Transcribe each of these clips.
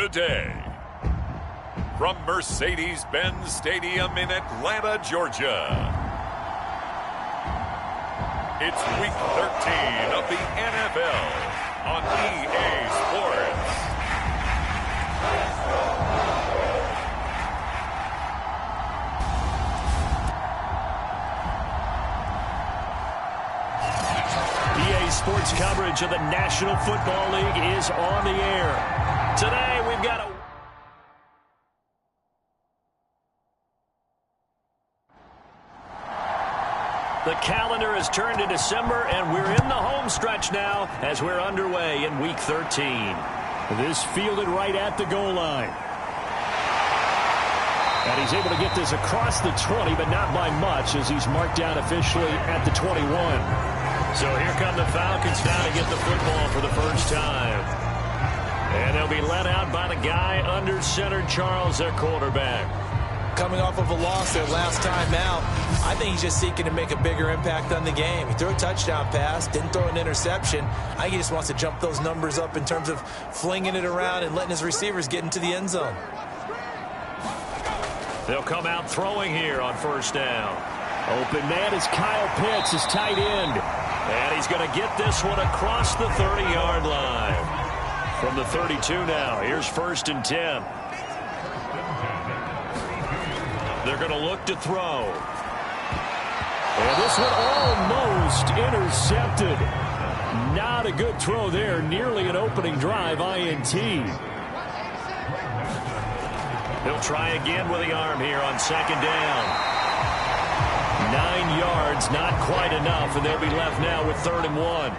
today. From Mercedes-Benz Stadium in Atlanta, Georgia, it's Week 13 of the NFL on EA Sports. EA Sports coverage of the National Football League is on the air. Today we've got a... The calendar has turned to December, and we're in the home stretch now as we're underway in Week 13. This fielded right at the goal line. And he's able to get this across the 20, but not by much, as he's marked down officially at the 21. So here come the Falcons now to get the football for the first time. And they'll be led out by the guy under center, Charles, their quarterback. Coming off of a loss their last time out, I think he's just seeking to make a bigger impact on the game. He threw a touchdown pass, didn't throw an interception. I think he just wants to jump those numbers up in terms of flinging it around and letting his receivers get into the end zone. They'll come out throwing here on first down. Open man is Kyle Pitts, his tight end. And he's going to get this one across the 30-yard line. From the 32 now, here's 1st and 10. They're going to look to throw. And this one almost intercepted. Not a good throw there. Nearly an opening drive INT. He'll try again with the arm here on 2nd down. 9 yards, not quite enough, and they'll be left now with 3rd and 1.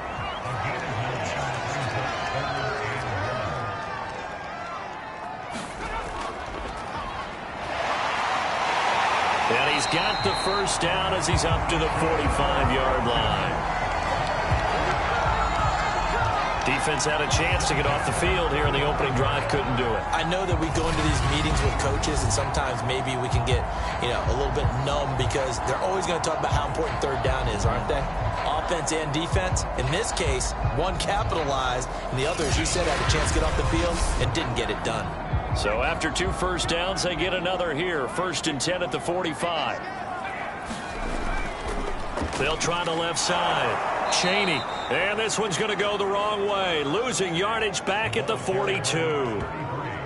And he's got the first down as he's up to the 45-yard line. Defense had a chance to get off the field here in the opening drive, couldn't do it. I know that we go into these meetings with coaches, and sometimes maybe we can get, a little bit numb because they're always going to talk about how important 3rd down is, aren't they? Offense and defense. In this case, one capitalized, and the other, as you said, had a chance to get off the field and didn't get it done. So after 2 first downs, they get another here. 1st and 10 at the 45. They'll try the left side. Chaney. And this one's going to go the wrong way. Losing yardage back at the 42.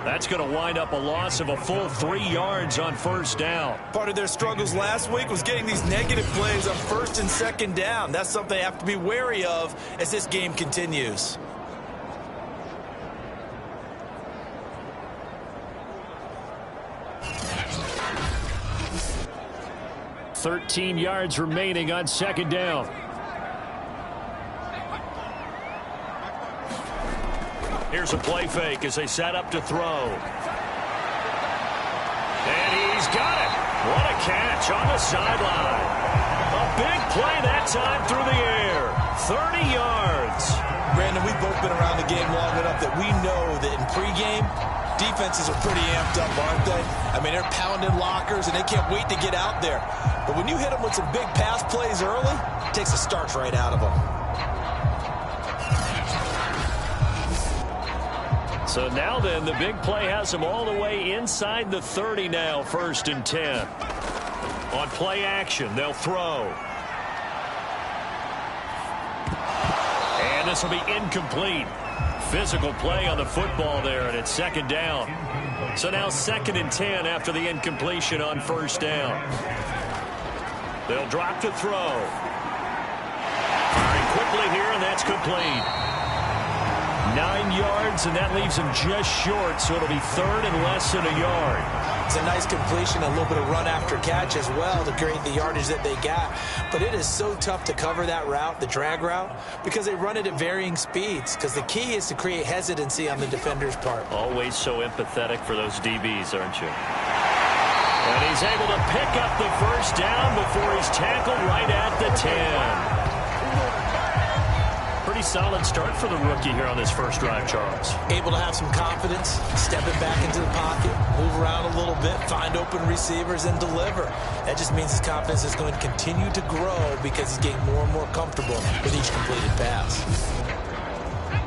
That's going to wind up a loss of a full 3 yards on 1st down. Part of their struggles last week was getting these negative plays on 1st and 2nd down. That's something they have to be wary of as this game continues. 13 yards remaining on 2nd down. Here's a play fake as they set up to throw. And he's got it. What a catch on the sideline. A big play that time through the air. 30 yards. Brandon, we've both been around the game long enough that we know that in pregame, defenses are pretty amped up, aren't they? I mean, they're pounding lockers, and they can't wait to get out there. But when you hit them with some big pass plays early, it takes the starch right out of them. So now then, the big play has them all the way inside the 30 now, 1st and 10. On play action, they'll throw. And this will be incomplete. Physical play on the football there, and it's 2nd down. So now 2nd and 10 after the incompletion on 1st down. They'll drop to throw. Firing quickly here, and that's complete. 9 yards, and that leaves him just short, so it'll be 3rd and less than a yard. It's a nice completion, a little bit of run after catch as well to create the yardage that they got. But it is so tough to cover that route, the drag route, because they run it at varying speeds. Because the key is to create hesitancy on the defender's part. Always so empathetic for those DBs, aren't you? And he's able to pick up the first down before he's tackled right at the 10. Pretty solid start for the rookie here on this first drive, Charles. Able to have some confidence, stepping back into the pocket, move around a little bit, find open receivers, and deliver. That just means his confidence is going to continue to grow because he's getting more and more comfortable with each completed pass.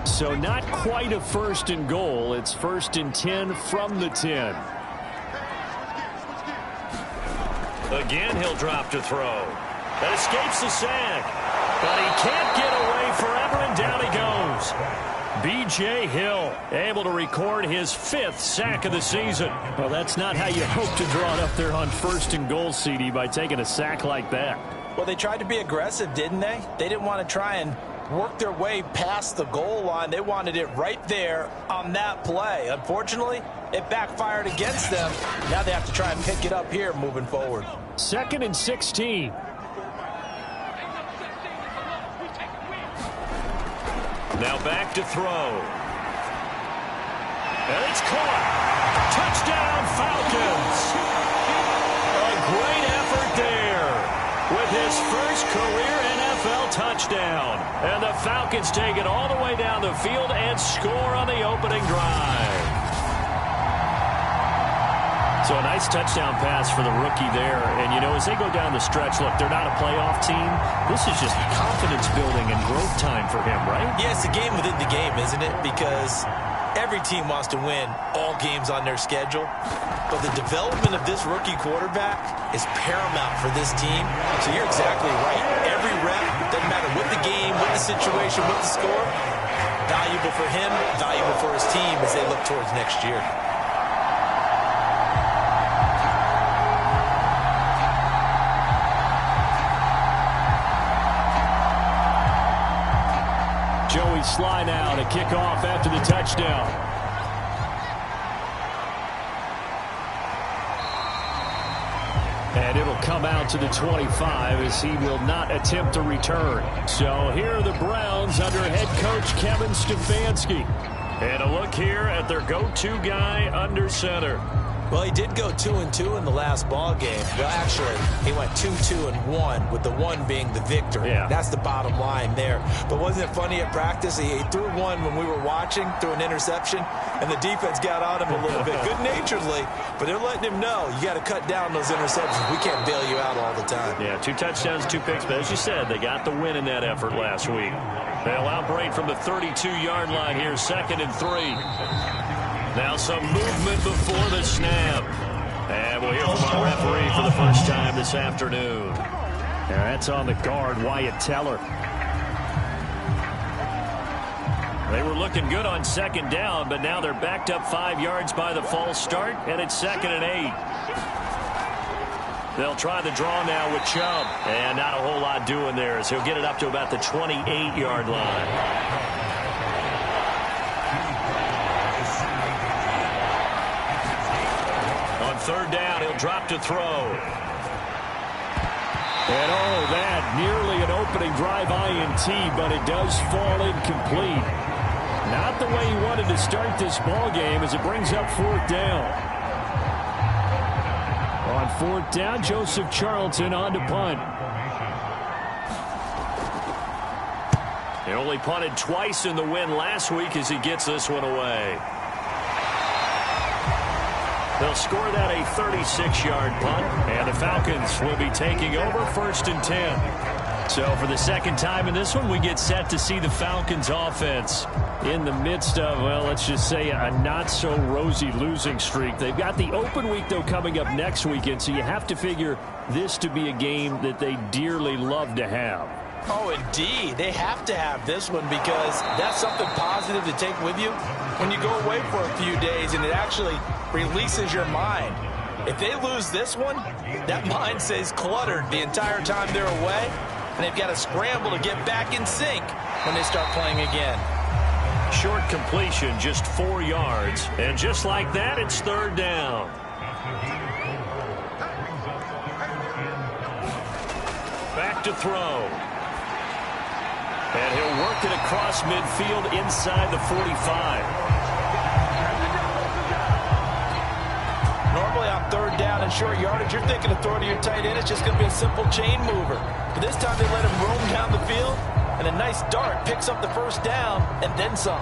So not quite a 1st and goal. It's 1st and 10 from the 10. Again, he'll drop to throw. That escapes the sack. But he can't get away forever, and down he goes. B.J. Hill able to record his 5th sack of the season. Well, that's not how you hope to draw it up there on 1st and goal, CD, by taking a sack like that. Well, they tried to be aggressive, didn't they? They didn't want to try and work their way past the goal line. They wanted it right there on that play. Unfortunately, it backfired against them. Now they have to try and pick it up here moving forward. 2nd and 16. Now back to throw. And it's caught. Touchdown, Falcons. A great effort there with his first career NFL touchdown. And the Falcons take it all the way down the field and score on the opening drive. So a nice touchdown pass for the rookie there. And, you know, as they go down the stretch, look, they're not a playoff team. This is just confidence building and growth time for him, right? Yeah, it's a game within the game, isn't it? Because every team wants to win all games on their schedule. But the development of this rookie quarterback is paramount for this team. So you're exactly right. Every rep, doesn't matter what the game, what the situation, what the score, valuable for him, valuable for his team as they look towards next year. Joey Sly now to kick off after the touchdown. And it'll come out to the 25 as he will not attempt a return. So here are the Browns under head coach Kevin Stefanski. And a look here at their go-to guy under center. Well, he did go 2-2 in the last ball game. Well, actually, he went 2-2-1, with the 1 being the victory. Yeah. That's the bottom line there. But wasn't it funny at practice? He threw one when we were watching, threw an interception, and the defense got on him a little bit, good-naturedly. But they're letting him know, you got to cut down those interceptions. We can't bail you out all the time. Yeah, 2 touchdowns, 2 picks. But as you said, they got the win in that effort last week. They'll outbreak from the 32-yard line here, 2nd and 3. Now some movement before the snap. And we'll hear from our referee for the first time this afternoon. And that's on the guard, Wyatt Teller. They were looking good on 2nd down, but now they're backed up 5 yards by the false start, and it's 2nd and 8. They'll try the draw now with Chubb. And not a whole lot doing there as he'll get it up to about the 28-yard line. On 3rd down, he'll drop to throw. And oh, that nearly an opening drive INT, but it does fall incomplete. Not the way he wanted to start this ball game as it brings up 4th down. On 4th down, Joseph Charlton on to punt. He only punted twice in the win last week as he gets this one away. They'll score that a 36-yard punt, and the Falcons will be taking over 1st and 10. So for the 2nd time in this one, we get set to see the Falcons offense in the midst of, well, let's just say a not-so-rosy losing streak. They've got the open week, though, coming up next weekend, so you have to figure this to be a game that they dearly love to have. Oh, indeed. They have to have this one because that's something positive to take with you when you go away for a few days, and it actually releases your mind. If they lose this one, that mind stays cluttered the entire time they're away, and they've got to scramble to get back in sync when they start playing again. Short completion, just 4 yards, and just like that, it's 3rd down. Back to throw. And he'll work it across midfield inside the 45. Normally on 3rd down and short yardage, you're thinking of throwing to your tight end. It's just going to be a simple chain mover. But this time they let him roam down the field, and a nice dart picks up the 1st down and then some.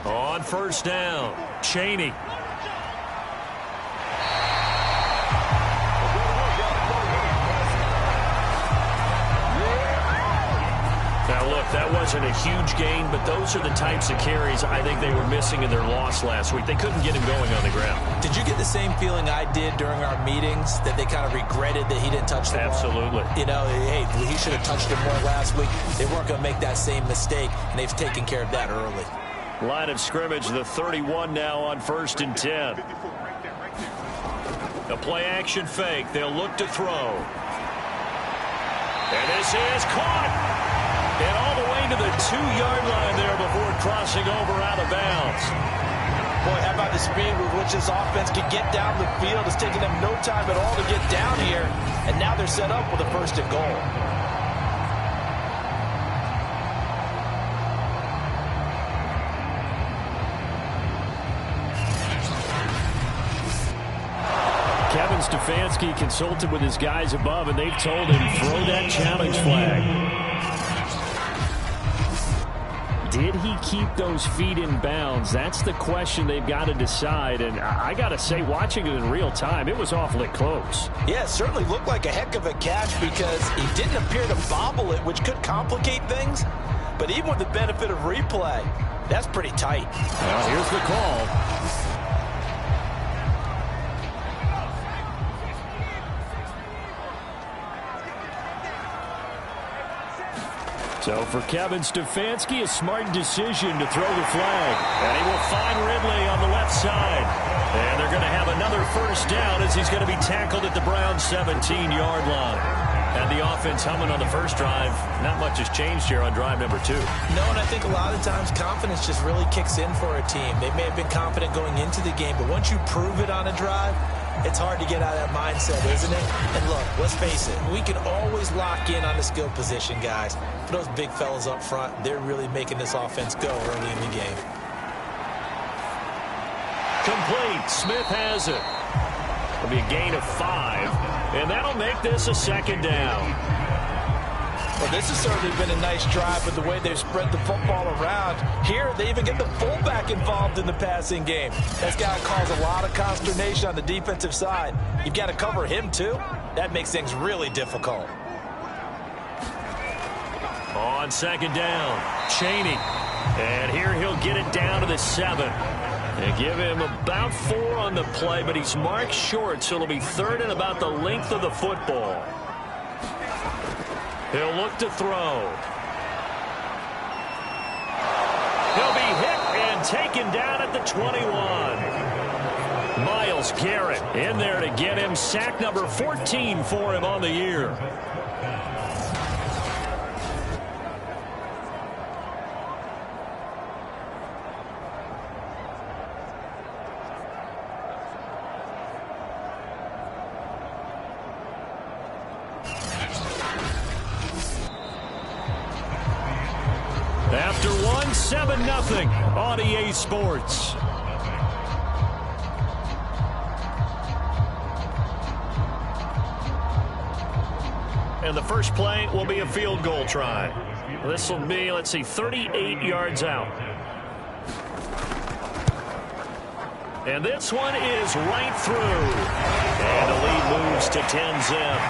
On first down, Cheney. Now, look, that wasn't a huge gain, but those are the types of carries I think they were missing in their loss last week. They couldn't get him going on the ground. Did you get the same feeling I did during our meetings, that they kind of regretted that he didn't touch the ball? Absolutely. You know, hey, he should have touched it more last week. They weren't going to make that same mistake, and they've taken care of that early. Line of scrimmage, the 31 now on 1st and 10. A play-action fake. They'll look to throw. And this is caught. And all the way to the 2-yard line there before crossing over out of bounds. Boy, how about the speed with which this offense can get down the field? It's taking them no time at all to get down here. And now they're set up with a 1st and goal. Kevin Stefanski consulted with his guys above, and they've told him, throw that challenge flag. Did he keep those feet in bounds? That's the question they've got to decide. And I got to say, watching it in real time, it was awfully close. Yeah, it certainly looked like a heck of a catch because he didn't appear to bobble it, which could complicate things. But even with the benefit of replay, that's pretty tight. Well, here's the call. So for Kevin Stefanski, a smart decision to throw the flag. And he will find Ridley on the left side. And they're going to have another 1st down as he's going to be tackled at the Browns' 17-yard line. And the offense humming on the first drive. Not much has changed here on drive number 2. No, and I think a lot of times confidence just really kicks in for a team. They may have been confident going into the game, but once you prove it on a drive, it's hard to get out of that mindset, isn't it? And look, let's face it, we can always lock in on the skill position, guys. For those big fellas up front, they're really making this offense go early in the game. Complete. Smith has it. It'll be a gain of 5, and that'll make this a 2nd down. Well, this has certainly been a nice drive with the way they've spread the football around. Here, they even get the fullback involved in the passing game. That's got to cause a lot of consternation on the defensive side. You've got to cover him, too. That makes things really difficult. On 2nd down, Cheney. And here he'll get it down to the 7. They give him about 4 on the play, but he's marked short, so it'll be 3rd and about the length of the football. He'll look to throw. He'll be hit and taken down at the 21. Myles Garrett in there to get him. Sack number 14 for him on the year. After 7-0 on EA Sports. And the first play will be a field goal try. This will be, let's see, 38 yards out. And this one is right through. And the lead moves to 10-zip.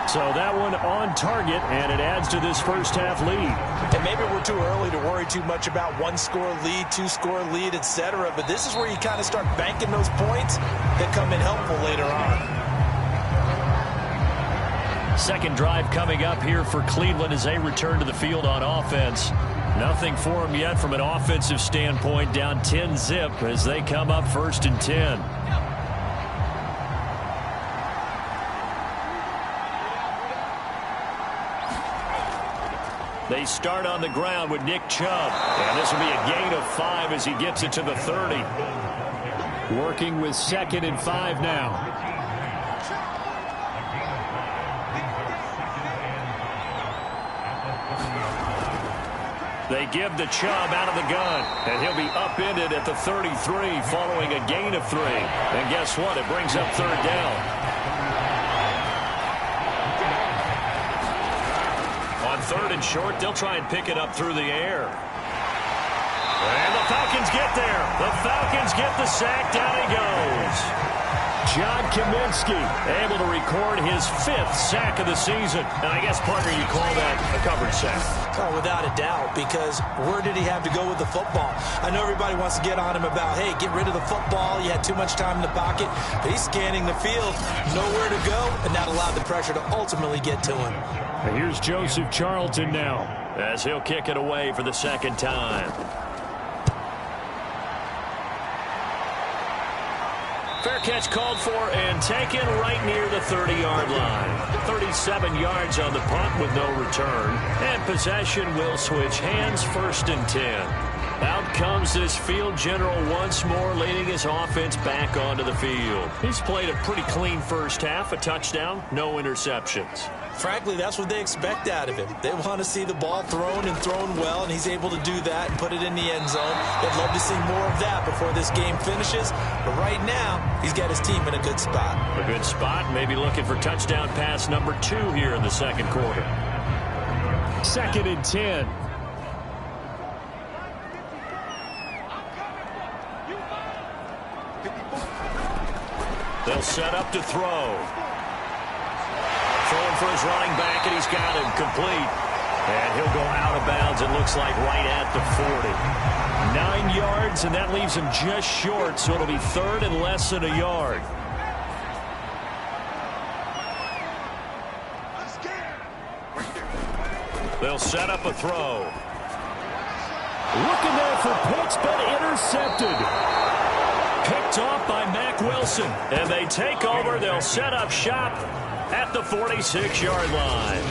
So that one on target, and it adds to this first half lead. And maybe we're too early to worry too much about 1-score lead, 2-score lead, etc. But this is where you kind of start banking those points that come in helpful later on. Second drive coming up here for Cleveland as they return to the field on offense. Nothing for them yet from an offensive standpoint, down 10-zip as they come up 1st and 10. They start on the ground with Nick Chubb. And this will be a gain of 5 as he gets it to the 30. Working with 2nd and 5 now. They give the Chubb out of the gun. And he'll be upended at the 33 following a gain of 3. And guess what? It brings up 3rd down. 3rd and short. They'll try and pick it up through the air. And the Falcons get there. The Falcons get the sack. Down he goes. John Kaminsky able to record his 5th sack of the season. And I guess, partner, you call that a covered sack. Oh, without a doubt, because where did he have to go with the football? I know everybody wants to get on him about, hey, get rid of the football. You had too much time in the pocket. But he's scanning the field, nowhere to go, and that allowed the pressure to ultimately get to him. And here's Joseph Charlton now, as he'll kick it away for the 2nd time. Fair catch called for and taken right near the 30-yard line. 37 yards on the punt with no return. And possession will switch hands, 1st and 10. Out comes this field general once more, leading his offense back onto the field. He's played a pretty clean first half, a touchdown, no interceptions. Frankly, that's what they expect out of him. They want to see the ball thrown and thrown well, and he's able to do that and put it in the end zone. They'd love to see more of that before this game finishes. But right now, he's got his team in a good spot. A good spot, maybe looking for touchdown pass number 2 here in the 2nd quarter. 2nd and 10. They'll set up to throw. Throwing for his running back, and he's got him complete. And he'll go out of bounds, it looks like, right at the 40. 9 yards, and that leaves him just short, so it'll be 3rd and less than a yard. They'll set up a throw. Looking there for Pitts, but intercepted. Picked off by Mack Wilson. And they take over. They'll set up shop at the 46-yard line.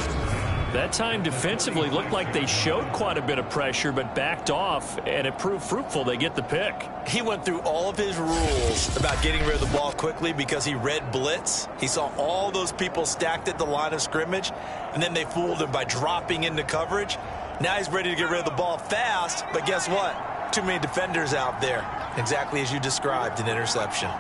That time defensively looked like they showed quite a bit of pressure but backed off, and it proved fruitful. They get the pick. He went through all of his rules about getting rid of the ball quickly because he read blitz. He saw all those people stacked at the line of scrimmage, and then they fooled him by dropping into coverage. Now he's ready to get rid of the ball fast, but guess what? Too many defenders out there. Exactly as you described, an interception.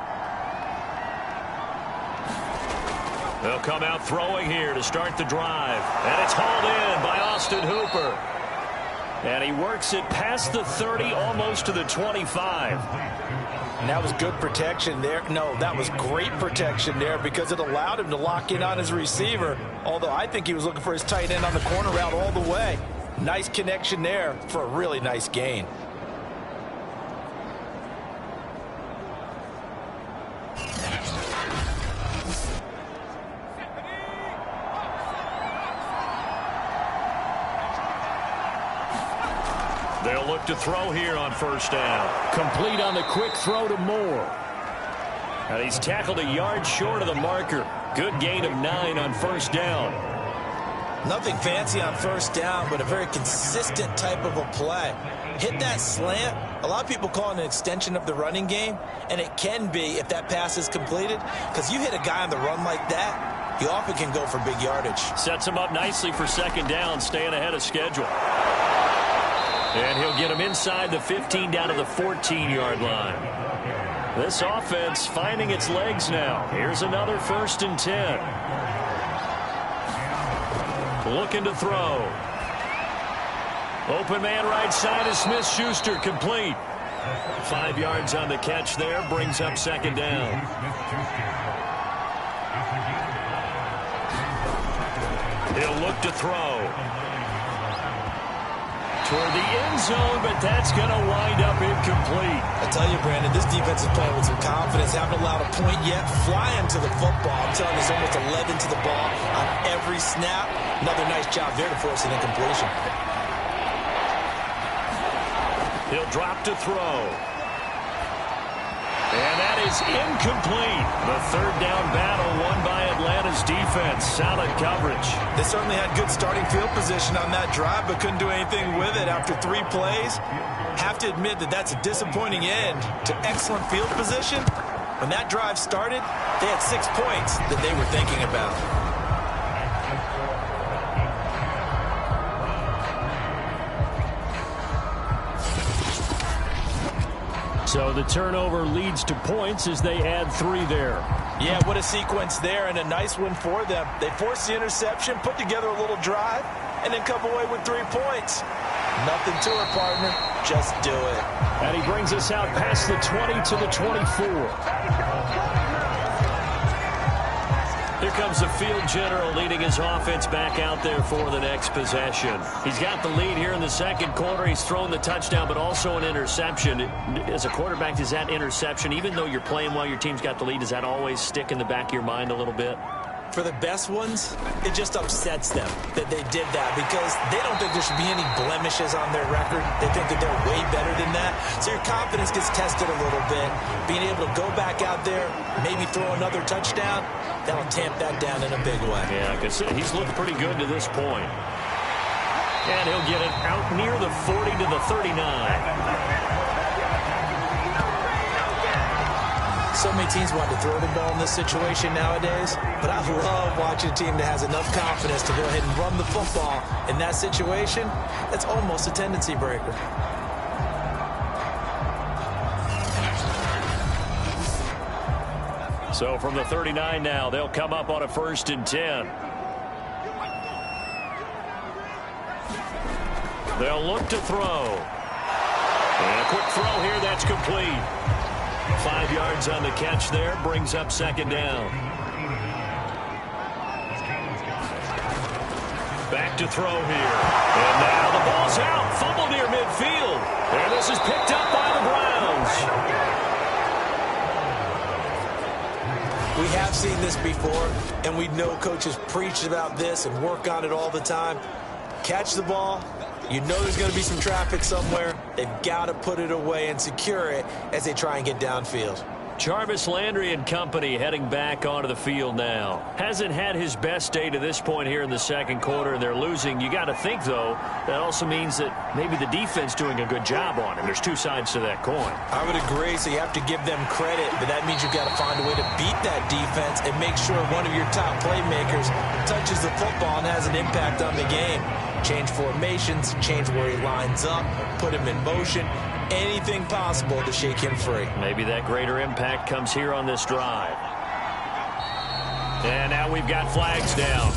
They'll come out throwing here to start the drive. And it's hauled in by Austin Hooper. And he works it past the 30, almost to the 25. And that was good protection there. No, that was great protection there because it allowed him to lock in on his receiver. Although I think he was looking for his tight end on the corner route all the way. Nice connection there for a really nice gain. They'll look to throw here on first down. Complete on the quick throw to Moore. And he's tackled a yard short of the marker. Good gain of 9 on first down. Nothing fancy on first down, but a very consistent type of a play. Hit that slant. A lot of people call it an extension of the running game, and it can be if that pass is completed, because you hit a guy on the run like that, he often can go for big yardage. Sets him up nicely for second down, staying ahead of schedule. And he'll get him inside the 15 down to the 14-yard line. This offense finding its legs now. Here's another 1st and 10. Looking to throw. Open man right side is Smith-Schuster, complete. 5 yards on the catch there, brings up second down. He'll look to throw. Toward the end zone, but that's going to wind up incomplete. I tell you, Brandon, this defense is playing with some confidence. Haven't allowed a point yet. Flying to the football. I'm telling you, it's almost 11 to the ball on every snap. Another nice job there to force an incompletion. He'll drop to throw. And that is incomplete. The third down battle won by Atlanta's defense. Solid coverage. They certainly had good starting field position on that drive, but couldn't do anything with it after 3 plays. Have to admit that that's a disappointing end to excellent field position. When that drive started, they had 6 points that they were thinking about. So the turnover leads to points as they add 3 there. Yeah, what a sequence there, and a nice one for them. They forced the interception, put together a little drive, and then come away with 3 points. Nothing to it, partner. Just do it. And he brings us out past the 20 to the 24. Here comes the field general leading his offense back out there for the next possession. He's got the lead here in the second quarter. He's thrown the touchdown, but also an interception. As a quarterback, does that interception, even though you're playing while your team's got the lead, does that always stick in the back of your mind a little bit? For the best ones, it just upsets them that they did that because they don't think there should be any blemishes on their record. They think that they're way better than that. So your confidence gets tested a little bit. Being able to go back out there, maybe throw another touchdown, that'll tamp that down in a big way. Yeah, because he's looked pretty good to this point. And he'll get it out near the 40 to the 39. So many teams want to throw the ball in this situation nowadays, but I love watching a team that has enough confidence to go ahead and run the football in that situation. That's almost a tendency breaker. So from the 39 now, they'll come up on a 1st and 10. They'll look to throw. And a quick throw here, that's complete. 5 yards on the catch there, brings up 2nd down. Back to throw here. And now the ball's out, fumble near midfield. And this is picked up by the Browns. We have seen this before, and we know coaches preach about this and work on it all the time. Catch the ball. You know there's going to be some traffic somewhere. They've got to put it away and secure it as they try and get downfield. Jarvis Landry and company heading back onto the field now. Hasn't had his best day to this point here in the second quarter, and they're losing. You got to think, though, that also means that maybe the defense doing a good job on him. There's two sides to that coin. I would agree, so you have to give them credit, but that means you've got to find a way to beat that defense and make sure one of your top playmakers touches the football and has an impact on the game. Change formations, change where he lines up, put him in motion, anything possible to shake him free. Maybe that greater impact comes here on this drive. And now we've got flags down.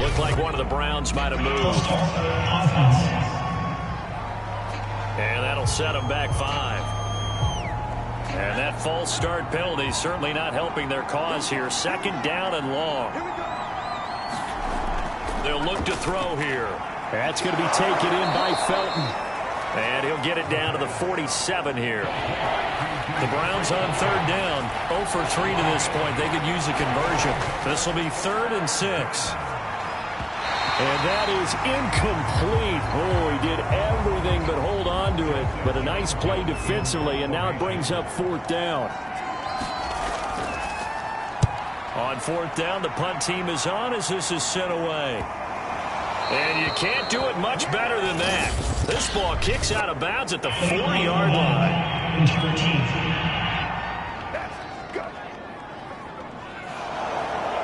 Looked like one of the Browns might have moved. And that'll set them back 5. And that false start penalty is certainly not helping their cause here. 2nd down and long. They'll look to throw here. That's going to be taken in by Felton. And he'll get it down to the 47 here. The Browns on 3rd down. 0 for 3 to this point. They could use a conversion. This will be 3rd and 6. And that is incomplete. Oh, he did everything but hold on to it. But a nice play defensively, and now it brings up 4th down. On 4th down, the punt team is on as this is sent away. And you can't do it much better than that. This ball kicks out of bounds at the 40-yard line.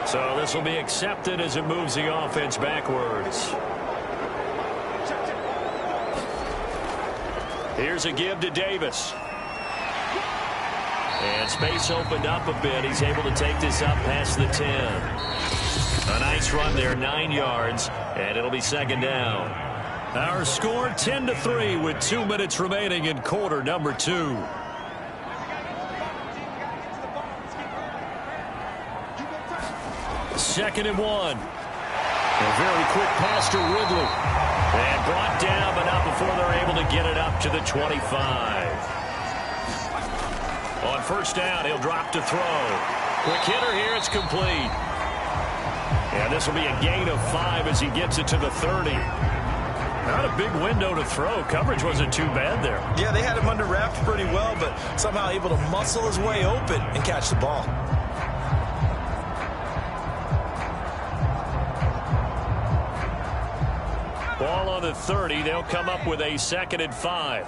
So this will be accepted as it moves the offense backwards. Here's a give to Davis. And space opened up a bit. He's able to take this up past the 10. A nice run there, 9 yards, and it'll be 2nd down. Our score 10-3 with 2 minutes remaining in quarter number 2. 2nd and 1. A very quick pass to Ridley. And brought down, but not before they're able to get it up to the 25. On 1st down, he'll drop to throw. Quick hitter here, it's complete. And this will be a gain of 5 as he gets it to the 30. Not a big window to throw. Coverage wasn't too bad there. Yeah, they had him under wraps pretty well, but somehow able to muscle his way open and catch the ball. Ball on the 30. They'll come up with a 2nd and 5.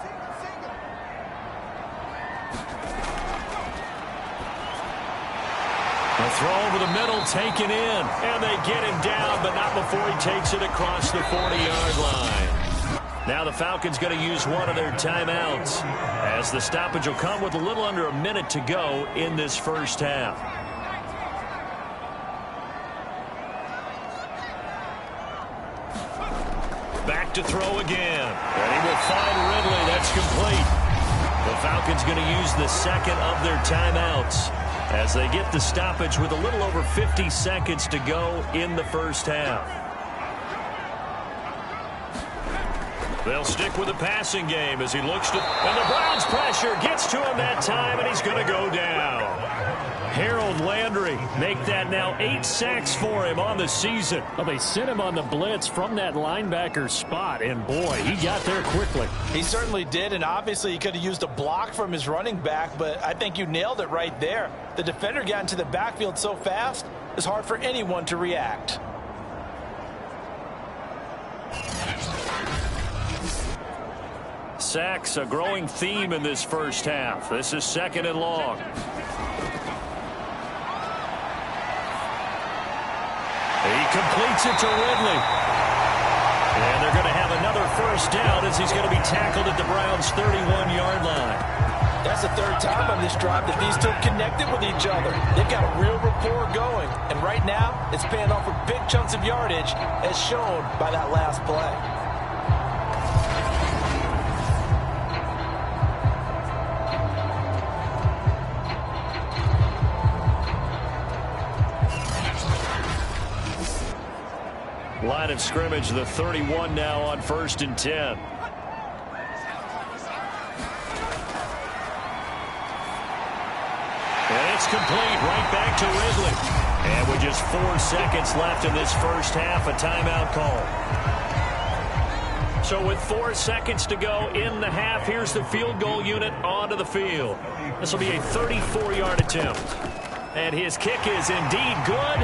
The throw over the middle taken in, and they get him down, but not before he takes it across the 40-yard line. Now the Falcons going to use one of their timeouts, as the stoppage will come with a little under a minute to go in this first half. back to throw again. And he will find Ridley. That's complete. The Falcons going to use the second of their timeouts as they get the stoppage with a little over 50 seconds to go in the first half. They'll stick with the passing game as he looks to... And the Browns pressure gets to him that time, and he's going to go down. Harold Landry make that now 8 sacks for him on the season. Well, they sent him on the blitz from that linebacker spot, and boy, he got there quickly. He certainly did, and obviously he could have used a block from his running back, but I think you nailed it right there. The defender got into the backfield so fast, it's hard for anyone to react. Sacks, a growing theme in this first half. This is 2nd and long. He completes it to Ridley. And they're going to have another first down as he's going to be tackled at the Browns' 31-yard line. That's the 3rd time on this drive that these two have connected with each other. They've got a real rapport going. And right now, it's paying off with big chunks of yardage as shown by that last play. Line of scrimmage, the 31 now on 1st and 10. And it's complete right back to Ridley. And with just 4 seconds left in this first half, a timeout call. So with 4 seconds to go in the half, here's the field goal unit onto the field. This will be a 34-yard attempt. And his kick is indeed good,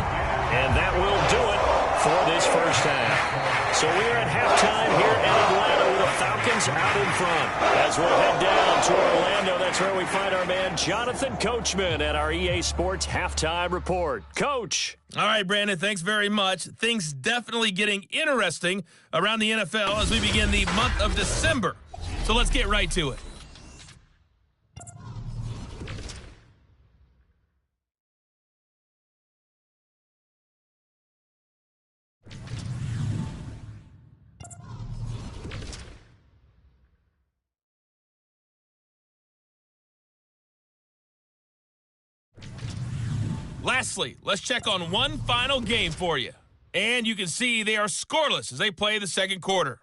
and that will do it for this first half. So we're at halftime here in Atlanta with the Falcons out in front. As we'll head down to Orlando, that's where we find our man Jonathan Coachman at our EA Sports Halftime Report. Coach. All right, Brandon, thanks very much. Things definitely getting interesting around the NFL as we begin the month of December. So let's get right to it. Lastly, let's check on one final game for you. And you can see they are scoreless as they play the second quarter.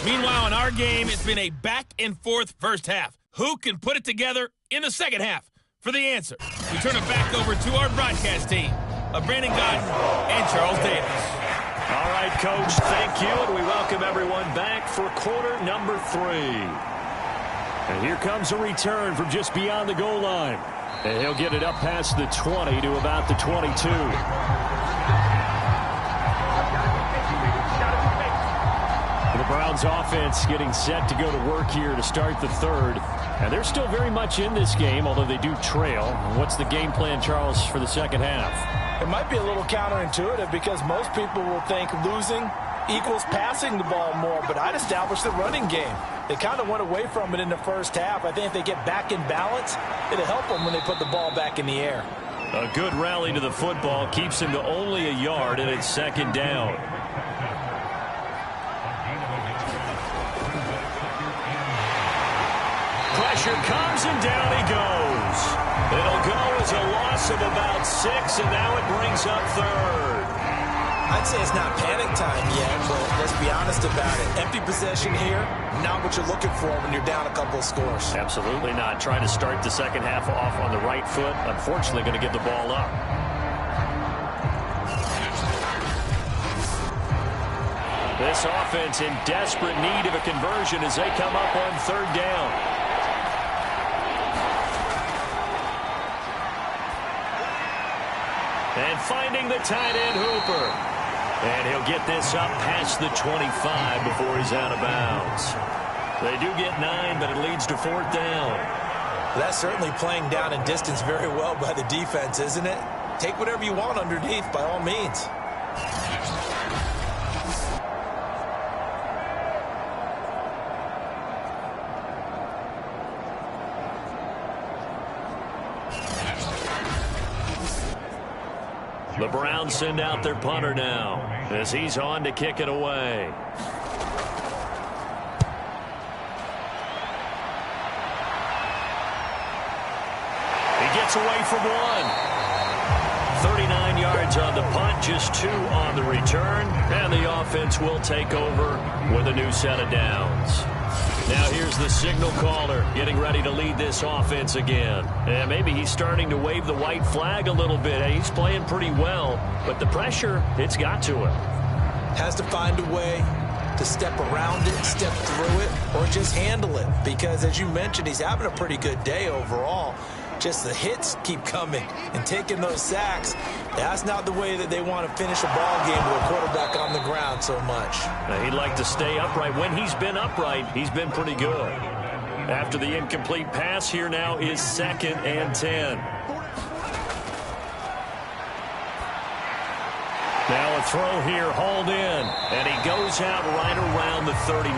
Meanwhile, in our game, it's been a back-and-forth first half. Who can put it together in the second half? For the answer, we turn it back over to our broadcast team of Brandon Godden and Charles Davis. All right, Coach, thank you, and we welcome everyone back for quarter number 3. And here comes a return from just beyond the goal line. And he'll get it up past the 20 to about the 22. The Browns offense getting set to go to work here to start the 3rd. And they're still very much in this game, although they do trail. What's the game plan, Charles, for the second half? It might be a little counterintuitive because most people will think losing equals passing the ball more, but I'd establish the running game. They kind of went away from it in the first half. I think if they get back in balance, it'll help them when they put the ball back in the air. A good rally to the football keeps him to only a yard, and it's 2nd down. Pressure comes, and down he goes. It'll go as a loss of about 6, and now it brings up 3rd. I'd say it's not panic time yet, but let's be honest about it. Empty possession here, not what you're looking for when you're down a couple of scores. Absolutely not. Trying to start the second half off on the right foot. Unfortunately, going to give the ball up. This offense in desperate need of a conversion as they come up on 3rd down. And finding the tight end Hooper. And he'll get this up past the 25 before he's out of bounds. They do get 9, but it leads to 4th down. That's certainly playing down in distance very well by the defense, isn't it? Take whatever you want underneath, by all means. The Browns send out their punter now as he's on to kick it away. He gets away from one. 39 yards on the punt, just 2 on the return, and the offense will take over with a new set of downs. Now here's the signal caller getting ready to lead this offense again. And maybe he's starting to wave the white flag a little bit. He's playing pretty well, but the pressure, it's got to him. Has to find a way to step around it, step through it, or just handle it. Because as you mentioned, he's having a pretty good day overall. Just the hits keep coming and taking those sacks. That's not the way that they want to finish a ball game with a quarterback on the ground so much. Now, he'd like to stay upright. When he's been upright, he's been pretty good. After the incomplete pass, here now is 2nd and 10. Now a throw here, hauled in, and he goes out right around the 39.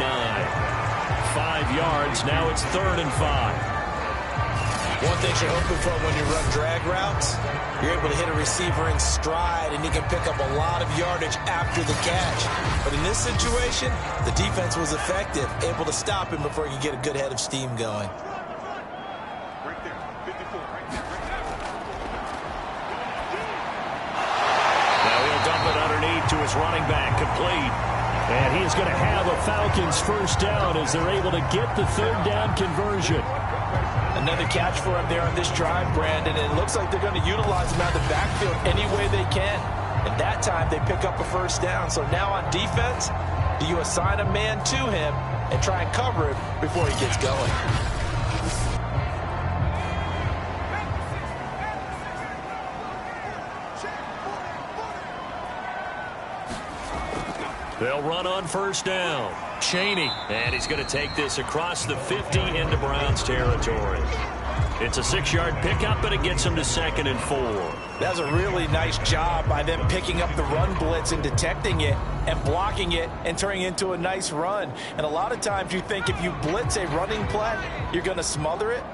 5 yards, now it's 3rd and 5. One thing you're hoping for when you run drag routes, you're able to hit a receiver in stride, and he can pick up a lot of yardage after the catch. But in this situation, the defense was effective, able to stop him before he could get a good head of steam going. Now he'll dump it underneath to his running back, complete. And he is going to have a Falcons first down as they're able to get the 3rd down conversion. Another catch for him there on this drive, Brandon, and it looks like they're going to utilize him out of the backfield any way they can. And that time, they pick up a first down. So now on defense, do you assign a man to him and try and cover him before he gets going? They'll run on first down. Chaney, and he's going to take this across the 50 into Browns territory. It's a 6-yard pickup, but it gets him to 2nd and 4. That's a really nice job by them picking up the run blitz and detecting it and blocking it and turning it into a nice run. And a lot of times you think if you blitz a running play, you're going to smother it.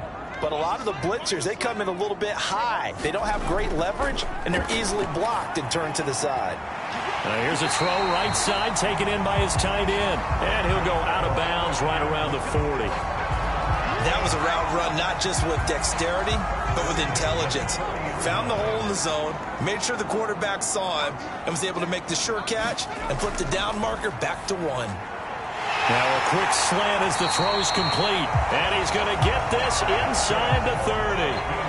But a lot of the blitzers, they come in a little bit high. They don't have great leverage, and they're easily blocked and turned to the side. Here's a throw right side, taken in by his tight end. And he'll go out of bounds right around the 40. That was a route run not just with dexterity, but with intelligence. Found the hole in the zone, made sure the quarterback saw him, and was able to make the sure catch and put the down marker back to 1. Now a quick slant as the throw's complete. And he's going to get this inside the 30.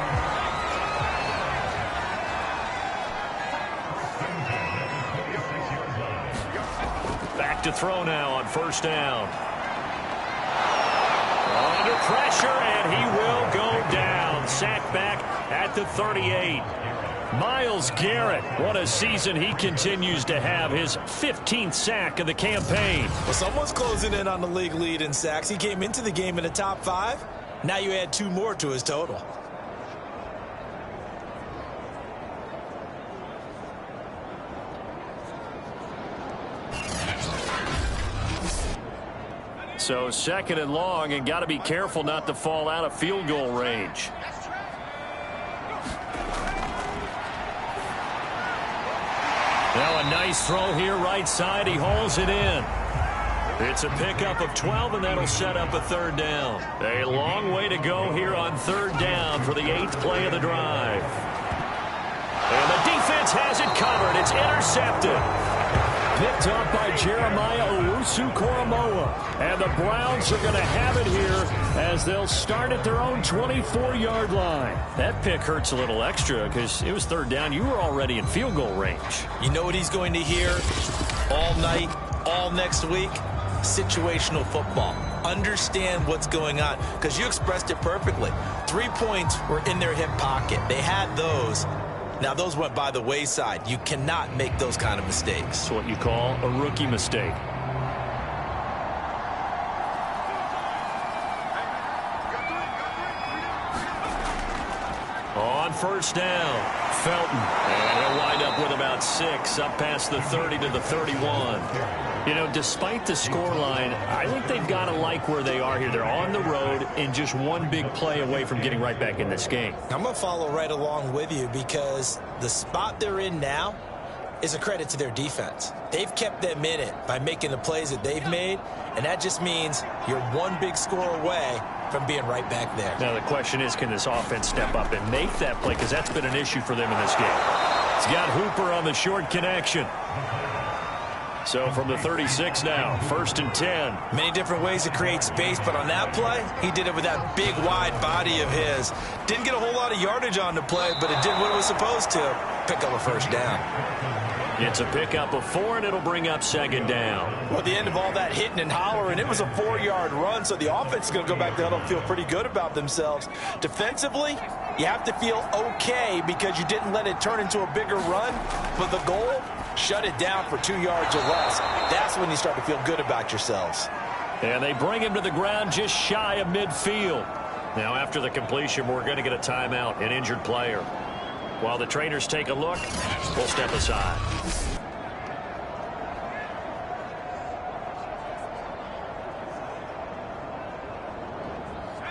To throw now on first down. Under pressure, and he will go down. Sacked back at the 38. Myles Garrett, what a season he continues to have. His 15th sack of the campaign. Well, someone's closing in on the league lead in sacks. He came into the game in the top 5. Now you add 2 more to his total. So 2nd and long, and got to be careful not to fall out of field goal range. Now a nice throw here right side. He hauls it in. It's a pickup of 12, and that'll set up a 3rd down. A long way to go here on 3rd down for the 8th play of the drive. And the defense has it covered. It's intercepted. Picked up by Jeremiah Owusu-Koramoah. And the Browns are going to have it here as they'll start at their own 24-yard line. That pick hurts a little extra because it was 3rd down. You were already in field goal range. You know what he's going to hear all night, all next week? Situational football. Understand what's going on, because you expressed it perfectly. 3 points were in their hip pocket. They had those. Now, those went by the wayside. You cannot make those kind of mistakes. It's what you call a rookie mistake. On first down, Felton. And he'll wind up with about 6, up past the 30 to the 31. You know, despite the scoreline, I think they've got to like where they are here. They're on the road and just one big play away from getting right back in this game. I'm going to follow right along with you because the spot they're in now is a credit to their defense. They've kept them in it by making the plays that they've made, and that just means you're one big score away from being right back there. Now the question is, can this offense step up and make that play, because that's been an issue for them in this game. It's got Hooper on the short connection. So from the 36 now, 1st and 10. Many different ways to create space, but on that play, he did it with that big, wide body of his. Didn't get a whole lot of yardage on the play, but it did what it was supposed to. Pick up a first down. It's a pickup of 4, and it'll bring up 2nd down. Well, at the end of all that hitting and hollering, it was a 4-yard run, so the offense is going to go back there and feel pretty good about themselves. Defensively, you have to feel okay because you didn't let it turn into a bigger run, but the goal, shut it down for 2 yards or less. That's when you start to feel good about yourselves. And they bring him to the ground just shy of midfield. Now, after the completion, we're going to get a timeout, an injured player. While the trainers take a look, we'll step aside.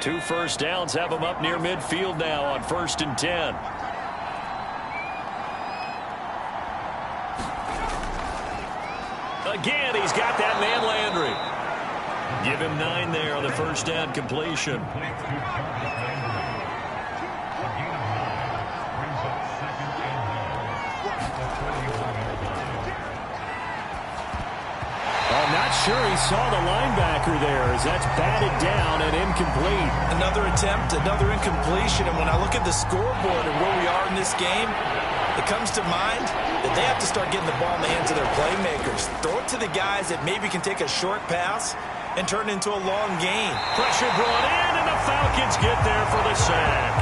Two first downs have them up near midfield now on 1st and 10. Again, he's got that man Landry. Give him 9 there on the first down completion. I'm not sure he saw the linebacker there as that's batted down and incomplete. Another attempt, another incompletion, and when I look at the scoreboard and where we are in this game, it comes to mind that they have to start getting the ball in the hands of their playmakers. Throw it to the guys that maybe can take a short pass and turn it into a long gain. Pressure brought in, and the Falcons get there for the sack.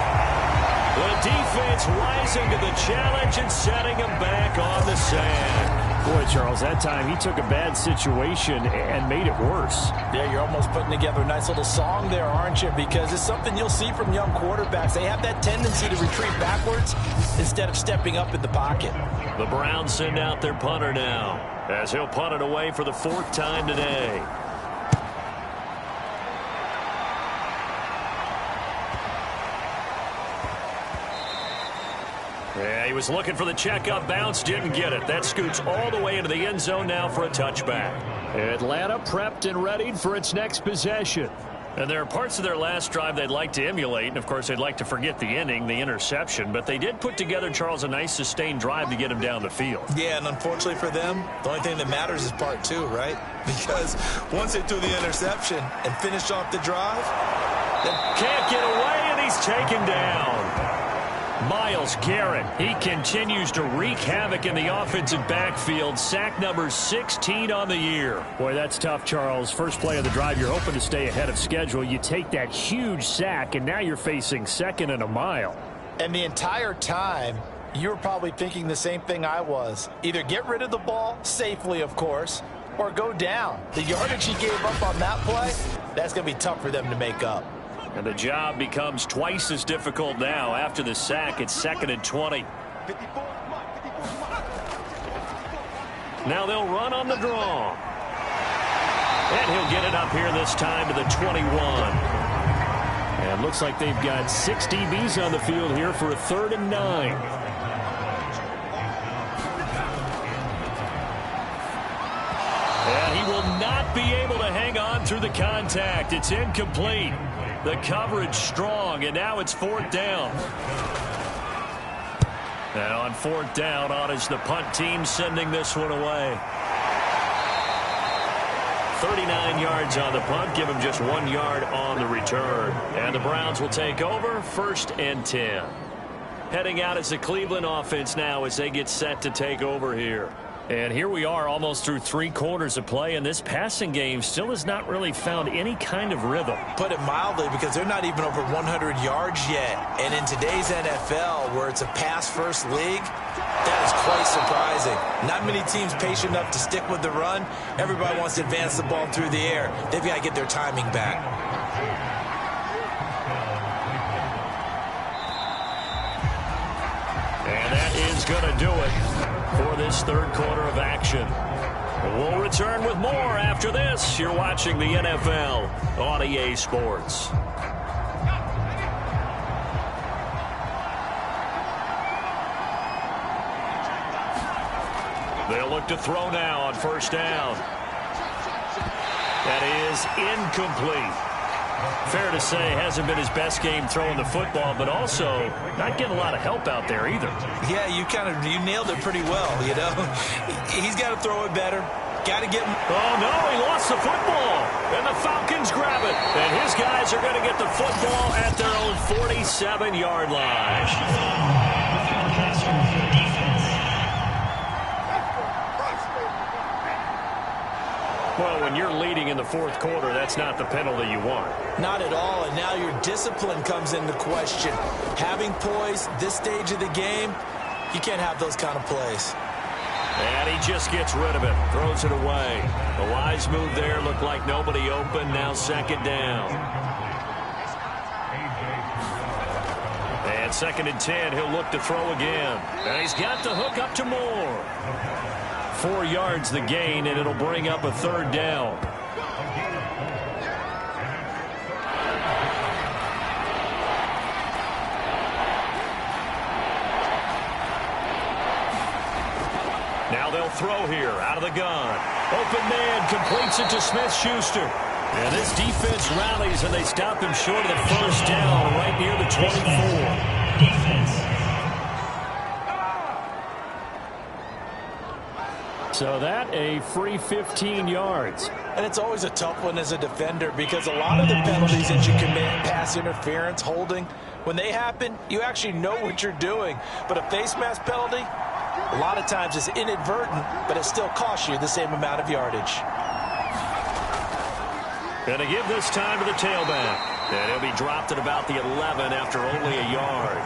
The defense rising to the challenge and setting them back on the sack. Boy, Charles, that time he took a bad situation and made it worse. Yeah, you're almost putting together a nice little song there, aren't you? Because it's something you'll see from young quarterbacks. They have that tendency to retreat backwards instead of stepping up in the pocket. The Browns send out their punter now as he'll punt it away for the 4th time today. Yeah, he was looking for the checkup bounce, didn't get it. That scoots all the way into the end zone now for a touchback. Atlanta prepped and readied for its next possession. And there are parts of their last drive they'd like to emulate, and of course they'd like to forget the ending, the interception, but they did put together, Charles, a nice sustained drive to get him down the field. Yeah, and unfortunately for them, the only thing that matters is part 2, right? Because once they threw the interception and finished off the drive, they can't get away, and he's taken down. Myles Garrett, he continues to wreak havoc in the offensive backfield. Sack number 16 on the year. Boy, that's tough, Charles. First play of the drive, you're hoping to stay ahead of schedule. You take that huge sack, and now you're facing 2nd and a mile. And the entire time, you were probably thinking the same thing I was. Either get rid of the ball, safely, of course, or go down. The yardage he gave up on that play, that's going to be tough for them to make up. And the job becomes twice as difficult now. After the sack, it's 2nd and 20. Now they'll run on the draw. And he'll get it up here this time to the 21. And looks like they've got 6 DBs on the field here for a 3rd and 9. And he will not be able to hang on through the contact. It's incomplete. The coverage strong, and now it's 4th down. And on 4th down, on is the punt team sending this one away. 39 yards on the punt, give him just 1 yard on the return. And the Browns will take over, 1st and 10. Heading out is the Cleveland offense now as they get set to take over here. And here we are almost through 3 quarters of play, and this passing game still has not really found any kind of rhythm. Put it mildly, because they're not even over 100 yards yet. And in today's NFL, where it's a pass-first league, that is quite surprising. Not many teams patient enough to stick with the run. Everybody wants to advance the ball through the air. They've got to get their timing back. And that is going to do it for this 3rd quarter of action. We'll return with more after this. You're watching the NFL on EA Sports. They'll look to throw now on first down. That is incomplete. Fair to say, hasn't been his best game throwing the football, but also not getting a lot of help out there either. Yeah, you nailed it pretty well, you know. He's got to throw it better. Got to get him. Oh, no, he lost the football. And the Falcons grab it. And his guys are going to get the football at their own 47-yard line. Well, when you're leading in the fourth quarter, that's not the penalty you want. Not at all, and now your discipline comes into question. Having poise this stage of the game, you can't have those kind of plays. And he just gets rid of it, throws it away. A wise move there, looked like nobody open, now second down. And 2nd and 10, he'll look to throw again. And he's got the hook up to Moore. 4 yards the gain, and it'll bring up a 3rd down. Now they'll throw here out of the gun. Open man completes it to Smith-Schuster. And this defense rallies, and they stop him short of the 1st down right near the 24. Defense. So that a free 15 yards. And it's always a tough one as a defender because a lot of the penalties that you commit, pass interference, holding, when they happen, you actually know what you're doing. But a face mask penalty, a lot of times it's inadvertent, but it still costs you the same amount of yardage. Going to give this time to the tailback. And he'll be dropped at about the 11 after only a yard.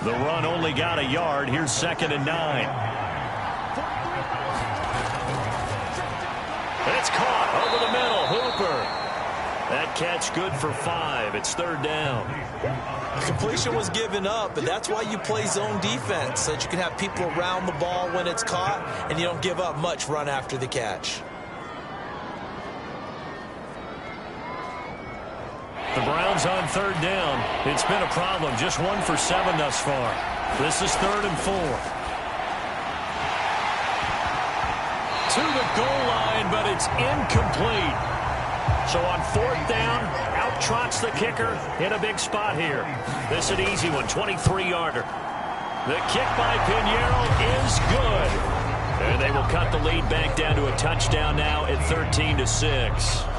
The run only got a yard. Here's 2nd and 9. It's caught over the middle. Hooper. That catch good for 5. It's 3rd down. The completion was given up, but that's why you play zone defense, so that you can have people around the ball when it's caught, and you don't give up much run after the catch. The Browns on 3rd down. It's been a problem. Just 1 for 7 thus far. This is 3rd and 4. To the goal line, but it's incomplete. So on 4th down, out trots the kicker in a big spot here. This is an easy one, 23-yarder. The kick by Pinheiro is good. And they will cut the lead back down to a touchdown now at 13-6.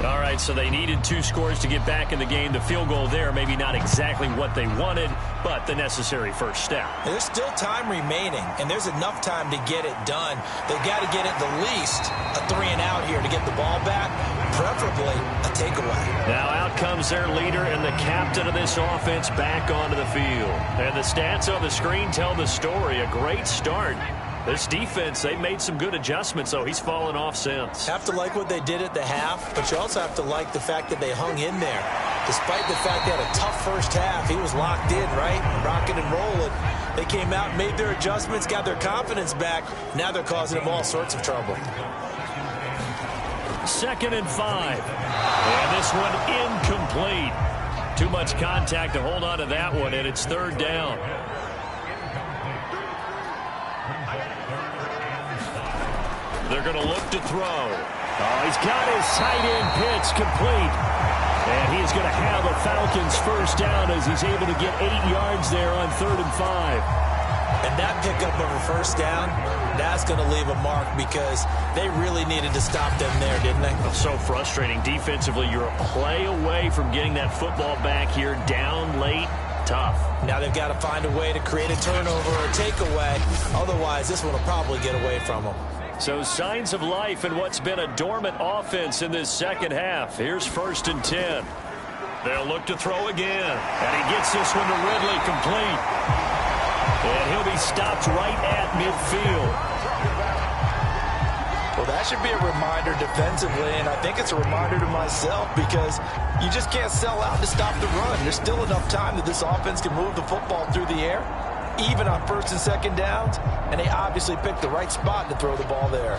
All right, so they needed 2 scores to get back in the game. The field goal there, maybe not exactly what they wanted, but the necessary first step. There's still time remaining, and there's enough time to get it done. They've got to get at the least a 3-and-out here to get the ball back, preferably a takeaway. Now out comes their leader and the captain of this offense back onto the field. And the stats on the screen tell the story. A great start. This defense, they made some good adjustments, so he's fallen off since. Have to like what they did at the half, but you also have to like the fact that they hung in there. Despite the fact they had a tough first half, he was locked in, right? Rocking and rolling. They came out, made their adjustments, got their confidence back. Now they're causing them all sorts of trouble. 2nd and 5. And this one incomplete. Too much contact to hold on to that one, and it's 3rd down. They're going to look to throw. Oh, he's got his tight end pitch complete. And he is going to have a Falcons first down as he's able to get 8 yards there on 3rd and 5. And that pickup of a first down, that's going to leave a mark because they really needed to stop them there, didn't they? So frustrating. Defensively, you're a play away from getting that football back here down late. Tough. Now they've got to find a way to create a turnover or a takeaway. Otherwise, this one will probably get away from them. So signs of life in what's been a dormant offense in this second half. Here's 1st and 10. They'll look to throw again. And he gets this one to Ridley complete. And he'll be stopped right at midfield. Well, that that should be a reminder defensively, and I think it's a reminder to myself because you just can't sell out to stop the run. There's still enough time that this offense can move the football through the air, even on first and second downs, and they obviously picked the right spot to throw the ball there.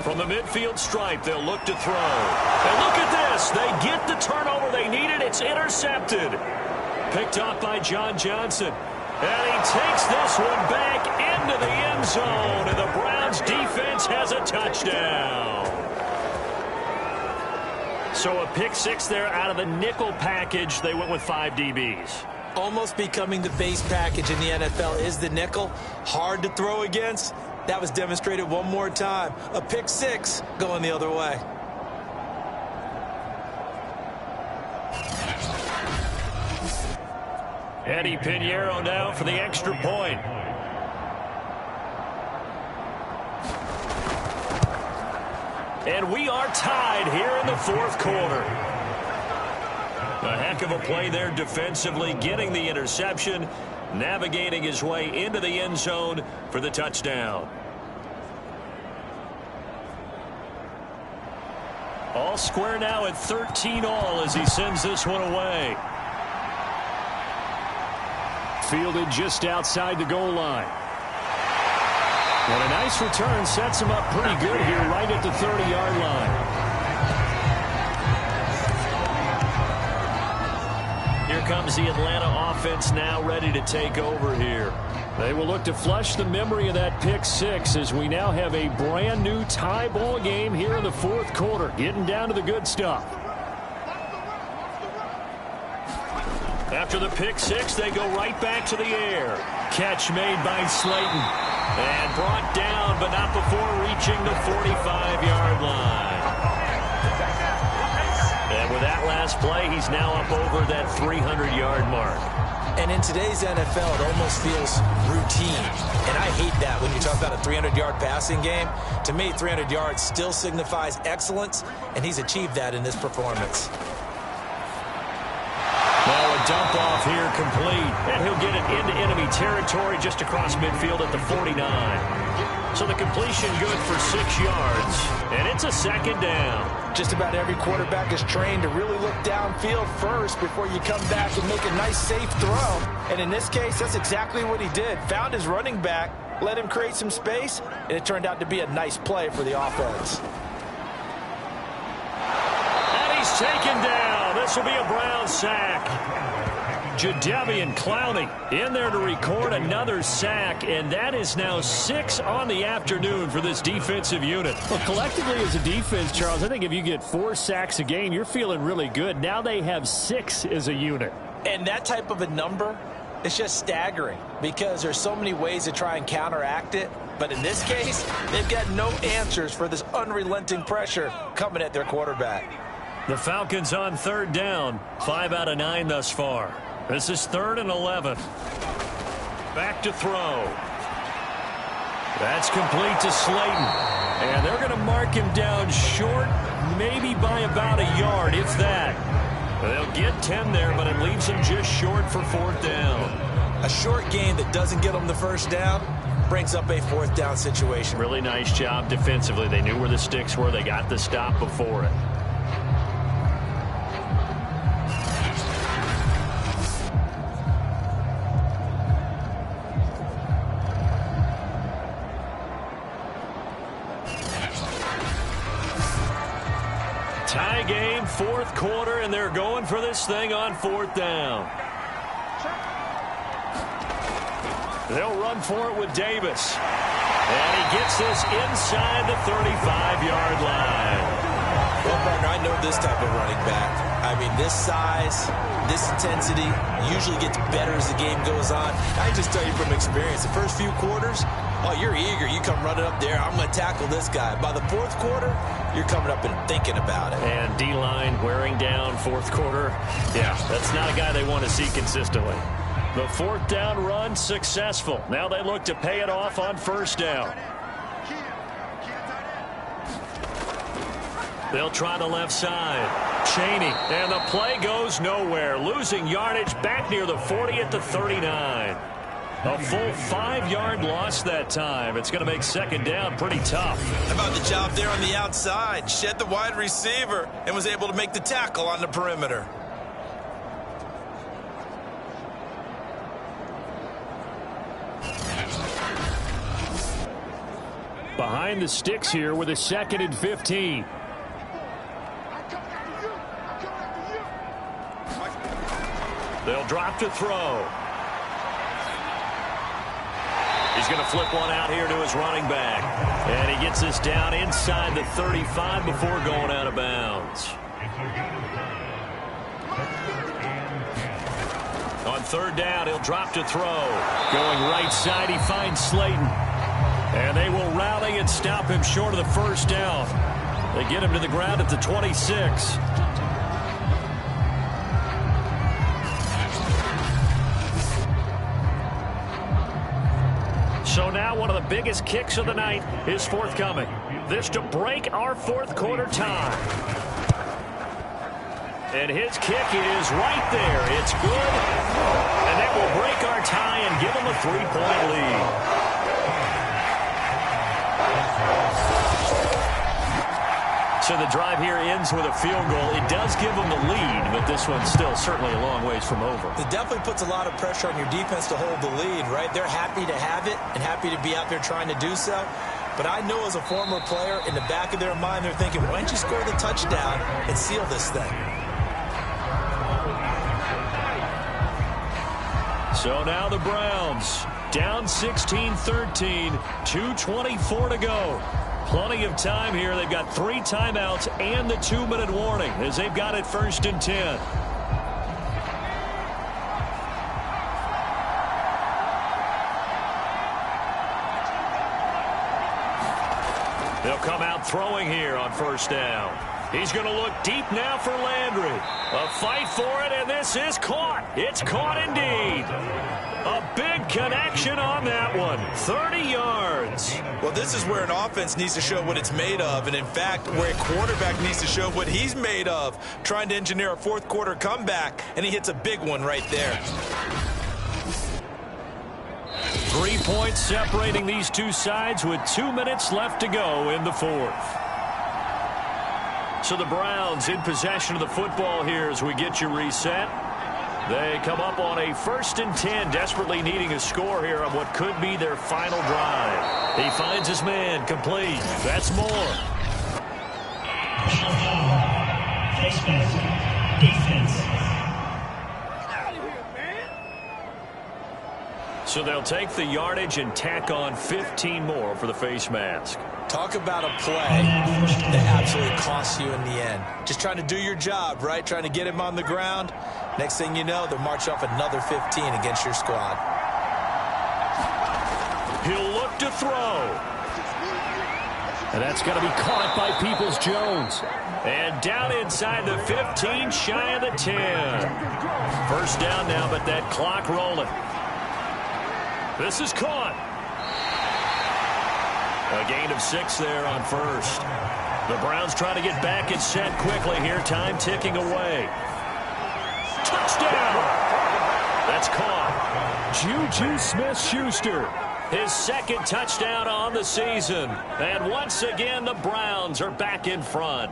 From the midfield stripe, they'll look to throw. And look at this. They get the turnover they needed. It's intercepted. Picked off by John Johnson. And he takes this one back into the end zone. And the Browns defense has a touchdown. So a pick six there out of the nickel package. They went with 5 DBs. Almost becoming the base package in the NFL is the nickel. Hard to throw against. That was demonstrated one more time. A pick six going the other way. Eddie Pinheiro now for the extra point. And we are tied here in the fourth quarter. A heck of a play there defensively, getting the interception, navigating his way into the end zone for the touchdown. All square now at 13 all as he sends this one away. Fielded just outside the goal line. And a nice return sets him up pretty good here right at the 30-yard line. Here comes the Atlanta offense now ready to take over here. They will look to flush the memory of that pick six as we now have a brand new tie ball game here in the fourth quarter. Getting down to the good stuff. After the pick six, they go right back to the air. Catch made by Slayton. And brought down, but not before reaching the 45-yard line. And with that last play, he's now up over that 300-yard mark. And in today's NFL, it almost feels routine. And I hate that when you talk about a 300-yard passing game. To me, 300 yards still signifies excellence, and he's achieved that in this performance. Now a dump off here complete. And he'll get it into enemy territory just across midfield at the 49. So the completion good for 6 yards. And it's a second down. Just about every quarterback is trained to really look downfield first before you come back and make a nice, safe throw. And in this case, that's exactly what he did. Found his running back, let him create some space, and it turned out to be a nice play for the offense. And he's taken down. This will be a Brown sack. Jadeveon Clowney in there to record another sack, and that is now 6 on the afternoon for this defensive unit. Well, collectively as a defense, Charles, I think if you get 4 sacks a game, you're feeling really good. Now they have 6 as a unit. And that type of a number, it's just staggering because there's so many ways to try and counteract it. But in this case, they've got no answers for this unrelenting pressure coming at their quarterback. The Falcons on third down, 5 out of 9 thus far. This is 3rd and 11. Back to throw. That's complete to Slayton. And they're going to mark him down short, maybe by about a yard, if that. They'll get 10 there, but it leaves them just short for 4th down. A short gain that doesn't get them the first down brings up a 4th down situation. Really nice job defensively. They knew where the sticks were. They got the stop before it. Tie game, 4th quarter, and they're going for this thing on 4th down. They'll run for it with Davis. And he gets this inside the 35-yard line. Well, partner, I know this type of running back. I mean, this size, this intensity usually gets better as the game goes on. I just tell you from experience, the first few quarters, oh, you're eager. You come running up there. I'm going to tackle this guy. By the 4th quarter, you're coming up and thinking about it. And D-line wearing down 4th quarter. Yeah, that's not a guy they want to see consistently. The 4th down run successful. Now they look to pay it off on 1st down. They'll try the left side. Cheney. And the play goes nowhere. Losing yardage back near the 40 at the 39. A full 5-yard loss that time. It's going to make second down pretty tough. How about the job there on the outside? Shed the wide receiver and was able to make the tackle on the perimeter. Behind the sticks here with a 2nd and 15. They'll drop to throw. He's going to flip one out here to his running back. And he gets this down inside the 35 before going out of bounds. On 3rd down, he'll drop to throw. Going right side, he finds Slayton. And they will rally and stop him short of the 1st down. They get him to the ground at the 26. So now one of the biggest kicks of the night is forthcoming. This to break our 4th quarter tie. And his kick is right there. It's good. And that will break our tie and give them a 3-point lead. So the drive here ends with a field goal. It does give them the lead, but this one's still certainly a long ways from over. It definitely puts a lot of pressure on your defense to hold the lead, right? They're happy to have it and happy to be out there trying to do so. But I know as a former player, in the back of their mind, they're thinking, why don't you score the touchdown and seal this thing? So now the Browns down 16-13, 2:24 to go. Plenty of time here. They've got 3 timeouts and the 2-minute warning as they've got it 1st and 10. They'll come out throwing here on 1st down. He's going to look deep now for Landry. A fight for it, and this is caught. It's caught indeed. A big connection on that one. 30 yards. Well, this is where an offense needs to show what it's made of, and in fact, where a quarterback needs to show what he's made of, trying to engineer a 4th quarter comeback, and he hits a big one right there. 3 points separating these two sides with 2 minutes left to go in the 4th. So the Browns in possession of the football here as we get you reset. They come up on a 1st and 10, desperately needing a score here on what could be their final drive. He finds his man, complete. That's more. Defense. So they'll take the yardage and tack on 15 more for the face mask. Talk about a play that absolutely costs you in the end. Just trying to do your job, right? Trying to get him on the ground. Next thing you know, they'll march off another 15 against your squad. He'll look to throw. And that's going to be caught by Peoples-Jones. And down inside the 15, shy of the 10. 1st down now, but that clock rolling. This is caught. A gain of 6 there on 1st. The Browns trying to get back and set quickly here. Time ticking away. Touchdown! That's caught. Juju Smith-Schuster. His 2nd touchdown on the season. And once again, the Browns are back in front.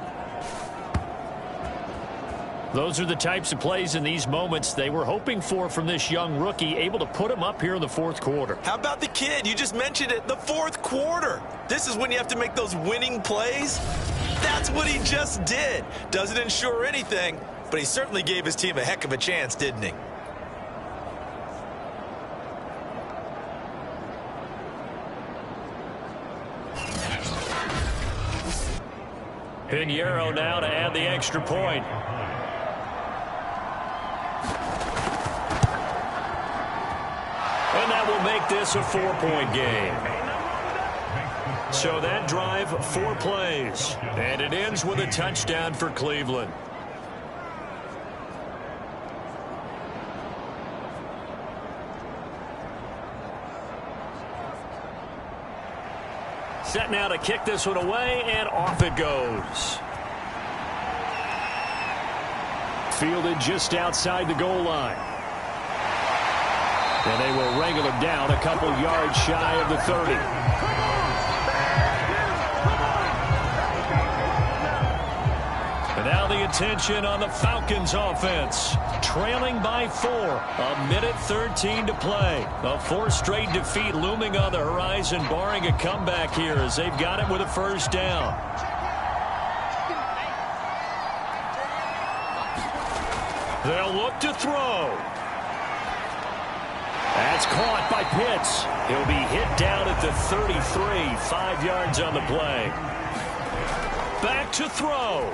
Those are the types of plays in these moments they were hoping for from this young rookie, able to put him up here in the 4th quarter. How about the kid? You just mentioned it, the 4th quarter. This is when you have to make those winning plays. That's what he just did. Doesn't ensure anything, but he certainly gave his team a heck of a chance, didn't he? Pinheiro now to add the extra point. And that will make this a 4-point game. So that drive, 4 plays. And it ends with a touchdown for Cleveland. Set now to kick this one away, and off it goes. fielded just outside the goal line. And they will wrangle him down a couple yards shy of the 30. And now the attention on the Falcons offense. Trailing by 4. 1:13 to play. A 4th straight defeat looming on the horizon, barring a comeback here as they've got it with a first down. They'll look to throw. That's caught by Pitts. He'll be hit down at the 33, 5 yards on the play. Back to throw.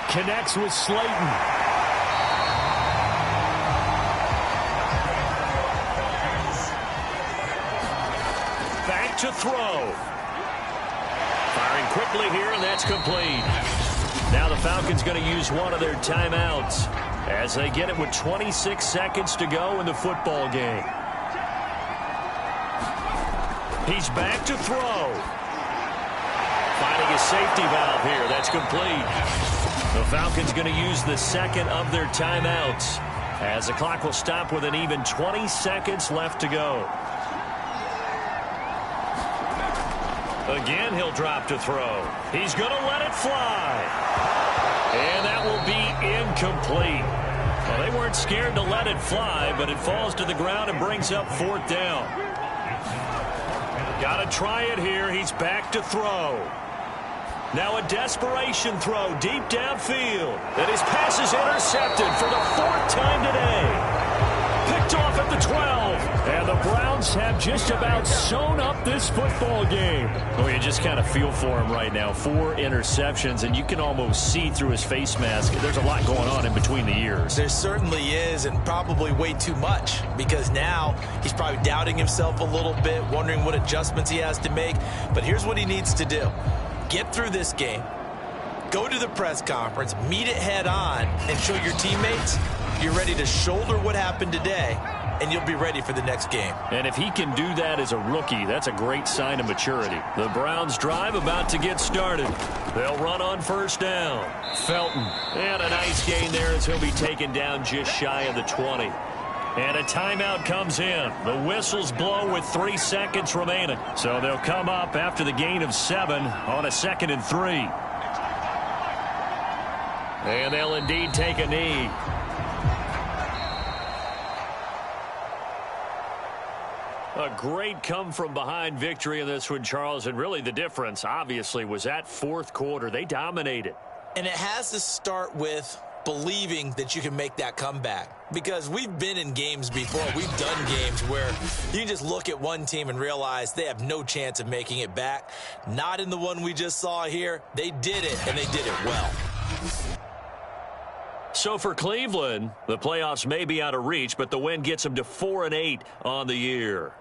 Connects with Slayton. Back to throw. Firing quickly here, and that's complete. Now the Falcons going to use one of their timeouts as they get it with 26 seconds to go in the football game. He's back to throw. Finding a safety valve here. That's complete. The Falcons going to use the second of their timeouts as the clock will stop with an even 20 seconds left to go. Again, he'll drop to throw. He's going to let it fly. And that will be incomplete. Well, they weren't scared to let it fly, but it falls to the ground and brings up 4th down. Got to try it here. He's back to throw. Now a desperation throw deep downfield. And his pass is intercepted for the 4th time today. Picked off at the 12. And the Browns have just about sewn up this football game. Oh, you just kind of feel for him right now. 4 interceptions, and you can almost see through his face mask. There's a lot going on in between the ears. There certainly is, and probably way too much, because now he's probably doubting himself a little bit, wondering what adjustments he has to make. But here's what he needs to do. Get through this game, go to the press conference, meet it head on, and show your teammates you're ready to shoulder what happened today, and you'll be ready for the next game. And if he can do that as a rookie, that's a great sign of maturity. The Browns drive about to get started. They'll run on first down. Felton. And a nice gain there as he'll be taken down just shy of the 20. And a timeout comes in. The whistles blow with 3 seconds remaining. So they'll come up after the gain of 7 on a 2nd and 3. And they'll indeed take a knee. A great come-from-behind victory in this one, Charles, and really the difference, obviously, was that 4th quarter. They dominated. And it has to start with believing that you can make that comeback, because we've been in games before. We've done games where you can just look at one team and realize they have no chance of making it back. Not in the one we just saw here. They did it, and they did it well. So for Cleveland, the playoffs may be out of reach, but the win gets them to 4-8 on the year.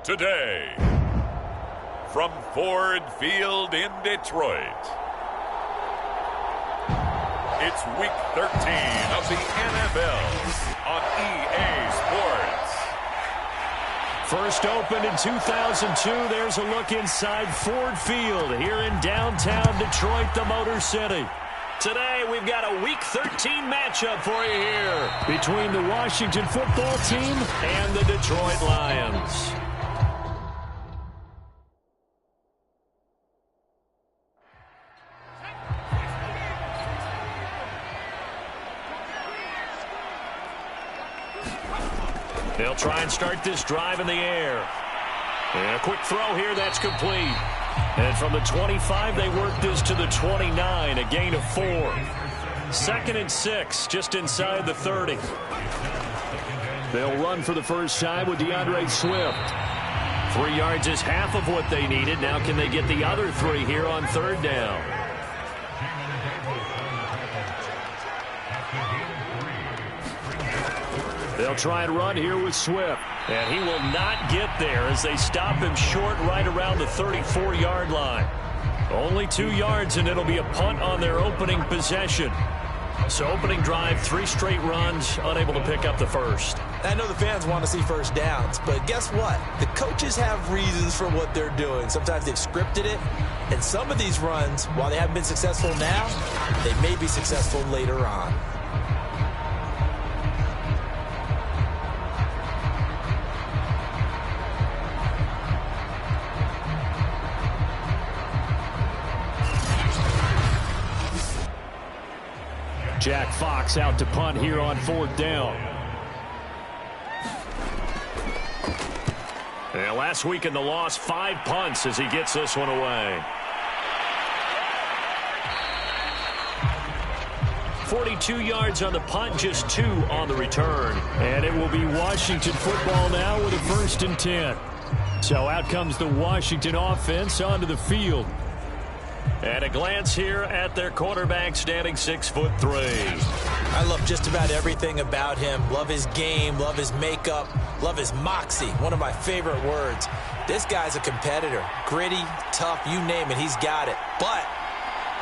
Today, from Ford Field in Detroit. It's Week 13 of the NFL on EA Sports. First opened in 2002, there's a look inside Ford Field here in downtown Detroit, the Motor City. Today, we've got a Week 13 matchup for you here between the Washington football team and the Detroit Lions. They'll try and start this drive in the air. And a quick throw here, that's complete. And from the 25, they work this to the 29, a gain of 4. 2nd and 6, just inside the 30. They'll run for the first time with DeAndre Swift. 3 yards is half of what they needed. Now can they get the other 3 here on 3rd down? They'll try and run here with Swift. And he will not get there as they stop him short right around the 34-yard line. Only 2 yards, and it'll be a punt on their opening possession. So opening drive, 3 straight runs, unable to pick up the first. I know the fans want to see first downs, but guess what? The coaches have reasons for what they're doing. Sometimes they've scripted it, and some of these runs, while they haven't been successful now, they may be successful later on. Jack Fox out to punt here on 4th down. And last week in the loss, 5 punts as he gets this one away. 42 yards on the punt, just 2 on the return. And it will be Washington football now with a 1st and 10. So out comes the Washington offense onto the field. And a glance here at their quarterback, standing 6'3". I love just about everything about him. Love his game, love his makeup, love his moxie. One of my favorite words. This guy's a competitor. Gritty, tough, you name it, he's got it. But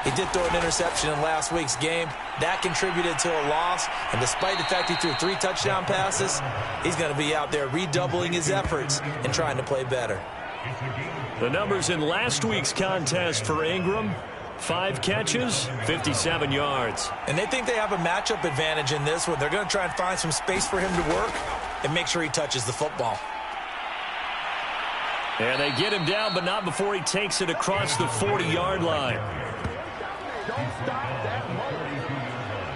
he did throw an interception in last week's game. That contributed to a loss. And despite the fact he threw 3 touchdown passes, he's going to be out there redoubling his efforts and trying to play better. The numbers in last week's contest for Ingram: 5 catches, 57 yards. And they think they have a matchup advantage in this one. They're going to try and find some space for him to work and make sure he touches the football. And they get him down, but not before he takes it across the 40-yard line.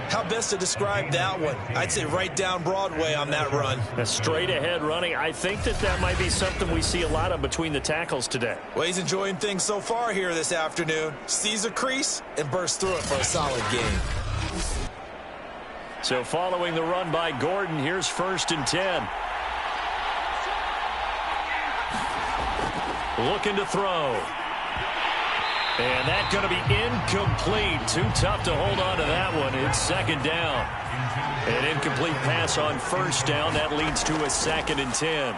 How best to describe that one? I'd say right down Broadway on that run. A straight-ahead running. I think that might be something we see a lot of between the tackles today. Well, he's enjoying things so far here this afternoon. Sees a crease and bursts through it for a solid game. So following the run by Gordon, here's 1st and 10. Looking to throw. And that's going to be incomplete. Too tough to hold on to that one. It's 2nd down. An incomplete pass on 1st down. That leads to a 2nd and 10.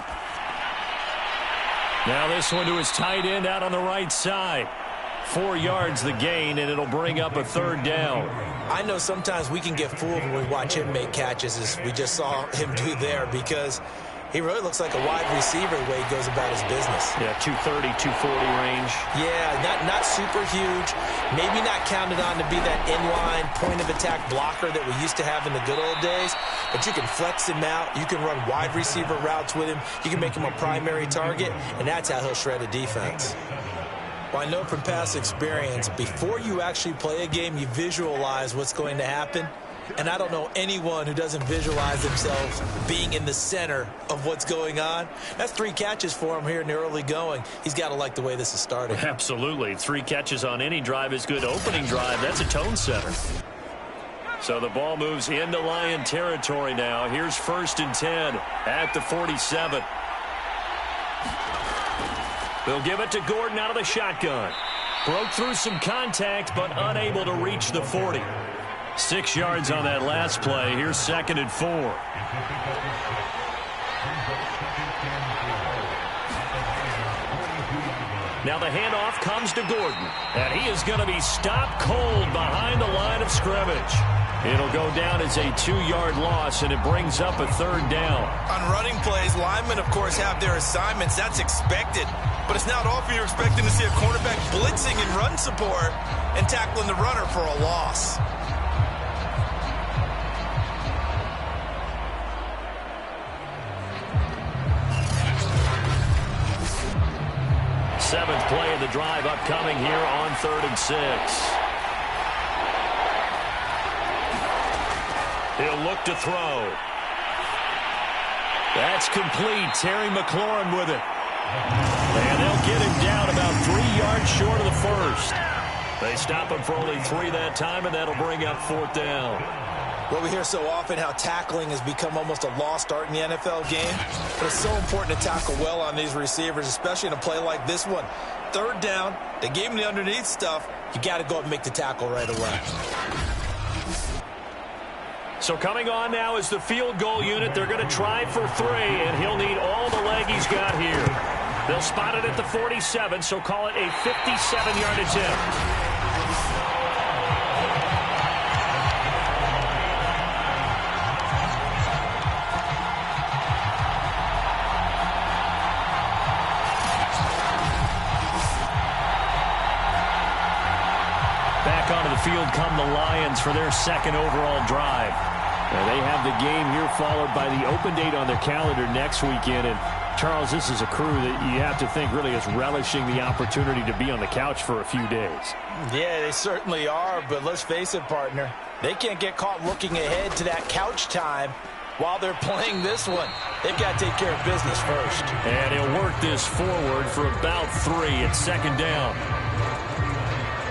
Now this one to his tight end out on the right side. 4 yards the gain, and it'll bring up a 3rd down. I know sometimes we can get fooled when we watch him make catches, as we just saw him do there, because he really looks like a wide receiver the way he goes about his business. Yeah, 230, 240 range. Yeah, not super huge. Maybe not counted on to be that inline point-of-attack blocker that we used to have in the good old days. But you can flex him out. You can run wide receiver routes with him. You can make him a primary target, and that's how he'll shred a defense. Well, I know from past experience, before you actually play a game, you visualize what's going to happen. And I don't know anyone who doesn't visualize themselves being in the center of what's going on. That's 3 catches for him here in the early going. He's got to like the way this is starting. Absolutely. 3 catches on any drive is good. Opening drive, that's a tone setter. So the ball moves into Lion territory now. Here's 1st and 10 at the 47. They'll give it to Gordon out of the shotgun. Broke through some contact, but unable to reach the 40. 6 yards on that last play. Here's 2nd and 4. Now the handoff comes to Gordon. And he is going to be stopped cold behind the line of scrimmage. It'll go down as a 2-yard loss, and it brings up a 3rd down. On running plays, linemen, of course, have their assignments. That's expected. But it's not often you're expecting to see a cornerback blitzing in run support and tackling the runner for a loss. Seventh play of the drive upcoming here on 3rd and 6. He'll look to throw. That's complete. Terry McLaurin with it. And they'll get him down about 3 yards short of the first. They stop him for only 3 that time, and that'll bring up 4th down. Well, we hear so often how tackling has become almost a lost art in the NFL game. But it's so important to tackle well on these receivers, especially in a play like this one. 3rd down, they gave him the underneath stuff. You got to go and make the tackle right away. So coming on now is the field goal unit. They're going to try for 3, and he'll need all the leg he's got here. They'll spot it at the 47, so call it a 57-yard attempt. Back onto the field come the Lions for their 2nd overall drive. Now they have the game here followed by the open date on their calendar next weekend. And Charles, this is a crew that you have to think really is relishing the opportunity to be on the couch for a few days. Yeah, they certainly are, but let's face it, partner. They can't get caught looking ahead to that couch time while they're playing this one. They've got to take care of business first. And he'll work this forward for about 3. It's 2nd down.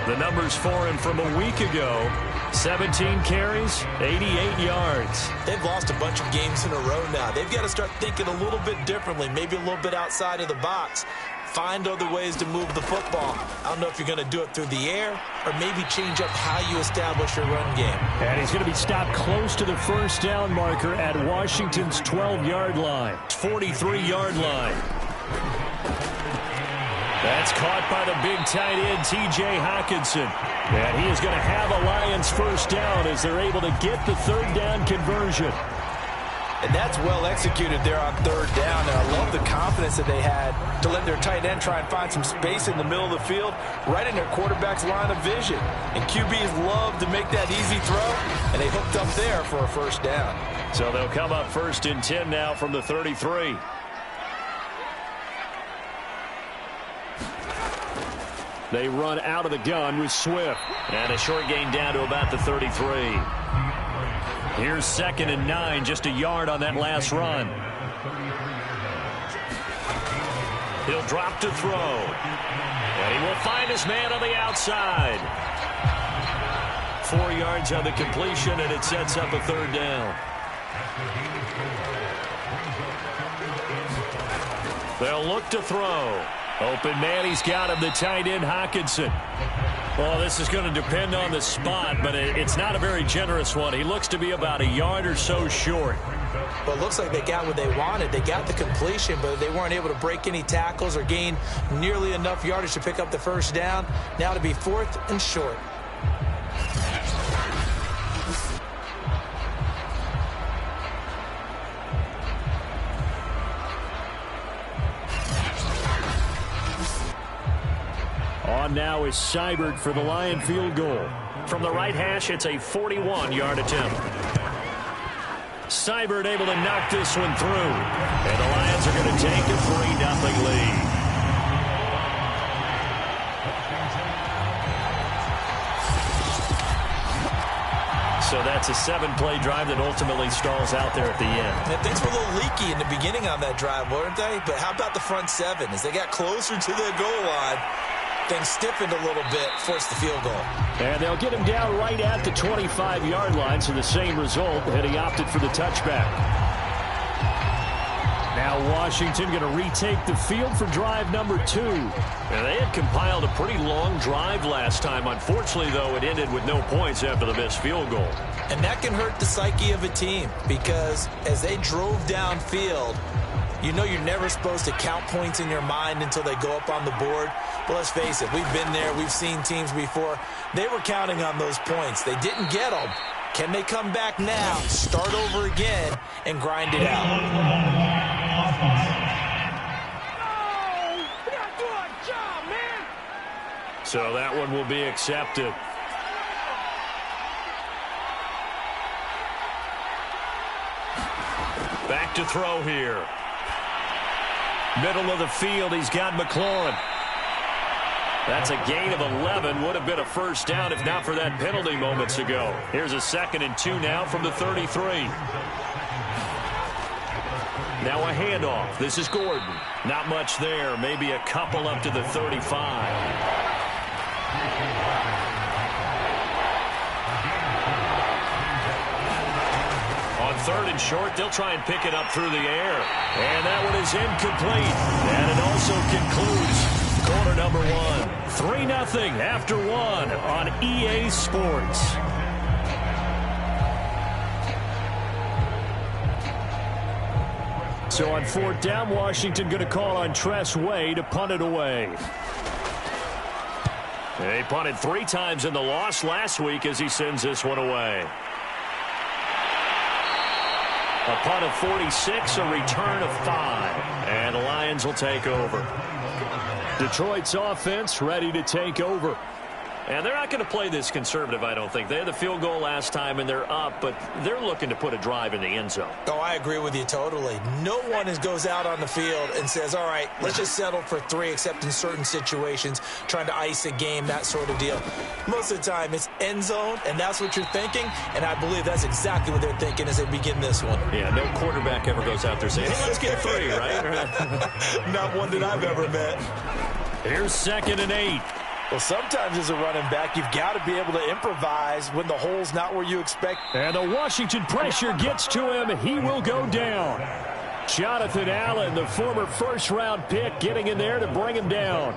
The numbers for him from a week ago, 17 carries, 88 yards. They've lost a bunch of games in a row now. They've got to start thinking a little bit differently, maybe a little bit outside of the box. Find other ways to move the football. I don't know if you're going to do it through the air or maybe change up how you establish your run game. And he's going to be stopped close to the 1st down marker at Washington's 12-yard line, 43-yard line. That's caught by the big tight end, T.J. Hockenson. And he is going to have a Lions 1st down as they're able to get the 3rd down conversion. And that's well executed there on 3rd down. And I love the confidence that they had to let their tight end try and find some space in the middle of the field, right in their quarterback's line of vision. And QBs love to make that easy throw, and they hooked up there for a 1st down. So they'll come up 1st and 10 now from the 33. They run out of the gun with Swift. And a short gain down to about the 33. Here's 2nd and 9, just a yard on that last run. He'll drop to throw. And he will find his man on the outside. 4 yards on the completion, and it sets up a 3rd down. They'll look to throw. Open man, he's got him, the tight end, Hockenson. Well, this is going to depend on the spot, but it's not a very generous one. He looks to be about a yard or so short. Well, it looks like they got what they wanted. They got the completion, but they weren't able to break any tackles or gain nearly enough yardage to pick up the 1st down. Now to be 4th and short. On now is Seibert for the Lion field goal. From the right hash, it's a 41-yard attempt. Seibert able to knock this one through. And the Lions are going to take a 3-0 lead. So that's a 7-play drive that ultimately stalls out there at the end. And things were a little leaky in the beginning on that drive, weren't they? But how about the front 7? As they got closer to the goal line, things stiffened a little bit, forced the field goal. And they'll get him down right at the 25-yard line, so the same result, and he opted for the touchback. Now Washington going to retake the field for drive number 2. And they had compiled a pretty long drive last time. Unfortunately, though, it ended with no points after the missed field goal. And that can hurt the psyche of a team because as they drove downfield, You know you're never supposed to count points in your mind until they go up on the board. But let's face it, we've been there. We've seen teams before. They were counting on those points. They didn't get them. Can they come back now, start over again, and grind it out? So that one will be accepted. Back to throw here. Middle of the field, he's got McLaurin. That's a gain of 11. Would have been a first down if not for that penalty moments ago. Here's a 2nd and 2 now from the 33. Now a handoff. This is Gordon. Not much there. Maybe a couple up to the 35. On 3rd and short, they'll try and pick it up through the air. And that one is incomplete. And it also concludes quarter number 1. 3-0 after 1 on EA Sports. So on 4th down, Washington going to call on Tress Way to punt it away. They punted 3 times in the loss last week as he sends this one away. A punt of 46, a return of 5. And the Lions will take over. Detroit's offense ready to take over. And they're not going to play this conservative, I don't think. They had the field goal last time, and they're up, but they're looking to put a drive in the end zone. Oh, I agree with you totally. No one goes out on the field and says, all right, let's just settle for 3, except in certain situations, trying to ice a game, that sort of deal. Most of the time, it's end zone, and that's what you're thinking, and I believe that's exactly what they're thinking as they begin this one. Yeah, no quarterback ever goes out there saying, hey, let's get 3, right? Not one that I've ever met. Here's 2nd and 8. Well, sometimes as a running back, you've got to be able to improvise when the hole's not where you expect. And the Washington pressure gets to him. He will go down. Jonathan Allen, the former first-round pick, getting in there to bring him down.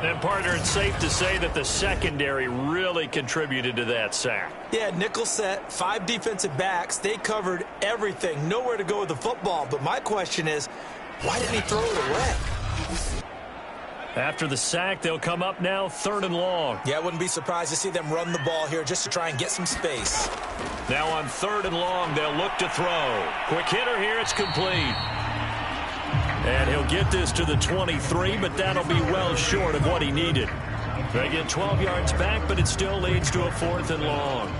And, partner, it's safe to say that the secondary really contributed to that sack. Yeah, nickel set, 5 defensive backs. They covered everything. Nowhere to go with the football. But my question is, why didn't he throw it away? After the sack, they'll come up now 3rd and long. Yeah, I wouldn't be surprised to see them run the ball here just to try and get some space. Now on 3rd and long, they'll look to throw. Quick hitter here, it's complete. And he'll get this to the 23, but that'll be well short of what he needed. They get 12 yards back, but it still leads to a 4th and long.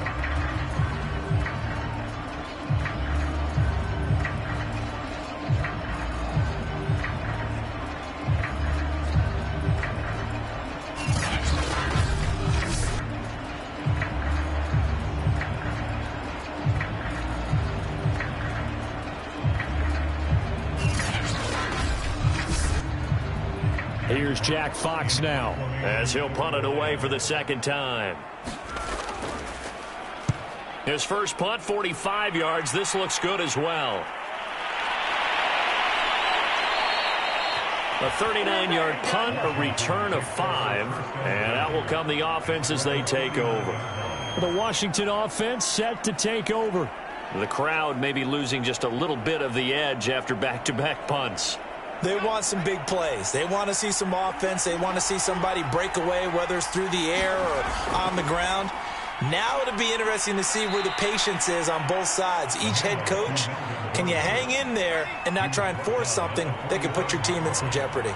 Here's Jack Fox now as he'll punt it away for the 2nd time. His first punt, 45 yards. This looks good as well. A 39-yard punt, a return of 5, and out will come the offense as they take over. The Washington offense set to take over. The crowd may be losing just a little bit of the edge after back-to-back punts. They want some big plays. They want to see some offense. They want to see somebody break away, whether it's through the air or on the ground. Now it'll be interesting to see where the patience is on both sides. Each head coach, can you hang in there and not try and force something that could put your team in some jeopardy?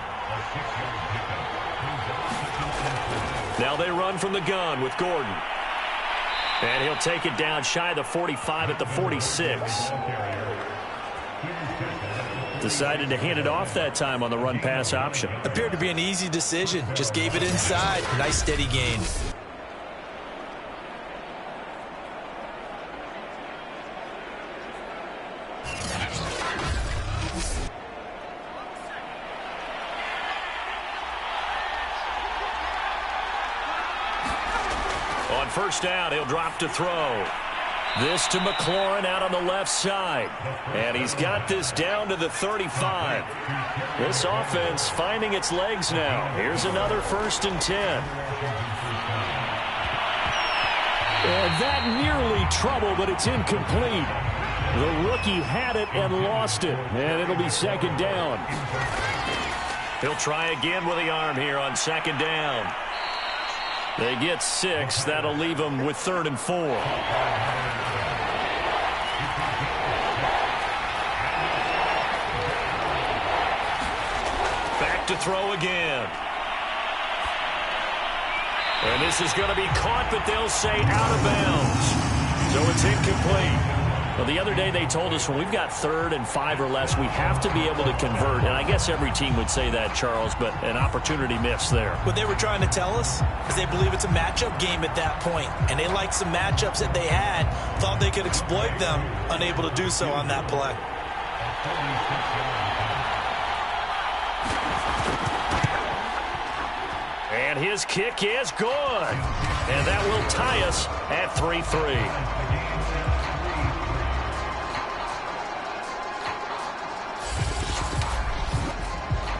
Now they run from the gun with Gordon. And he'll take it down shy of the 45 at the 46. Decided to hand it off that time on the run-pass option. Appeared to be an easy decision. Just gave it inside. Nice steady gain. On 1st down, he'll drop to throw. This to McLaurin out on the left side. And he's got this down to the 35. This offense finding its legs now. Here's another 1st and 10. And that nearly trouble, but it's incomplete. The rookie had it and lost it, and it'll be second down. He'll try again with the arm here on second down. They get 6. That'll leave them with 3rd and 4. Back to throw again. And this is going to be caught, but they'll say out of bounds. So it's incomplete. Well, the other day they told us when we've got 3rd and 5 or less, we have to be able to convert. And I guess every team would say that, Charles, but an opportunity missed there. What they were trying to tell us is they believe it's a matchup game at that point. And they liked some matchups that they had, thought they could exploit them, unable to do so on that play. And his kick is good. And that will tie us at 3-3.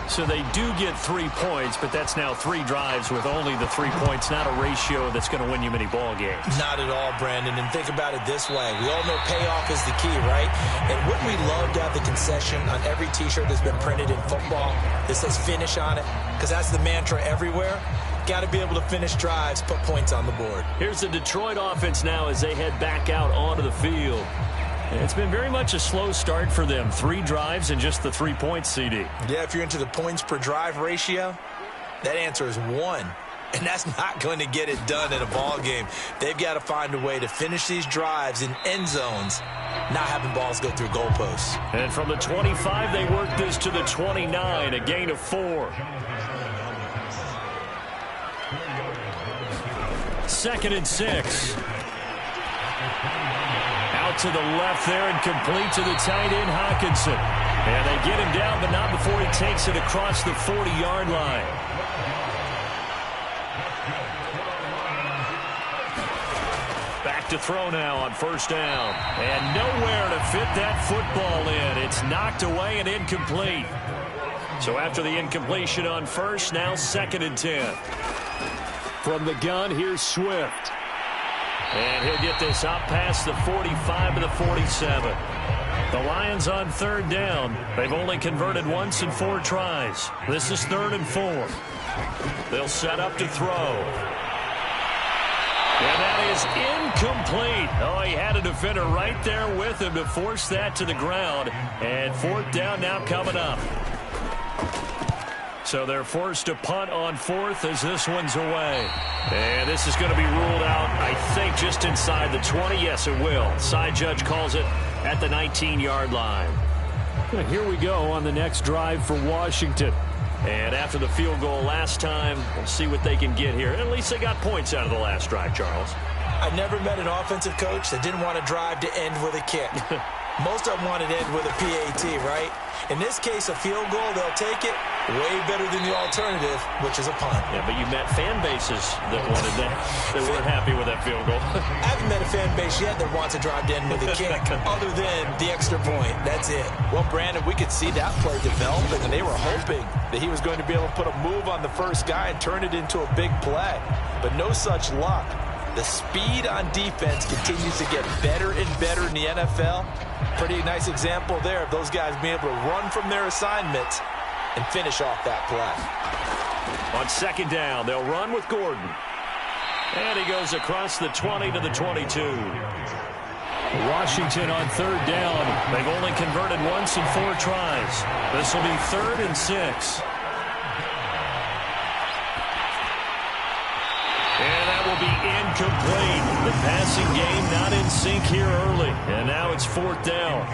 So they do get 3 points, but that's now 3 drives with only the 3 points, not a ratio that's going to win you many ball games. Not at all, Brandon. And think about it this way. We all know payoff is the key, right? And wouldn't we love to have the concession on every T-shirt that's been printed in football that says finish on it? Because that's the mantra everywhere. Got to be able to finish drives, put points on the board. Here's the Detroit offense now as they head back out onto the field. It's been very much a slow start for them. 3 drives and just the 3 points, CD. Yeah, if you're into the points per drive ratio, that answer is 1. And that's not going to get it done in a ball game. They've got to find a way to finish these drives in end zones, not having balls go through goalposts. And from the 25, they work this to the 29, a gain of 4. 2nd and 6. Out to the left there and complete to the tight end, Hawkinson. And they get him down, but not before he takes it across the 40-yard line. Back to throw now on 1st down. And nowhere to fit that football in. It's knocked away and incomplete. So after the incompletion on 1st, now 2nd and 10. From the gun, here's Swift. And he'll get this up past the 45 to the 47. The Lions on 3rd down. They've only converted once in 4 tries. This is 3rd and 4. They'll set up to throw. And that is incomplete. Oh, he had a defender right there with him to force that to the ground. And 4th down now coming up. So they're forced to punt on 4th as this one's away. And this is going to be ruled out, I think, just inside the 20. Yes, it will. Side judge calls it at the 19-yard line. Well, here we go on the next drive for Washington. And after the field goal last time, we'll see what they can get here. At least they got points out of the last drive, Charles. I never met an offensive coach that didn't want to drive to end with a kick. Most of them wanted to end with a PAT, right? In this case, a field goal, they'll take it. Way better than the alternative, which is a punt. Yeah, but you met fan bases that wanted that. They weren't happy with that field goal. I haven't met a fan base yet that wants to drive to end with a kick other than the extra point. That's it. Well, Brandon, we could see that play developing, and they were hoping that he was going to be able to put a move on the first guy and turn it into a big play. But no such luck. The speed on defense continues to get better and better in the NFL. Pretty nice example there of those guys being able to run from their assignments and finish off that play. On 2nd down, they'll run with Gordon. And he goes across the 20 to the 22. Washington on 3rd down. They've only converted once in 4 tries. This will be 3rd and 6. And that will be incomplete. The passing game not in sync here early. And now it's 4th down.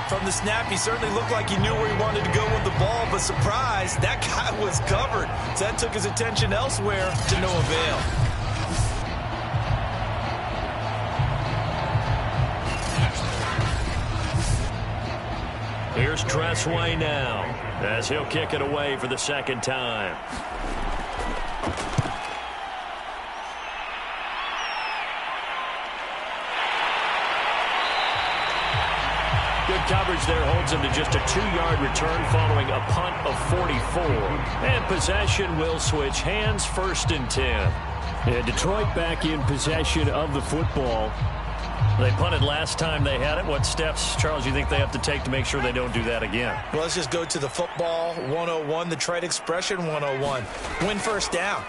From the snap, he certainly looked like he knew where he wanted to go with the ball, but surprise, that guy was covered. So that took his attention elsewhere to no avail. Here's Tressway now as he'll kick it away for the 2nd time. Good coverage there holds him to just a 2-yard return following a punt of 44. And possession will switch hands, 1st and 10. And Detroit back in possession of the football. They punted last time they had it. What steps, Charles, do you think they have to take to make sure they don't do that again? Well, let's just go to the football 101, the trite expression 101. Win first down.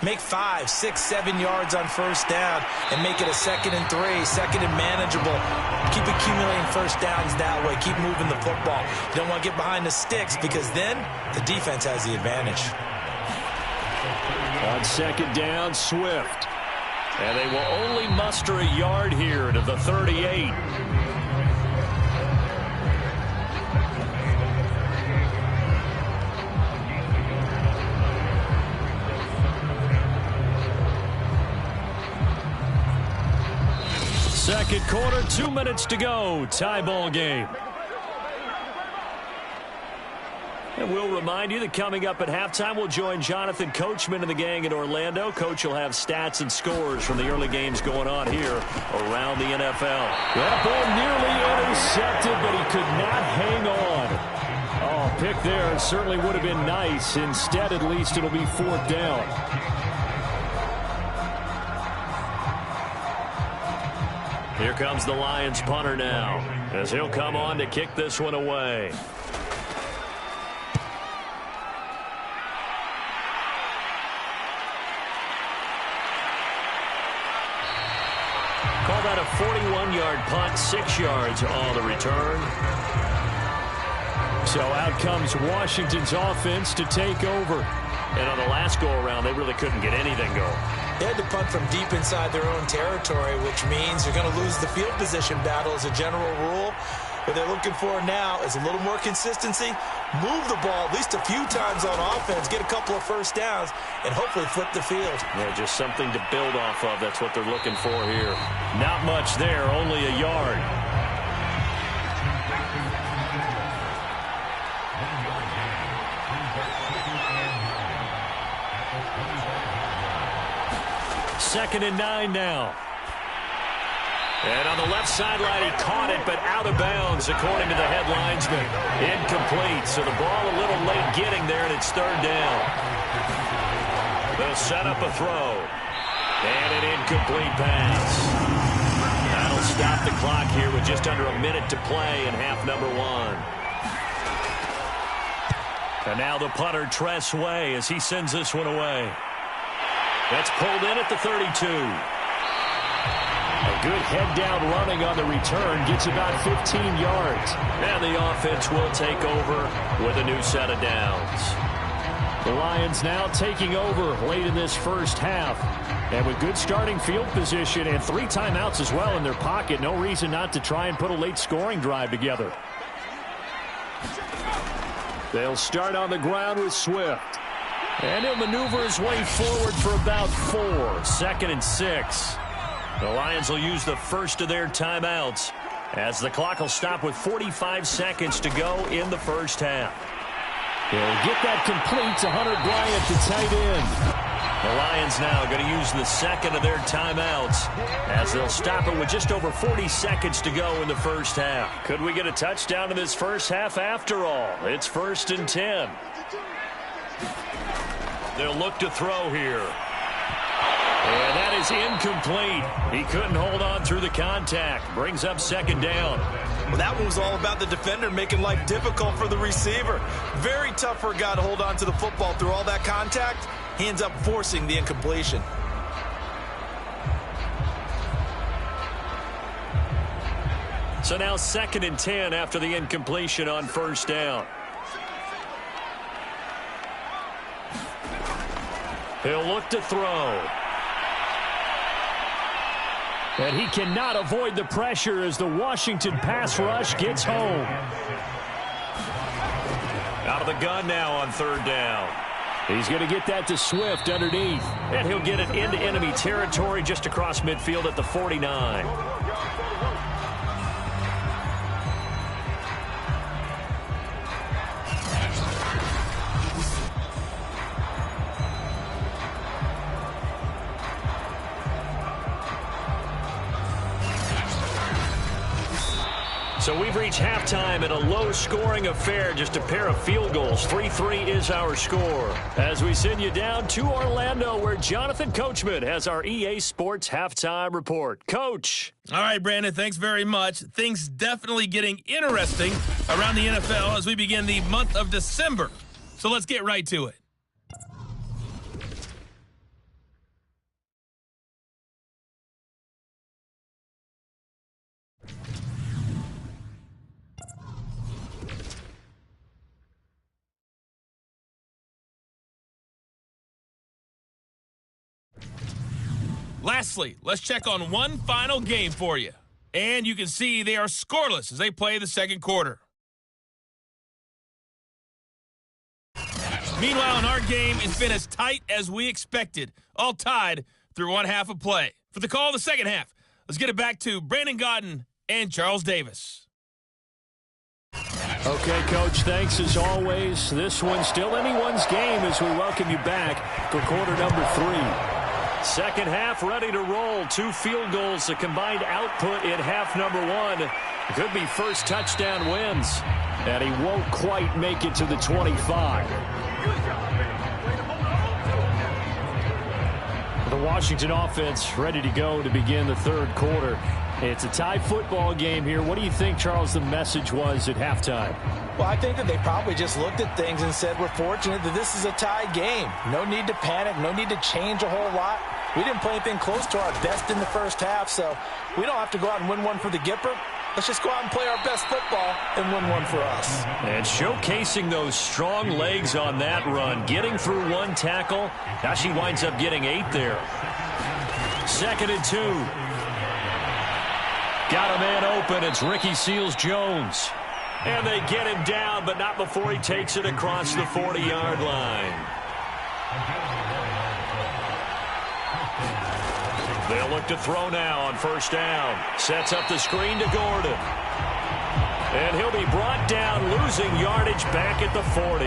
Make 5, 6, 7 yards on first down and make it a 2nd and 3, 2nd and manageable. Keep accumulating first downs that way. Keep moving the football. You don't want to get behind the sticks because then the defense has the advantage. On 2nd down, Swift. And they will only muster a yard here to the 38. Second quarter, 2 minutes to go. Tie ball game. And we'll remind you that coming up at halftime, we'll join Jonathan Coachman and the gang in Orlando. Coach will have stats and scores from the early games going on here around the NFL. That ball nearly intercepted, but he could not hang on. Oh, pick there certainly would have been nice. Instead, at least it'll be 4th down. Here comes the Lions punter now, as he'll come on to kick this one away. Call that a 41-yard punt, 6 yards on the return. So out comes Washington's offense to take over. And on the last go-around, they really couldn't get anything going. They had to punt from deep inside their own territory, which means you're going to lose the field position battle as a general rule. What they're looking for now is a little more consistency, move the ball at least a few times on offense, get a couple of first downs, and hopefully flip the field. Yeah, just something to build off of. That's what they're looking for here. Not much there, only a yard. Second and 9 now. And on the left sideline, he caught it, but out of bounds, according to the head linesman. Incomplete, so the ball a little late getting there, and it's 3rd down. They'll set up a throw. And an incomplete pass. That'll stop the clock here with just under a minute to play in half number 1. And now the punter, Tress Way, as he sends this one away. That's pulled in at the 32. A good head-down running on the return gets about 15 yards. And the offense will take over with a new set of downs. The Lions now taking over late in this first half. And with good starting field position and 3 timeouts as well in their pocket, no reason not to try and put a late scoring drive together. They'll start on the ground with Swift. And he'll maneuver his way forward for about 4. 2nd and 6. The Lions will use the first of their timeouts as the clock will stop with 45 seconds to go in the first half. He'll get that complete to Hunter Bryant, the tight end. The Lions now going to use the second of their timeouts as they'll stop it with just over 40 seconds to go in the first half. Could we get a touchdown in this first half after all? It's 1st and 10. They'll look to throw here. And that is incomplete. He couldn't hold on through the contact. Brings up 2nd down. Well, that one was all about the defender making life difficult for the receiver. Very tough for a guy to hold on to the football through all that contact. He ends up forcing the incompletion. So now 2nd and 10 after the incompletion on 1st down. He'll look to throw. And he cannot avoid the pressure as the Washington pass rush gets home. Out of the gun now on 3rd down. He's going to get that to Swift underneath. And he'll get it into enemy territory just across midfield at the 49. So we've reached halftime in a low-scoring affair, just a pair of field goals. 3-3 is our score. As we send you down to Orlando, where Jonathan Coachman has our EA Sports halftime report. Coach. All right, Brandon, thanks very much. Things definitely getting interesting around the NFL as we begin the month of December. So let's get right to it. Lastly, let's check on one final game for you. And you can see they are scoreless as they play the second quarter. Meanwhile, in our game, it's been as tight as we expected, all tied through one half of play. For the call of the second half, let's get it back to Brandon Gaudin and Charles Davis. Okay, Coach, thanks as always. This one's still anyone's game as we welcome you back for quarter number 3. Second half ready to roll. 2 field goals, the combined output in half number 1. Could be first touchdown wins. And he won't quite make it to the 25. The Washington offense ready to go to begin the third quarter. It's a tie football game here. What do you think, Charles, the message was at halftime? Well, I think that they probably just looked at things and said, we're fortunate that this is a tie game. No need to panic, no need to change a whole lot. We didn't play anything close to our best in the first half, so we don't have to go out and win one for the Gipper. Let's just go out and play our best football and win one for us. And showcasing those strong legs on that run, getting through 1 tackle. Now she winds up getting 8 there. 2nd and 2. Got a man open. It's Ricky Seals-Jones. And they get him down, but not before he takes it across the 40-yard line. They'll look to throw now on first down. Sets up the screen to Gordon. And he'll be brought down, losing yardage back at the 40.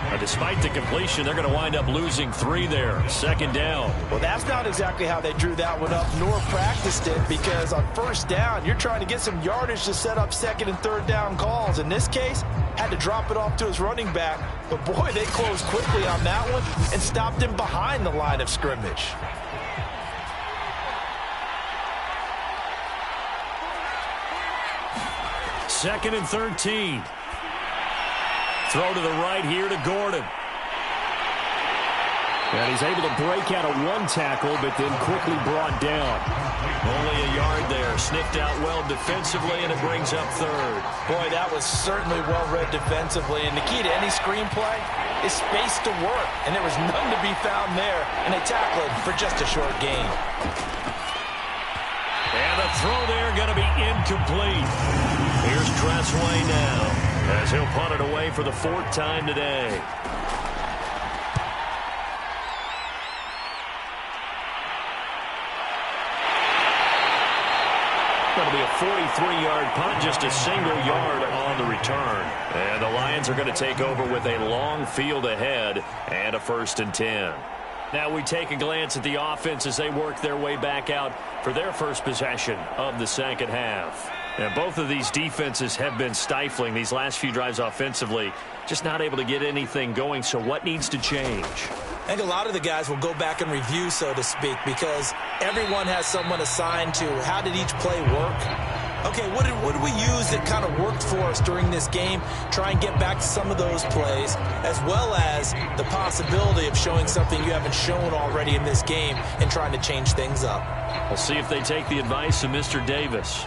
Now, despite the completion, they're going to wind up losing 3 there. 2nd down. Well, that's not exactly how they drew that one up, nor practiced it, because on first down, you're trying to get some yardage to set up 2nd and 3rd down calls. In this case, had to drop it off to his running back. But, boy, they closed quickly on that one and stopped him behind the line of scrimmage. Second and 13. Throw to the right here to Gordon. And he's able to break out of 1 tackle, but then quickly brought down. Only a yard there. Sniffed out well defensively, and it brings up 3rd. Boy, that was certainly well-read defensively. And the key to any screenplay is space to work. And there was none to be found there. And they tackled for just a short gain. And the throw there going to be incomplete. Here's Tressway now as he'll punt it away for the 4th time today. Going to be a 43-yard punt, just a single yard on the return. And the Lions are going to take over with a long field ahead and a 1st and 10. Now we take a glance at the offense as they work their way back out for their first possession of the second half. And both of these defenses have been stifling these last few drives offensively, just not able to get anything going. So what needs to change? I think a lot of the guys will go back and review, so to speak, because everyone has someone assigned to how did each play work. Okay, what did we use that kind of worked for us during this game? Try and get back to some of those plays, as well as the possibility of showing something you haven't shown already in this game and trying to change things up. We'll see if they take the advice of Mr. Davis.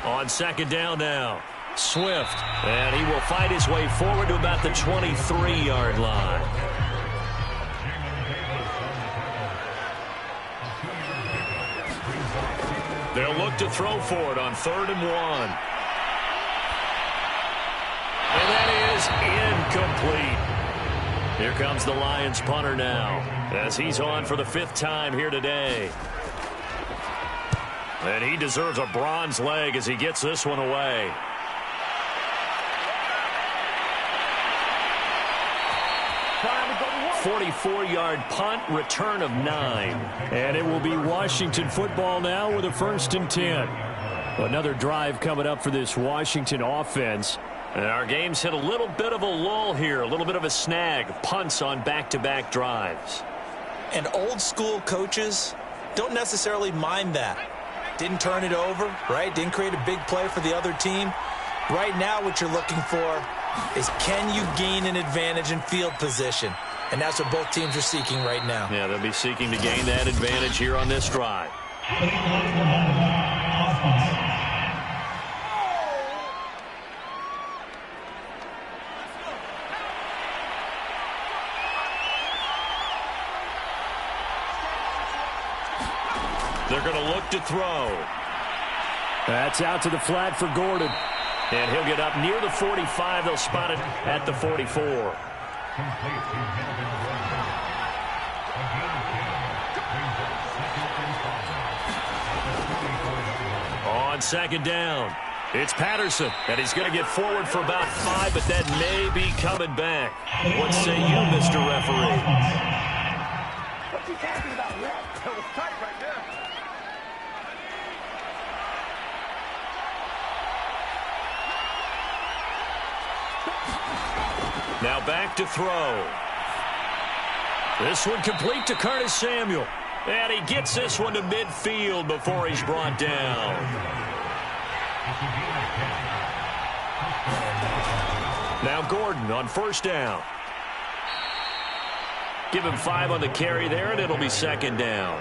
On 2nd down now, Swift, and he will fight his way forward to about the 23-yard line. They'll look to throw for it on 3rd and 1. And that is incomplete. Here comes the Lions punter now, as he's on for the 5th time here today. And he deserves a bronze leg as he gets this one away. 44-yard punt, return of 9. And it will be Washington football now with a 1st and 10. Another drive coming up for this Washington offense. And our game's hit a little bit of a lull here, a little bit of a snag. Punts on back-to-back drives. And old-school coaches don't necessarily mind that. Didn't turn it over, right? Didn't create a big play for the other team. Right now what you're looking for is, can you gain an advantage in field position? And that's what both teams are seeking right now. Yeah, they'll be seeking to gain that advantage here on this drive. They're going to look to throw. That's out to the flat for Gordon. And he'll get up near the 45. They'll spot it at the 44. On 2nd down, it's Patterson. And he's going to get forward for about 5, but that may be coming back. What say you, Mr. Referee? What you talking about, Ref? That was tight right there. Now back to throw. This one complete to Curtis Samuel. And he gets this one to midfield before he's brought down. Now Gordon on 1st down. Give him 5 on the carry there, and it'll be 2nd down.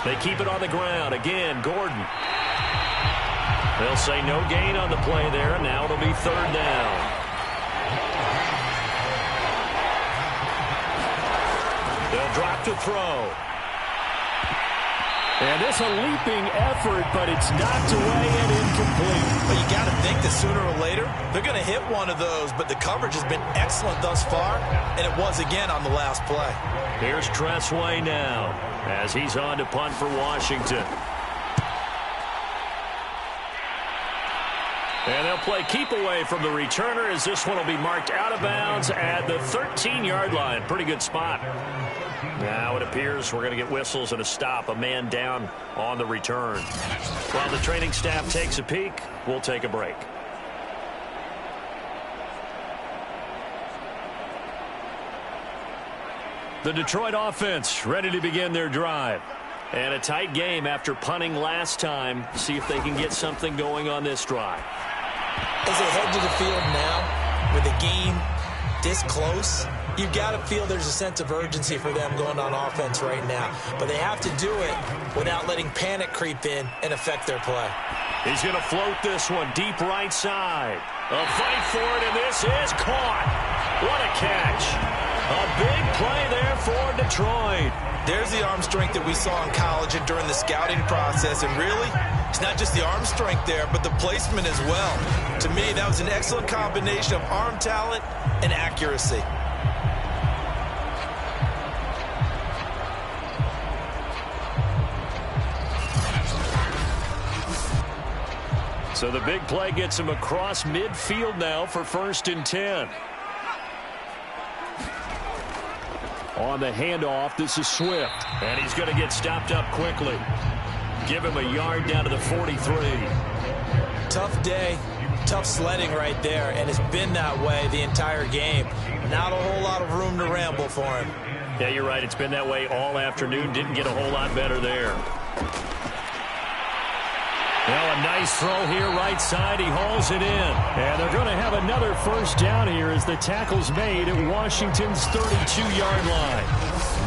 They keep it on the ground. Again, Gordon. They'll say no gain on the play there. Now it'll be 3rd down. They'll drop to throw. And it's a leaping effort, but it's knocked away and incomplete. But you got to think that sooner or later, they're going to hit one of those, but the coverage has been excellent thus far, and it was again on the last play. Here's Tressway now as he's on to punt for Washington. And they'll play keep away from the returner as this one will be marked out of bounds at the 13-yard line. Pretty good spot. Now it appears we're going to get whistles and a stop, a man down on the return. While the training staff takes a peek, we'll take a break. The Detroit offense ready to begin their drive. And a tight game after punting last time. See if they can get something going on this drive. As they head to the field now, with the game this close, you've got to feel there's a sense of urgency for them going on offense right now. But they have to do it without letting panic creep in and affect their play. He's going to float this one deep right side. A fight for it, and this is caught. What a catch. A big play there for Detroit. There's the arm strength that we saw in college and during the scouting process. And really, it's not just the arm strength there, but the placement as well. To me, that was an excellent combination of arm talent and accuracy. So the big play gets him across midfield now for 1st and 10. On the handoff, this is Swift. And he's going to get stopped up quickly. Give him a yard down to the 43. Tough day, tough sledding right there, and it's been that way the entire game. Not a whole lot of room to ramble for him. Yeah, you're right. It's been that way all afternoon. Didn't get a whole lot better there. Well, a nice throw here right side. He hauls it in. And they're going to have another 1st down here as the tackle's made at Washington's 32-yard line.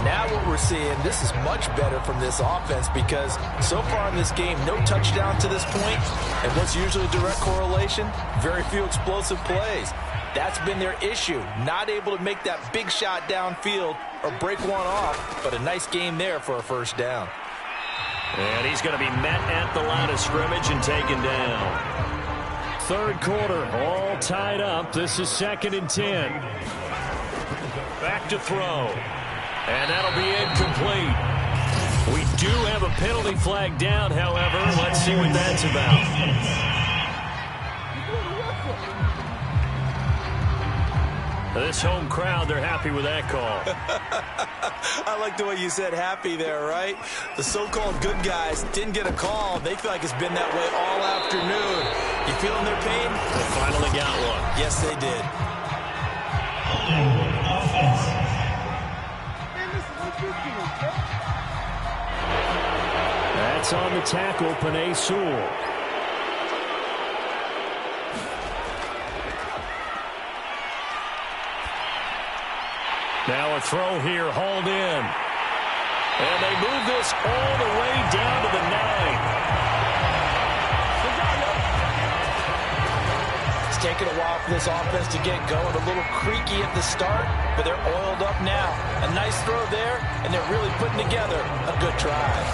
Now what we're seeing, this is much better from this offense because so far in this game, no touchdown to this point. And what's usually a direct correlation? Very few explosive plays. That's been their issue. Not able to make that big shot downfield or break one off, but a nice game there for a 1st down. And he's going to be met at the line of scrimmage and taken down. 3rd quarter, all tied up. This is 2nd and 10. Back to throw. And that'll be incomplete. We do have a penalty flag down, however. Let's see what that's about. This home crowd, they're happy with that call. I like the way you said happy there, right? The so-called good guys didn't get a call. They feel like it's been that way all afternoon. You feeling their pain? They finally got one. Yes, they did. That's on the tackle, Panay Sewell. Now a throw here, hauled in. And they move this all the way down to the 9. It's taken a while for this offense to get going. A little creaky at the start, but they're oiled up now. A nice throw there, and they're really putting together a good drive.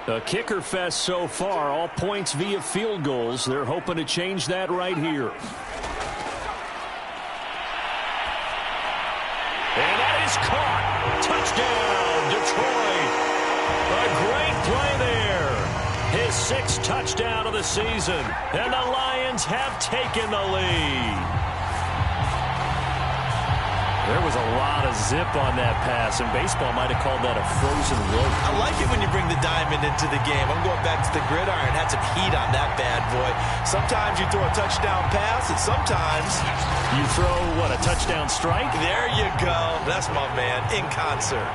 A kicker fest so far, all points via field goals. They're hoping to change that right here. And that is caught. Touchdown, Detroit. A great play there. His 6th touchdown of the season. And the Lions have taken the lead. There was a lot of zip on that pass, and baseball might have called that a frozen rope. I like it when you bring the diamond into the game. I'm going back to the gridiron. Had some heat on that bad boy. Sometimes you throw a touchdown pass, and sometimes you throw, what, a touchdown strike? There you go. That's my man, in concert.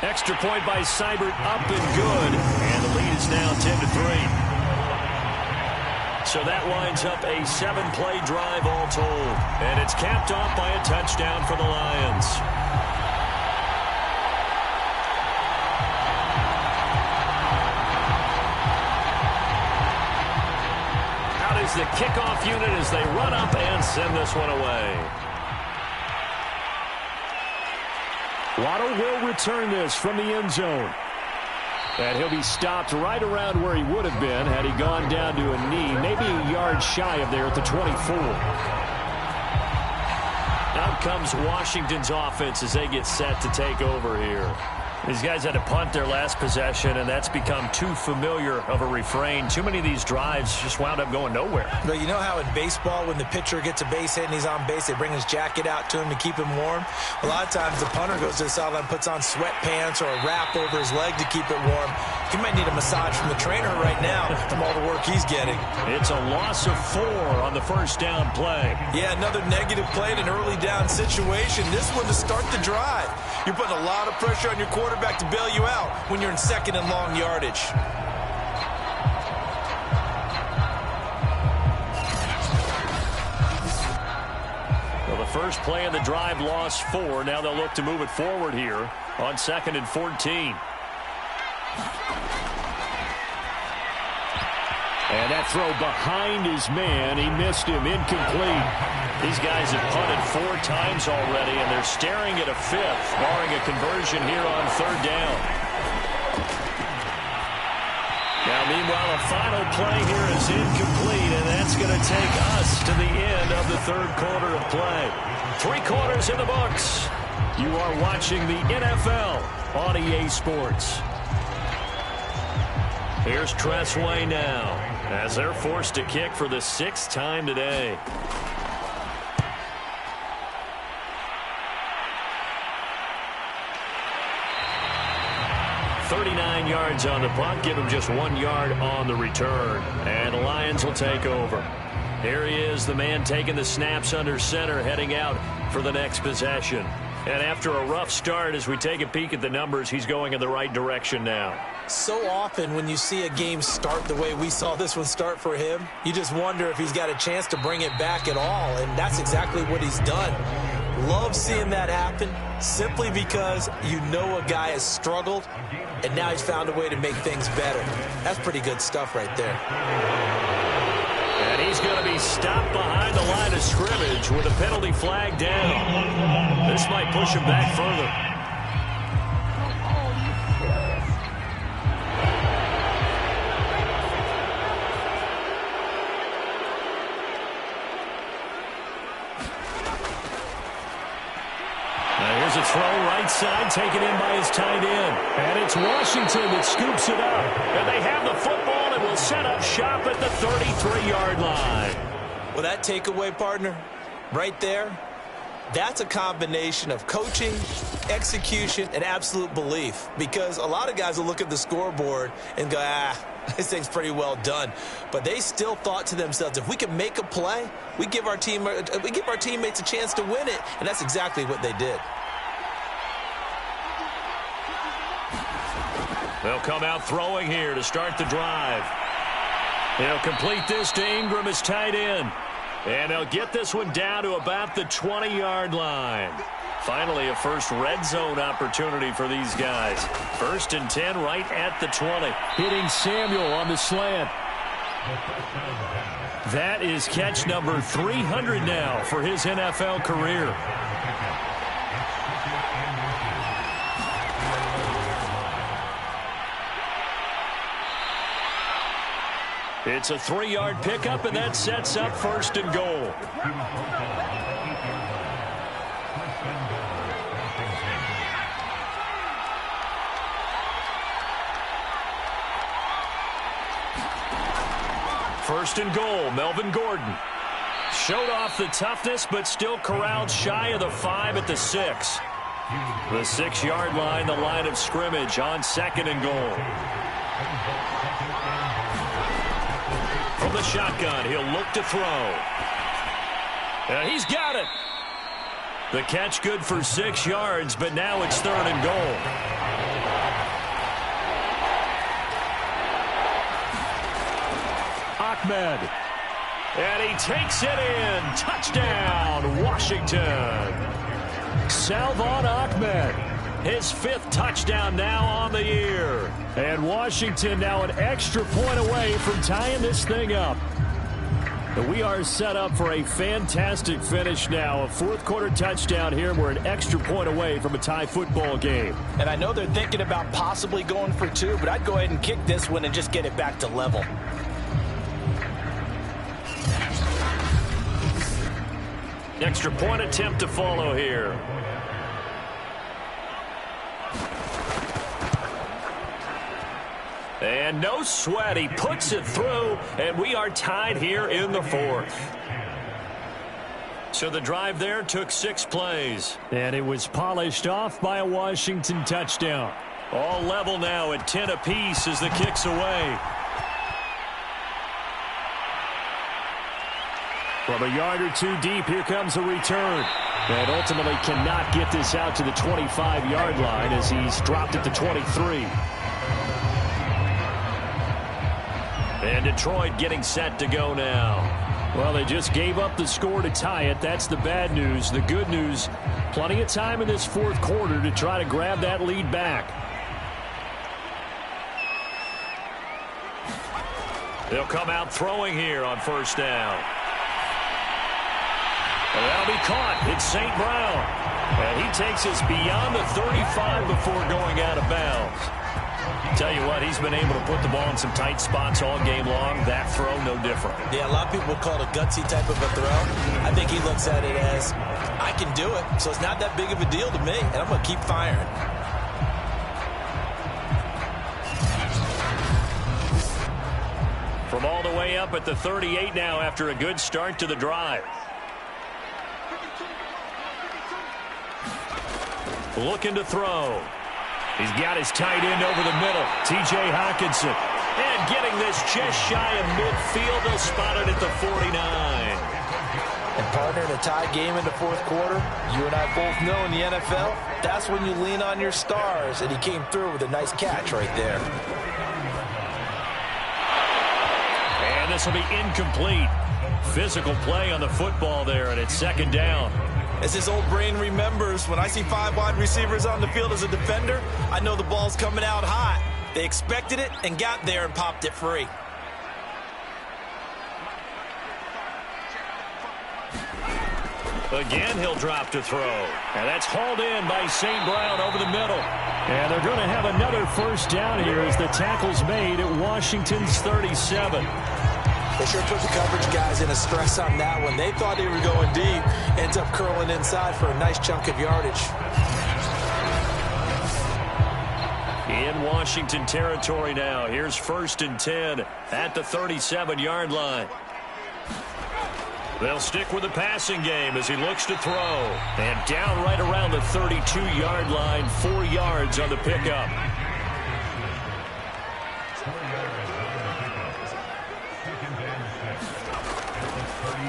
Extra point by Seibert, up and good. And the lead is now 10-3. So that winds up a 7-play drive all told. And it's capped off by a touchdown for the Lions. Out is the kickoff unit as they run up and send this one away. Waddle will return this from the end zone. And he'll be stopped right around where he would have been had he gone down to a knee, maybe a yard shy of there at the 24. Out comes Washington's offense as they get set to take over here. These guys had to punt their last possession, and that's become too familiar of a refrain. Too many of these drives just wound up going nowhere. But you know how in baseball, when the pitcher gets a base hit and he's on base, they bring his jacket out to him to keep him warm? A lot of times the punter goes to the sideline, puts on sweatpants or a wrap over his leg to keep it warm. He might need a massage from the trainer right now from all the work he's getting. It's a loss of 4 on the first down play. Yeah, another negative play in an early down situation. This one to start the drive. You're putting a lot of pressure on your quarterback to bail you out when you're in second and long yardage. Well, the first play of the drive lost 4. Now they'll look to move it forward here on 2nd and 14. And that throw behind his man, he missed him, incomplete. These guys have punted 4 times already, and they're staring at a 5th, barring a conversion here on 3rd down. Now, meanwhile, a final play here is incomplete, and that's going to take us to the end of the 3rd quarter of play. 3 quarters in the books. You are watching the NFL on EA Sports. Here's Tressway now, as they're forced to kick for the 6th time today. .39 yards on the punt, give him just 1 yard on the return. And the Lions will take over. Here he is, the man taking the snaps under center, heading out for the next possession. And after a rough start, as we take a peek at the numbers, he's going in the right direction now. So often when you see a game start the way we saw this one start for him, you just wonder if he's got a chance to bring it back at all, and that's exactly what he's done. Love seeing that happen simply because you know a guy has struggled, and now he's found a way to make things better. That's pretty good stuff right there. And he's going to be stopped behind the line of scrimmage with a penalty flag down. This might push him back further. a throw right side, taken in by his tight end. And it's Washington that scoops it up. And they have the football and will set up shop at the 33-yard line. Well, that takeaway, partner, right there, that's a combination of coaching, execution, and absolute belief. Because a lot of guys will look at the scoreboard and go, this thing's pretty well done. But they still thought to themselves, if we can make a play, we give our teammates a chance to win it. And that's exactly what they did. They'll come out throwing here to start the drive. He'll complete this to Ingram as tight end. And they'll get this one down to about the 20-yard line. Finally, a first red zone opportunity for these guys. 1st and 10 right at the 20. Hitting Samuel on the slant. That is catch number 300 now for his NFL career. It's a 3-yard pickup, and that sets up 1st and goal. First and goal, Melvin Gordon. Showed off the toughness, but still corralled shy of the 5 at the 6. The 6-yard line, the line of scrimmage on 2nd and goal. From the shotgun, he'll look to throw. He's got it. The catch good for 6 yards, but now it's 3rd and goal. Ahmed. And he takes it in. Touchdown, Washington. Salvon Ahmed. His 5th touchdown now on the year. And Washington now an extra point away from tying this thing up. And we are set up for a fantastic finish now. A 4th quarter touchdown here. We're an extra point away from a tie football game. And I know they're thinking about possibly going for 2, but I'd go ahead and kick this one and just get it back to level. Extra point attempt to follow here. And no sweat. He puts it through, and we are tied here in the 4th. So the drive there took 6 plays. And it was polished off by a Washington touchdown. All level now at 10 apiece as the kick's away. From a yard or 2 deep, here comes a return. And ultimately cannot get this out to the 25-yard line as he's dropped at the 23. And Detroit getting set to go now. Well, they just gave up the score to tie it. That's the bad news. The good news, plenty of time in this 4th quarter to try to grab that lead back. They'll come out throwing here on 1st down. And that'll be caught. It's St. Brown. And he takes us beyond the 35 before going out of bounds. Tell you what, he's been able to put the ball in some tight spots all game long. That throw, no different. Yeah, a lot of people would call it a gutsy type of a throw. I think he looks at it as, I can do it, so it's not that big of a deal to me, and I'm going to keep firing. From all the way up at the 38 now after a good start to the drive. Looking to throw. He's got his tight end over the middle, T.J. Hockenson. And getting this just shy of midfield. They'll spot it at the 49. And partner, in a tie game in the 4th quarter, you and I both know in the NFL, that's when you lean on your stars. And he came through with a nice catch right there. And this will be incomplete. Physical play on the football there, and it's 2nd down. As his old brain remembers, when I see 5 wide receivers on the field as a defender, I know the ball's coming out hot. They expected it and got there and popped it free. Again, he'll drop to throw. And that's hauled in by St. Brown over the middle. And they're going to have another 1st down here as the tackle's made at Washington's 37. They sure put the coverage guys in a stress on that one. They thought they were going deep. Ends up curling inside for a nice chunk of yardage. In Washington territory now. Here's 1st and 10 at the 37-yard line. They'll stick with the passing game as he looks to throw. And down right around the 32-yard line, 4 yards on the pickup.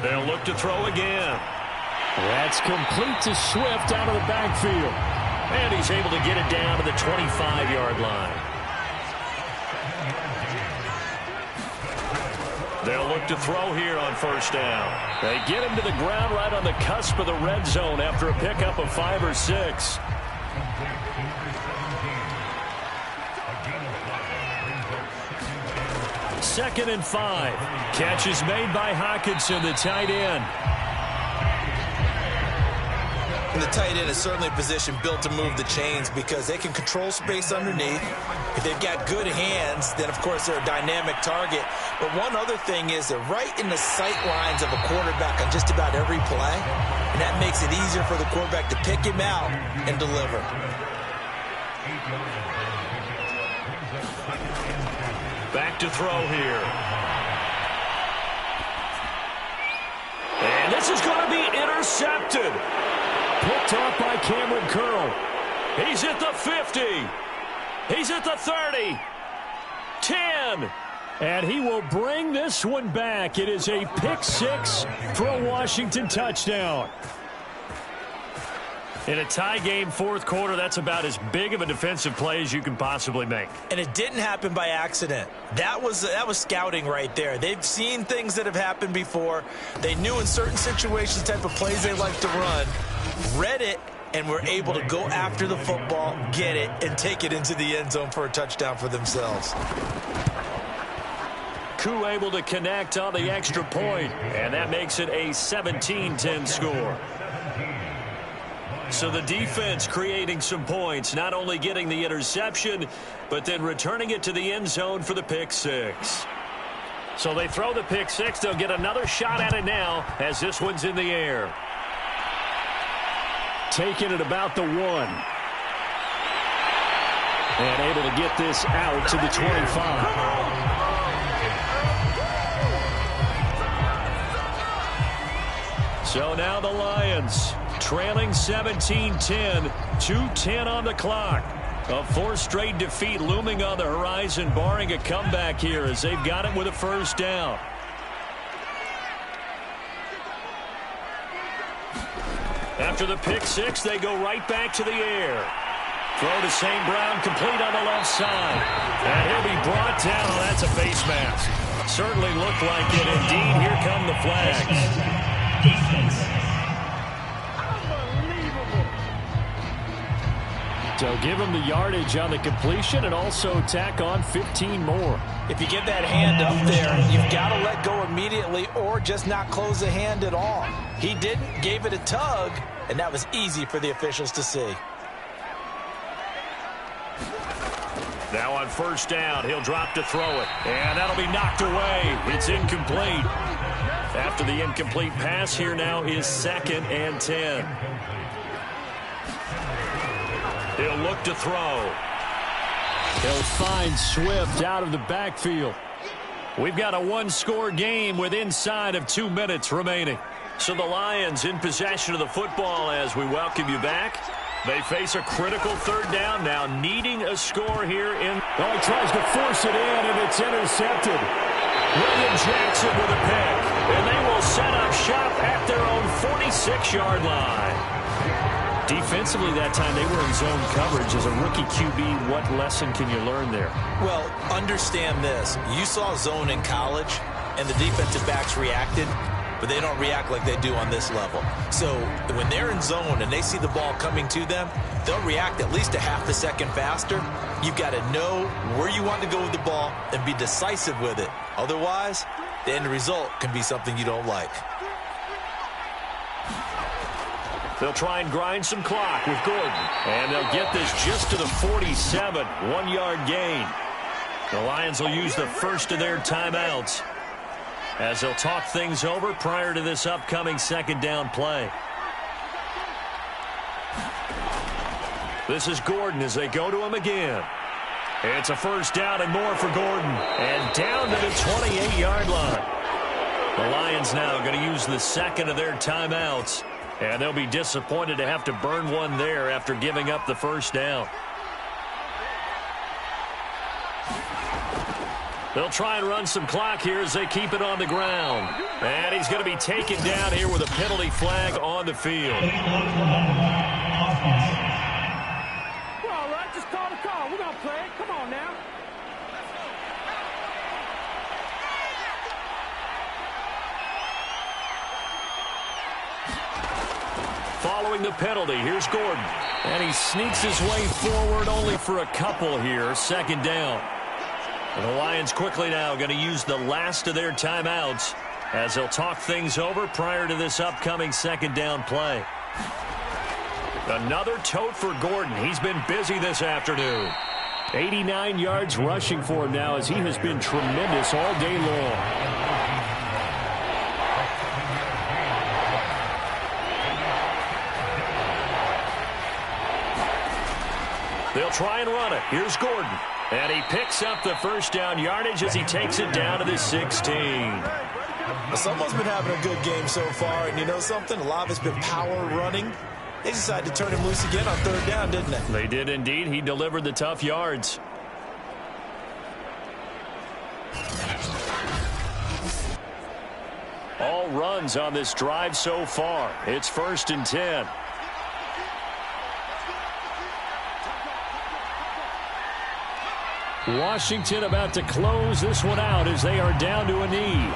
They'll look to throw again. That's complete to Swift out of the backfield. And he's able to get it down to the 25-yard line. They'll look to throw here on 1st down. They get him to the ground right on the cusp of the red zone after a pickup of 5 or 6. Second and 5. Catch is made by Hockenson, the tight end. And the tight end is certainly a position built to move the chains because they can control space underneath. If they've got good hands, then, of course, they're a dynamic target. But one other thing is they're right in the sight lines of a quarterback on just about every play. And that makes it easier for the quarterback to pick him out and deliver. Back to throw here. And this is going to be intercepted. Picked off by Cameron Curl. He's at the 50. He's at the 30. 10. And he will bring this one back. It is a pick 6 for a Washington touchdown. In a tie game, 4th quarter, that's about as big of a defensive play as you can possibly make. And it didn't happen by accident. That was scouting right there. They've seen things that have happened before. They knew in certain situations the type of plays they like to run, read it, and were able to go after the football, get it, and take it into the end zone for a touchdown for themselves. Koo able to connect on the extra point, and that makes it a 17-10 score. So the defense creating some points, not only getting the interception, but then returning it to the end zone for the pick 6. So they throw the pick 6. They'll get another shot at it now as this one's in the air. Taking it about the 1. And able to get this out to the 25. So now the Lions trailing 17-10, 2:10 on the clock. A 4th straight defeat looming on the horizon, barring a comeback here as they've got it with a 1st down. After the pick 6, they go right back to the air. Throw to St. Brown, complete on the left side. And he'll be brought down. Oh, that's a face mask. Certainly looked like it. Indeed, here come the flags. So give him the yardage on the completion and also tack on 15 more. If you get that hand up there, you've got to let go immediately or just not close the hand at all. He didn't, gave it a tug, and that was easy for the officials to see. Now on 1st down, he'll drop to throw it. And that'll be knocked away. It's incomplete. After the incomplete pass, here now is 2nd and 10. He'll look to throw. He'll find Swift out of the backfield. We've got a 1-score game with inside of 2 minutes remaining. So the Lions in possession of the football as we welcome you back. They face a critical 3rd down now, needing a score here in. Well, he tries to force it in, and it's intercepted. William Jackson with a pick, and they will set up shop at their own 46-yard line. Defensively that time, they were in zone coverage. As a rookie QB, what lesson can you learn there? Well, understand this. You saw zone in college, and the defensive backs reacted, but they don't react like they do on this level. So when they're in zone and they see the ball coming to them, they'll react at least a half a second faster. You've got to know where you want to go with the ball and be decisive with it. Otherwise, the end result can be something you don't like. They'll try and grind some clock with Gordon. And they'll get this just to the 47. 1-yard gain. The Lions will use the first of their timeouts. as they'll talk things over prior to this upcoming second down play. This is Gordon as they go to him again. It's a first down and more for Gordon. And down to the 28-yard line. The Lions now going to use the second of their timeouts. And they'll be disappointed to have to burn one there after giving up the first down. They'll try and run some clock here as they keep it on the ground. And he's going to be taken down here with a penalty flag on the field. Following the penalty, here's Gordon. And he sneaks his way forward only for a couple here. Second down. And the Lions quickly now going to use the last of their timeouts as they'll talk things over prior to this upcoming second down play. Another tote for Gordon. He's been busy this afternoon. 89 yards rushing for him now as he has been tremendous all day long. They'll try and run it. Here's Gordon. And he picks up the first down yardage as he takes it down to the 16. Someone's been having a good game so far, and you know something? A lot of it's been power running. They decided to turn him loose again on third down, didn't they? They did indeed. He delivered the tough yards. All runs on this drive so far. It's 1st and 10. Washington about to close this one out as they are down to a knee.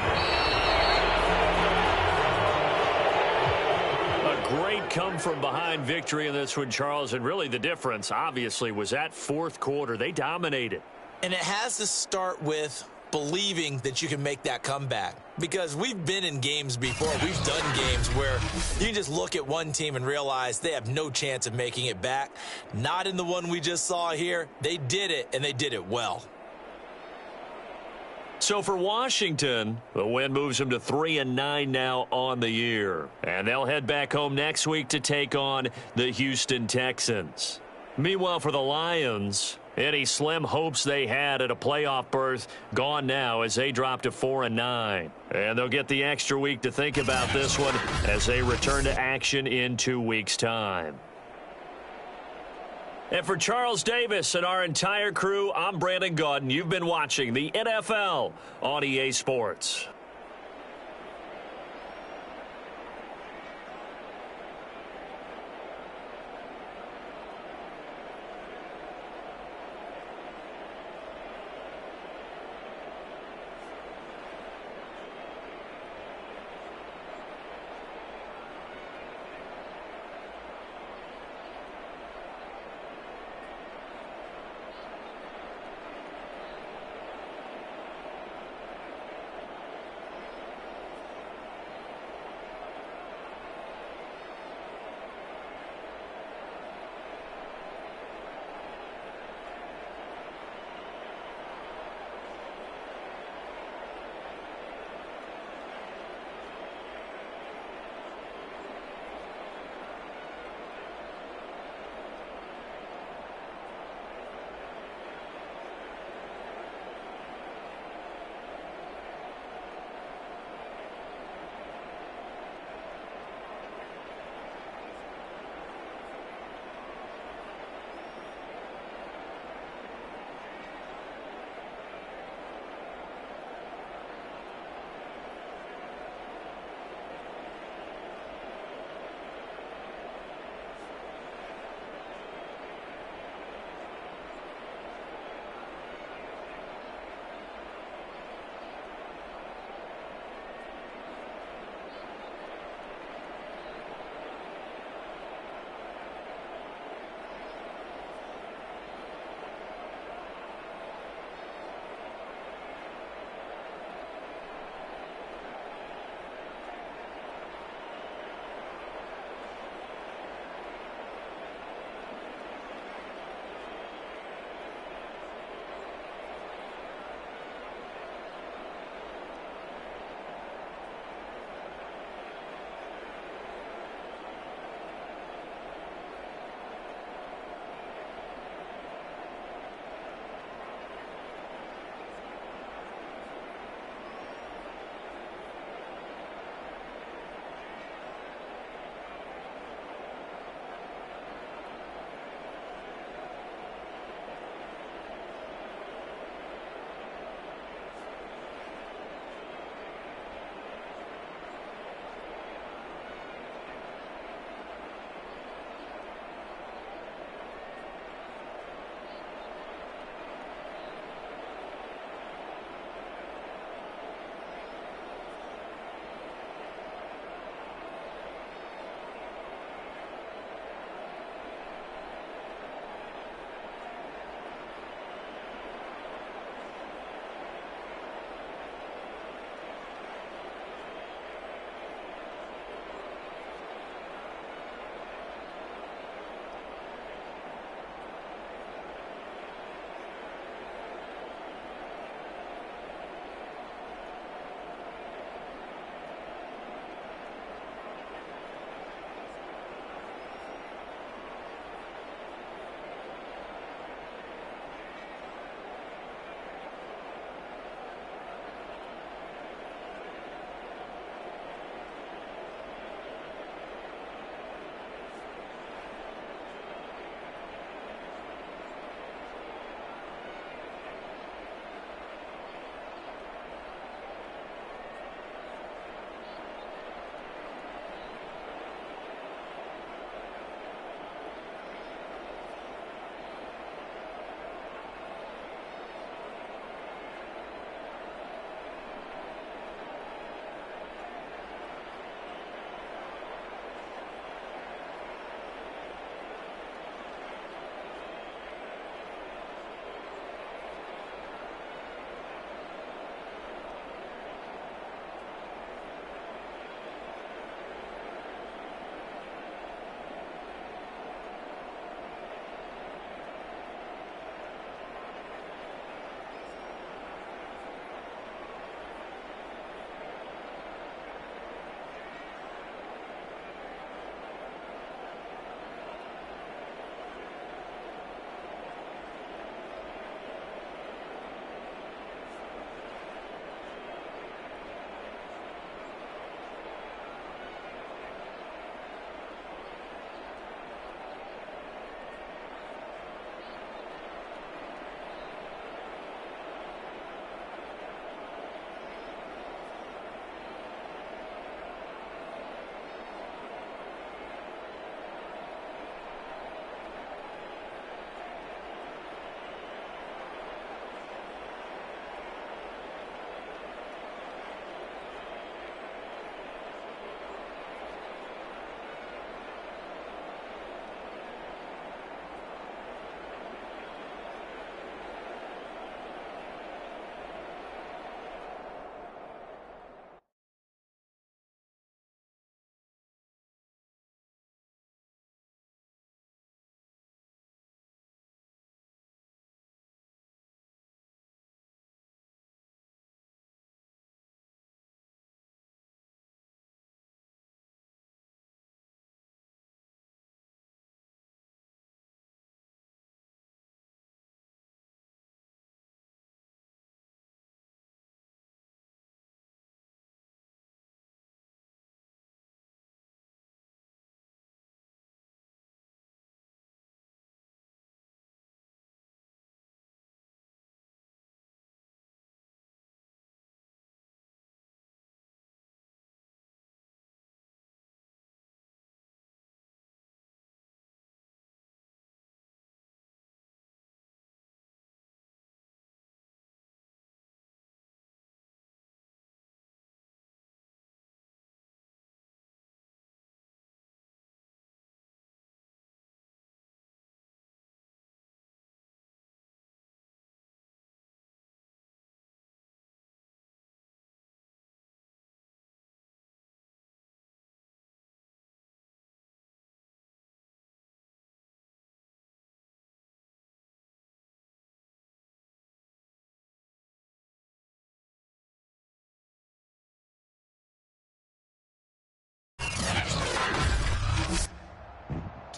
A great come-from-behind victory in this one, Charles, and really the difference, obviously, was that fourth quarter. They dominated. And it has to start with believing that you can make that comeback. Because we've been in games before. We've done games where you can just look at one team and realize they have no chance of making it back. Not in the one we just saw here. They did it, and they did it well. So for Washington, the win moves them to 3-9 now on the year. And they'll head back home next week to take on the Houston Texans. Meanwhile, for the Lions, any slim hopes they had at a playoff berth gone now as they drop to 4-9. And they'll get the extra week to think about this one as they return to action in 2 weeks' time. And for Charles Davis and our entire crew, I'm Brandon Gaudin. You've been watching the NFL on EA Sports.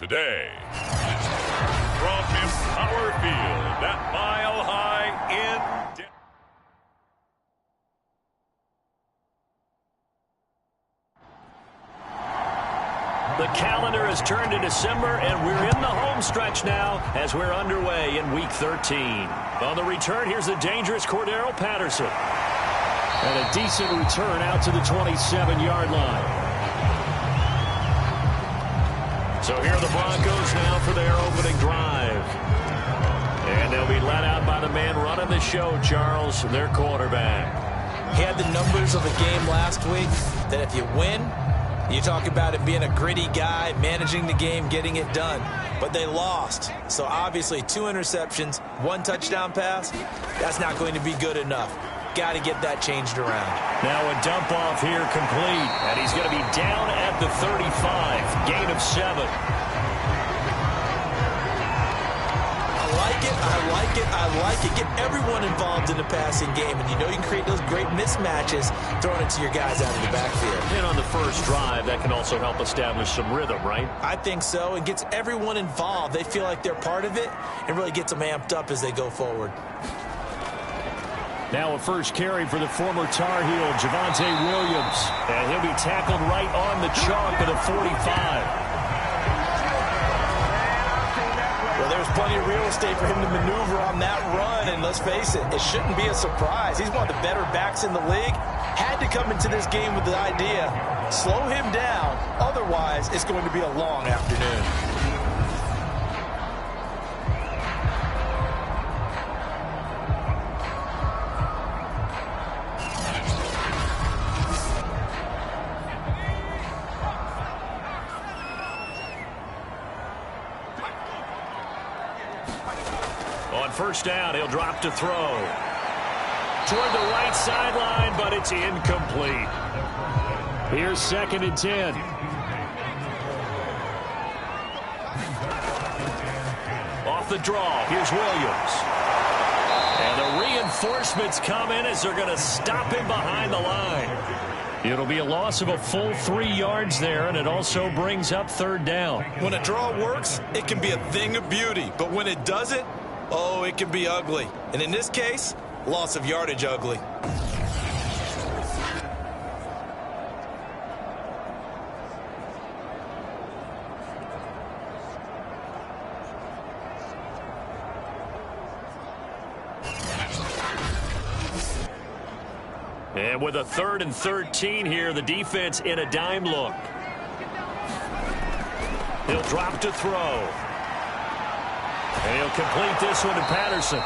today. From Empower Field at Mile High in Denver. The calendar has turned to December, and we're in the home stretch now as we're underway in Week 13. On the return, here's the dangerous Cordero Patterson. And a decent return out to the 27-yard line. So here are the Broncos now for their opening drive. And they'll be let out by the man running the show, Charles, their quarterback. He had the numbers of the game last week that if you win, you talk about him being a gritty guy, managing the game, getting it done. But they lost. So obviously 2 interceptions, 1 touchdown pass, that's not going to be good enough. Got to get that changed around. Now a dump off here complete. And he's going to be down at the 35. Gain of 7. I like it. Get everyone involved in the passing game. And you know you can create those great mismatches throwing it to your guys out of the backfield. And on the first drive, that can also help establish some rhythm, right? I think so. It gets everyone involved. They feel like they're part of it and really gets them amped up as they go forward. Now a first carry for the former Tar Heel, Javonte Williams. And he'll be tackled right on the chalk at a 45. Well, there's plenty of real estate for him to maneuver on that run, and let's face it, it shouldn't be a surprise. He's one of the better backs in the league. Had to come into this game with the idea, slow him down, otherwise it's going to be a long afternoon. First down, he'll drop to throw. Toward the right sideline, but it's incomplete. Here's 2nd and 10. Off the draw, here's Williams. And the reinforcements come in as they're going to stop him behind the line. It'll be a loss of a full 3 yards there, and it also brings up 3rd down. When a draw works, it can be a thing of beauty, but when it doesn't, oh, it can be ugly. And in this case, loss of yardage ugly. And with a 3rd and 13 here, the defense in a dime look. He'll drop to throw. And he'll complete this one to Patterson.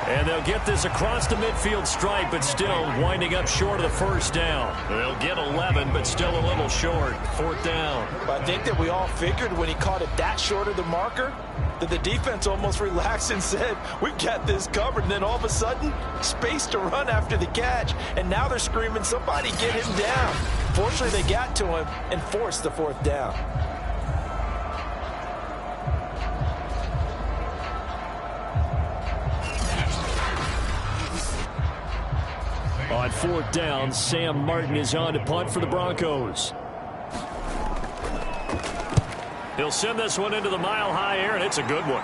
And they'll get this across the midfield stripe, but still winding up short of the first down. They'll get 11, but still a little short. 4th down. I think that we all figured when he caught it that short of the marker that the defense almost relaxed and said, we've got this covered. And then all of a sudden, space to run after the catch. And now they're screaming, somebody get him down. Fortunately, they got to him and forced the 4th down. On 4th down, Sam Martin is on to punt for the Broncos. He'll send this one into the mile-high air, and it's a good one.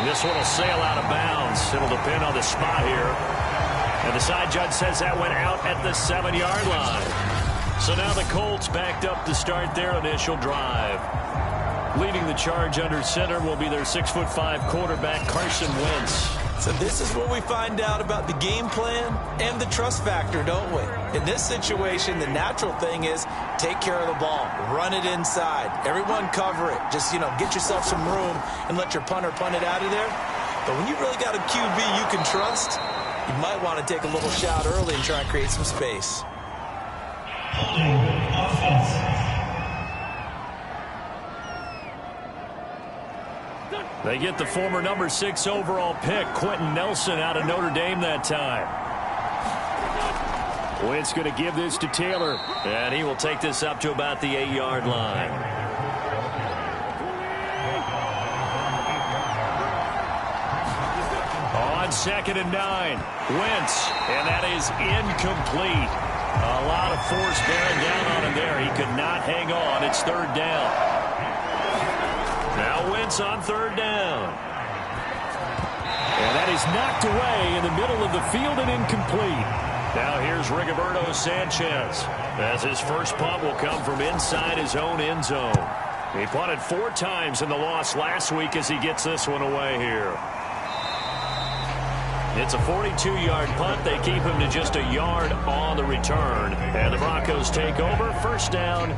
This one will sail out of bounds. It'll depend on the spot here. And the side judge says that went out at the 7-yard line. So now the Colts backed up to start their initial drive. Leading the charge under center will be their 6'5" quarterback, Carson Wentz. So this is what we find out about the game plan and the trust factor, don't we? In this situation, the natural thing is take care of the ball, run it inside, everyone cover it. Just, get yourself some room and let your punter punt it out of there. But when you really got a QB you can trust, you might want to take a little shot early and try and create some space. Holding offense. They get the former number 6 overall pick, Quentin Nelson, out of Notre Dame that time. Wentz going to give this to Taylor, and he will take this up to about the 8-yard line. On 2nd and 9, Wentz, and that is incomplete. A lot of force bearing down on him there. He could not hang on. It's 3rd down. Now Wentz on third down. And that is knocked away in the middle of the field and incomplete. Now here's Rigoberto Sanchez, as his first punt will come from inside his own end zone. He punted 4 times in the loss last week as he gets this one away here. It's a 42-yard punt. They keep him to just a yard on the return. And the Broncos take over, first down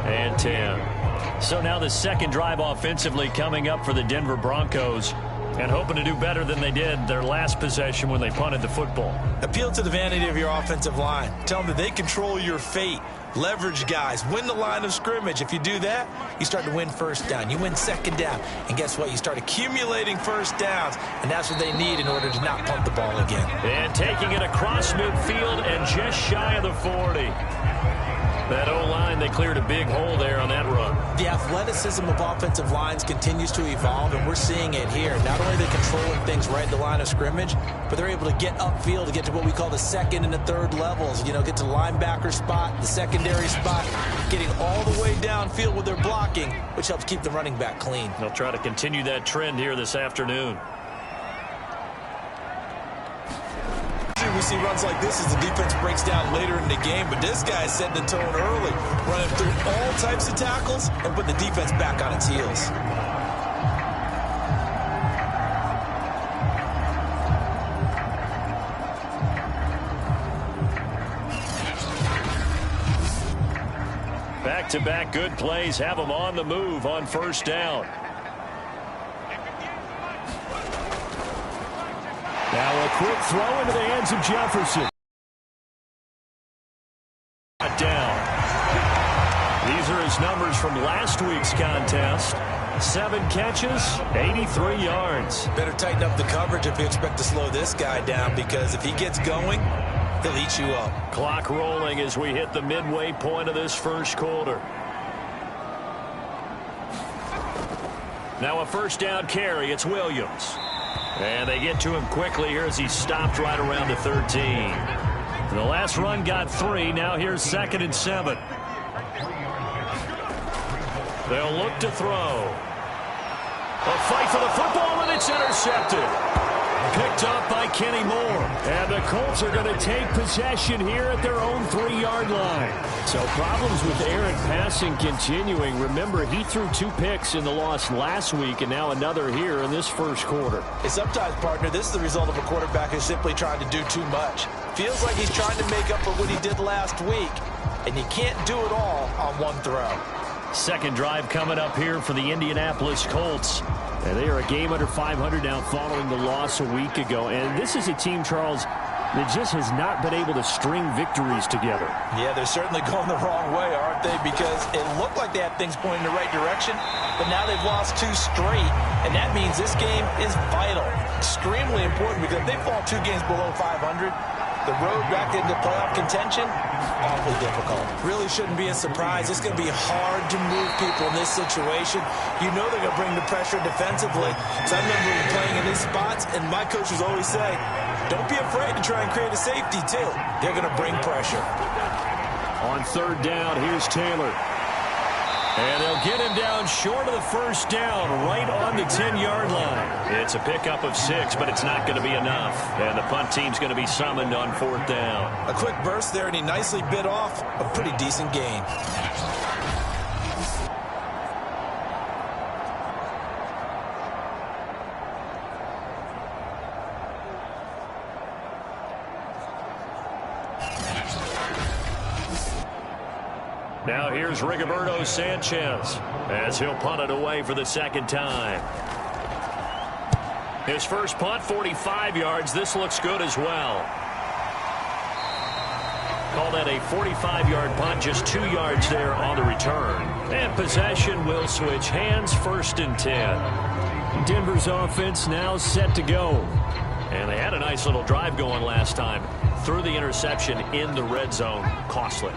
and 10. So now the second drive offensively coming up for the Denver Broncos, and hoping to do better than they did their last possession when they punted the football. Appeal to the vanity of your offensive line. Tell them that they control your fate. Leverage guys. Win the line of scrimmage. If you do that, you start to win first down. You win second down. And guess what? You start accumulating first downs. And that's what they need in order to not punt the ball again. And taking it across midfield and just shy of the 40. That O-line, they cleared a big hole there on that run. The athleticism of offensive lines continues to evolve, and we're seeing it here. Not only are they controlling things right at the line of scrimmage, but they're able to get upfield to get to what we call the second and the third levels. You know, get to the linebacker spot, the secondary spot, getting all the way downfield with their blocking, which helps keep the running back clean. They'll try to continue that trend here this afternoon. We see runs like this as the defense breaks down later in the game, but this guy is setting the tone early, running through all types of tackles and putting the defense back on its heels. Back-to-back good plays have them on the move on first down. Now a quick throw into the hands of Jefferson. Down. These are his numbers from last week's contest. 7 catches, 83 yards. Better tighten up the coverage if you expect to slow this guy down, because if he gets going, he'll eat you up. Clock rolling as we hit the midway point of this first quarter. Now a first down carry. It's Williams. And they get to him quickly here as he stopped right around the 13. The last run got 3. Now here's 2nd and 7. They'll look to throw. A fight for the football, and it's intercepted. Picked up by Kenny Moore. And the Colts are going to take possession here at their own 3-yard line. So problems with errant passing continuing. Remember, he threw 2 picks in the loss last week, and now another here in this first quarter. Hey, sometimes, partner, this is the result of a quarterback who's simply trying to do too much. Feels like he's trying to make up for what he did last week, and you can't do it all on one throw. Second drive coming up here for the Indianapolis Colts. And they are a game under 500 now following the loss a week ago. And this is a team, Charles, that just has not been able to string victories together. Yeah, they're certainly going the wrong way, aren't they? Because it looked like they had things pointing in the right direction, but now they've lost 2 straight. And that means this game is vital, extremely important, because if they fall 2 games below 500, the road back into playoff contention, awfully difficult. Really shouldn't be a surprise. It's going to be hard to move people in this situation. You know they're going to bring the pressure defensively. So I remember playing in these spots, and my coaches always say, don't be afraid to try and create a safety, too. They're going to bring pressure. On third down, here's Taylor. And they'll get him down short of the first down, right on the 10-yard line. It's a pickup of 6, but it's not going to be enough. And the punt team's going to be summoned on 4th down. A quick burst there, and he nicely bit off a pretty decent gain. Now here's Rigoberto Sanchez as he'll punt it away for the second time. His first punt, 45 yards. This looks good as well. Call that a 45-yard punt, just 2 yards there on the return. And possession will switch hands, 1st and 10. Denver's offense now set to go. And they had a nice little drive going last time. Threw the interception in the red zone. Costly.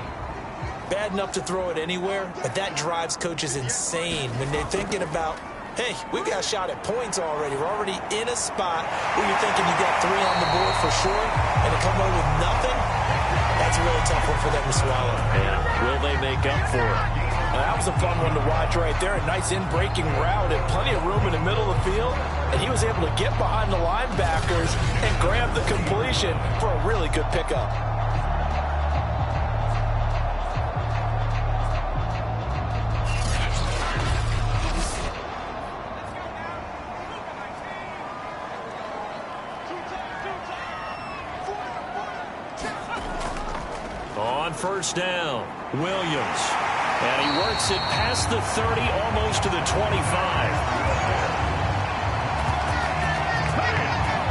Bad enough to throw it anywhere, but that drives coaches insane when they're thinking about, hey, we've got a shot at points already. We're already in a spot where you're thinking you got 3 on the board for sure, and to come away with nothing, that's a really tough one for them to swallow. And will they make up for it? That was a fun one to watch right there. A nice in-breaking route and plenty of room in the middle of the field. And he was able to get behind the linebackers and grab the completion for a really good pickup. On first down, Williams. And he works it past the 30, almost to the 25.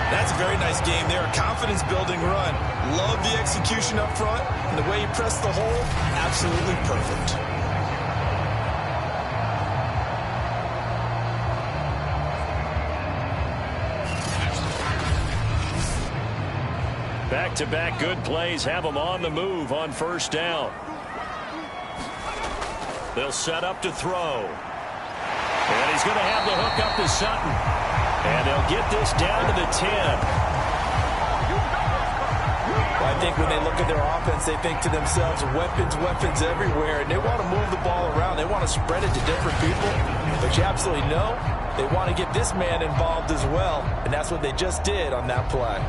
That's a very nice game there. A confidence-building run. Love the execution up front. And the way he pressed the hole, absolutely perfect. Back-to-back good plays have them on the move on first down. They'll set up to throw. And he's going to have the hook up to Sutton. And they'll get this down to the 10. Well, I think when they look at their offense, they think to themselves, weapons everywhere. And they want to move the ball around. They want to spread it to different people. But you absolutely know they want to get this man involved as well. And that's what they just did on that play.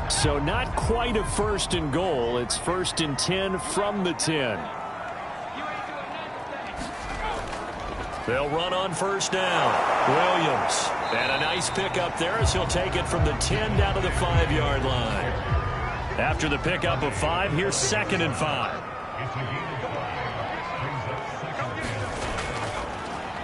So not quite a first and goal. It's first and 10 from the 10. They'll run on first down. Williams. And a nice pickup there as he'll take it from the 10 down to the 5-yard line. After the pickup of 5, here's second and 5.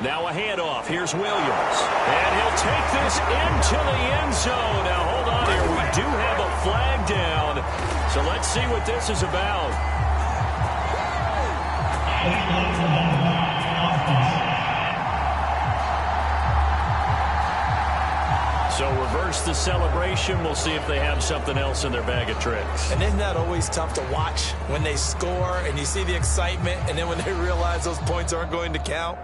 Now a handoff. Here's Williams. And he'll take this into the end zone. Now hold on here. We do have a flag down. So let's see what this is about. So reverse the celebration. We'll see if they have something else in their bag of tricks. And isn't that always tough to watch when they score and you see the excitement and then when they realize those points aren't going to count?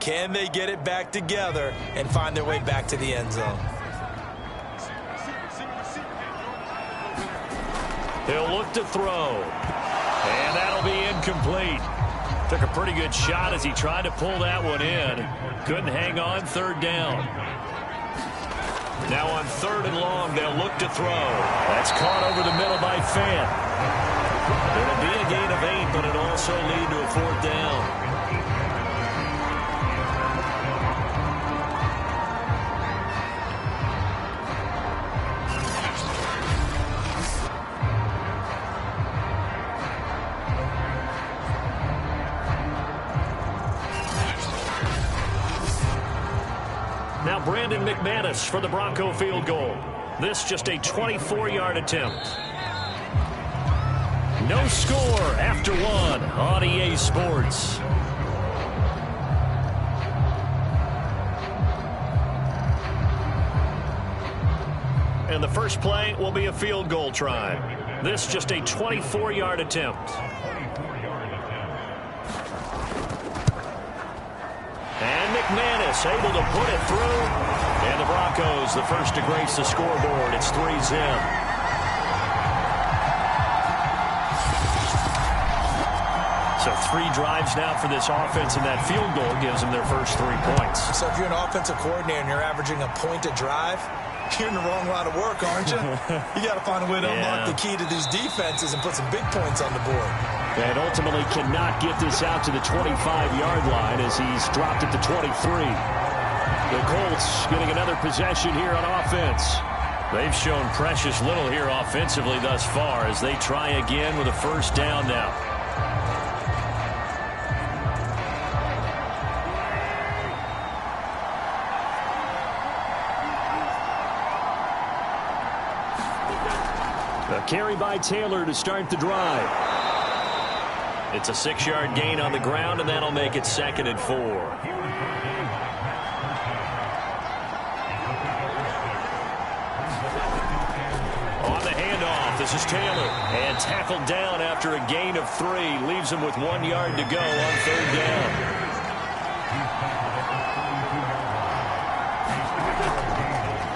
Can they get it back together and find their way back to the end zone? He'll look to throw. And that'll be incomplete. Took a pretty good shot as he tried to pull that one in. Couldn't hang on, third down. Now on third and long, they'll look to throw. That's caught over the middle by Fant. It'll be a gain of 8, but it'll also lead to a fourth down. Now Brandon McManus for the Bronco field goal. This just a 24-yard attempt. No score after 1 on EA Sports. And the first play will be a field goal try. This just a 24-yard attempt. And McManus able to put it through. And the Broncos the first to grace the scoreboard. It's 3-zip. So 3 drives now for this offense, and that field goal gives them their first 3 points. So if you're an offensive coordinator and you're averaging a point a drive, you're in the wrong line of work, aren't you? You got to find a way to unlock the key to these defenses and put some big points on the board. And ultimately cannot get this out to the 25-yard line as he's dropped it to 23. The Colts getting another possession here on offense. They've shown precious little here offensively thus far as they try again with a first down now. A carry by Taylor to start the drive. It's a 6-yard gain on the ground, and that'll make it second and 4. On the handoff, this is Taylor. And tackled down after a gain of 3. Leaves him with 1 yard to go on third down.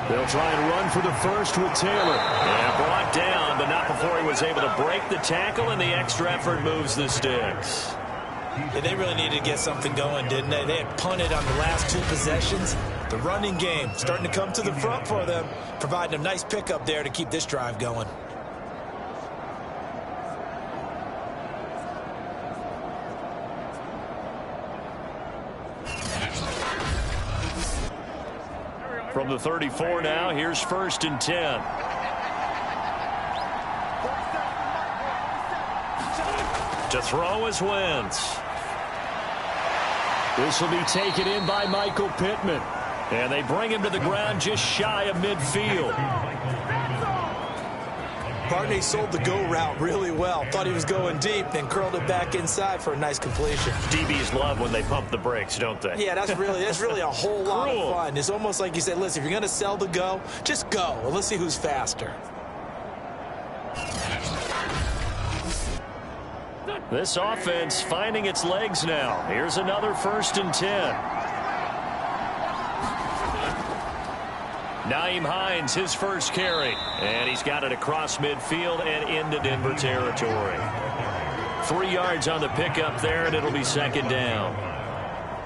They'll try and run for the first with Taylor. Yeah, brought down, but not before he was able to break the tackle, and the extra effort moves the sticks. Yeah, they really needed to get something going, didn't they? They had punted on the last 2 possessions. The running game starting to come to the front for them, providing a nice pickup there to keep this drive going. From the 34 now, here's 1st and 10. To throw is Wentz. This will be taken in by Michael Pittman. And they bring him to the ground just shy of midfield. Barney sold the go route really well. Thought he was going deep, then curled it back inside for a nice completion. DBs love when they pump the brakes, don't they? Yeah, that's really a whole lot of fun. It's almost like you said, listen, if you're going to sell the go, just go. Well, let's see who's faster. This offense finding its legs now. Here's another 1st and 10. Nyheim Hines, his first carry. And he's got it across midfield and into Denver territory. 3 yards on the pickup there, and it'll be 2nd down.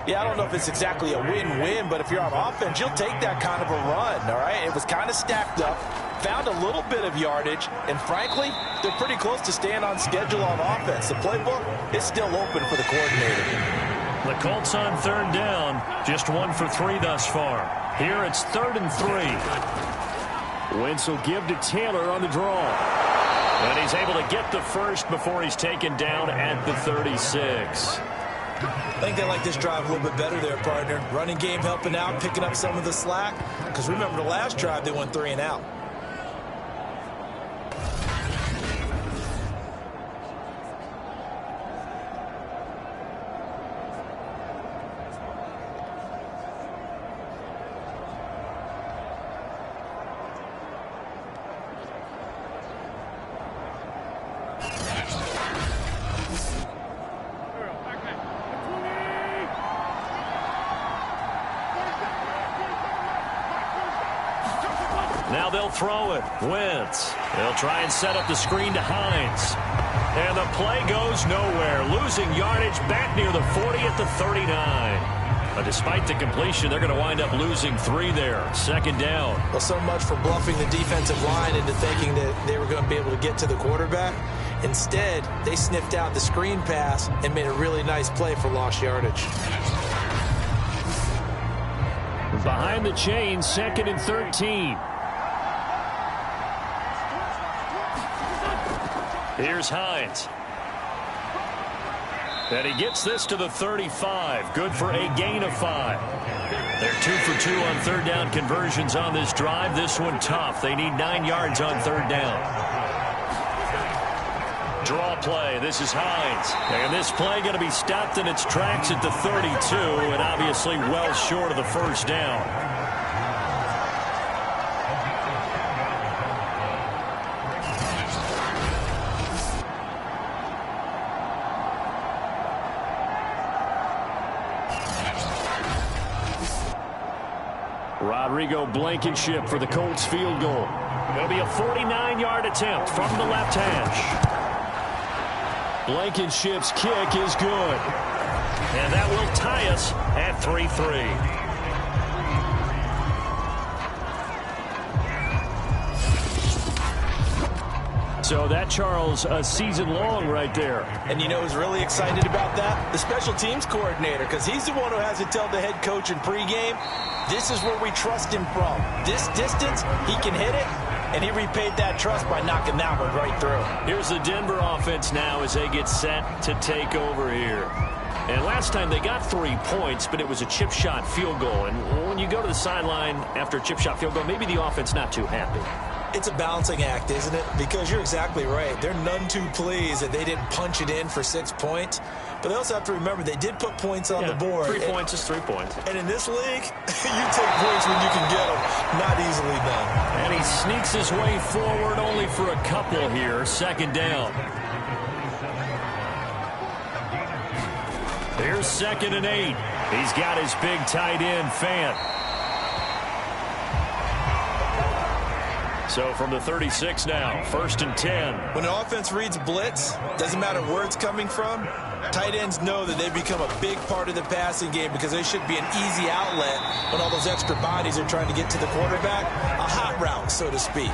Yeah, I don't know if it's exactly a win-win, but if you're on offense, you'll take that kind of a run, all right? It was kind of stacked up, found a little bit of yardage, and frankly, they're pretty close to staying on schedule on offense. The playbook is still open for the coordinator. The Colts on 3rd down, just 1 for 3 thus far. Here it's 3rd and 3. Wentz will give to Taylor on the draw. And he's able to get the first before he's taken down at the 36. I think they like this drive a little bit better there, partner. Running game helping out, picking up some of the slack. Because remember the last drive, they went 3 and out. Now they'll throw it. Wentz. They'll try and set up the screen to Hines. And the play goes nowhere. Losing yardage back near the 40 at the 39. But despite the completion, they're going to wind up losing 3 there. 2nd down. Well, so much for bluffing the defensive line into thinking that they were going to be able to get to the quarterback. Instead, they sniffed out the screen pass and made a really nice play for lost yardage. Behind the chains, 2nd and 13. Here's Hines. And he gets this to the 35. Good for a gain of 5. They're 2 for 2 on 3rd down conversions on this drive. This one tough. They need 9 yards on 3rd down. Draw play. This is Hines. And this play going to be stopped in its tracks at the 32. And obviously well short of the 1st down. Rodrigo Blankenship for the Colts field goal. It'll be a 49-yard attempt from the left hash. Blankenship's kick is good. And that will tie us at 3-3. So that, Charles, a season long right there. And you know who's really excited about that? The special teams coordinator, because he's the one who has to tell the head coach in pregame, this is where we trust him from. This distance, he can hit it, and he repaid that trust by knocking that one right through. Here's the Denver offense now as they get set to take over here. And last time they got 3 points, but it was a chip shot field goal. And when you go to the sideline after a chip shot field goal, maybe the offense not too happy. It's a balancing act, isn't it? Because you're exactly right. They're none too pleased that they didn't punch it in for 6 points. But they also have to remember they did put points on the board. 3 points is 3 points. And in this league, you take points when you can get them. Not easily done. And he sneaks his way forward only for a couple here. 2nd down. Here's 2nd and 8. He's got his big tight end, Fant. So from the 36 now, 1st and 10. When an offense reads blitz, doesn't matter where it's coming from, tight ends know that they become a big part of the passing game because they should be an easy outlet when all those extra bodies are trying to get to the quarterback. A hot route, so to speak.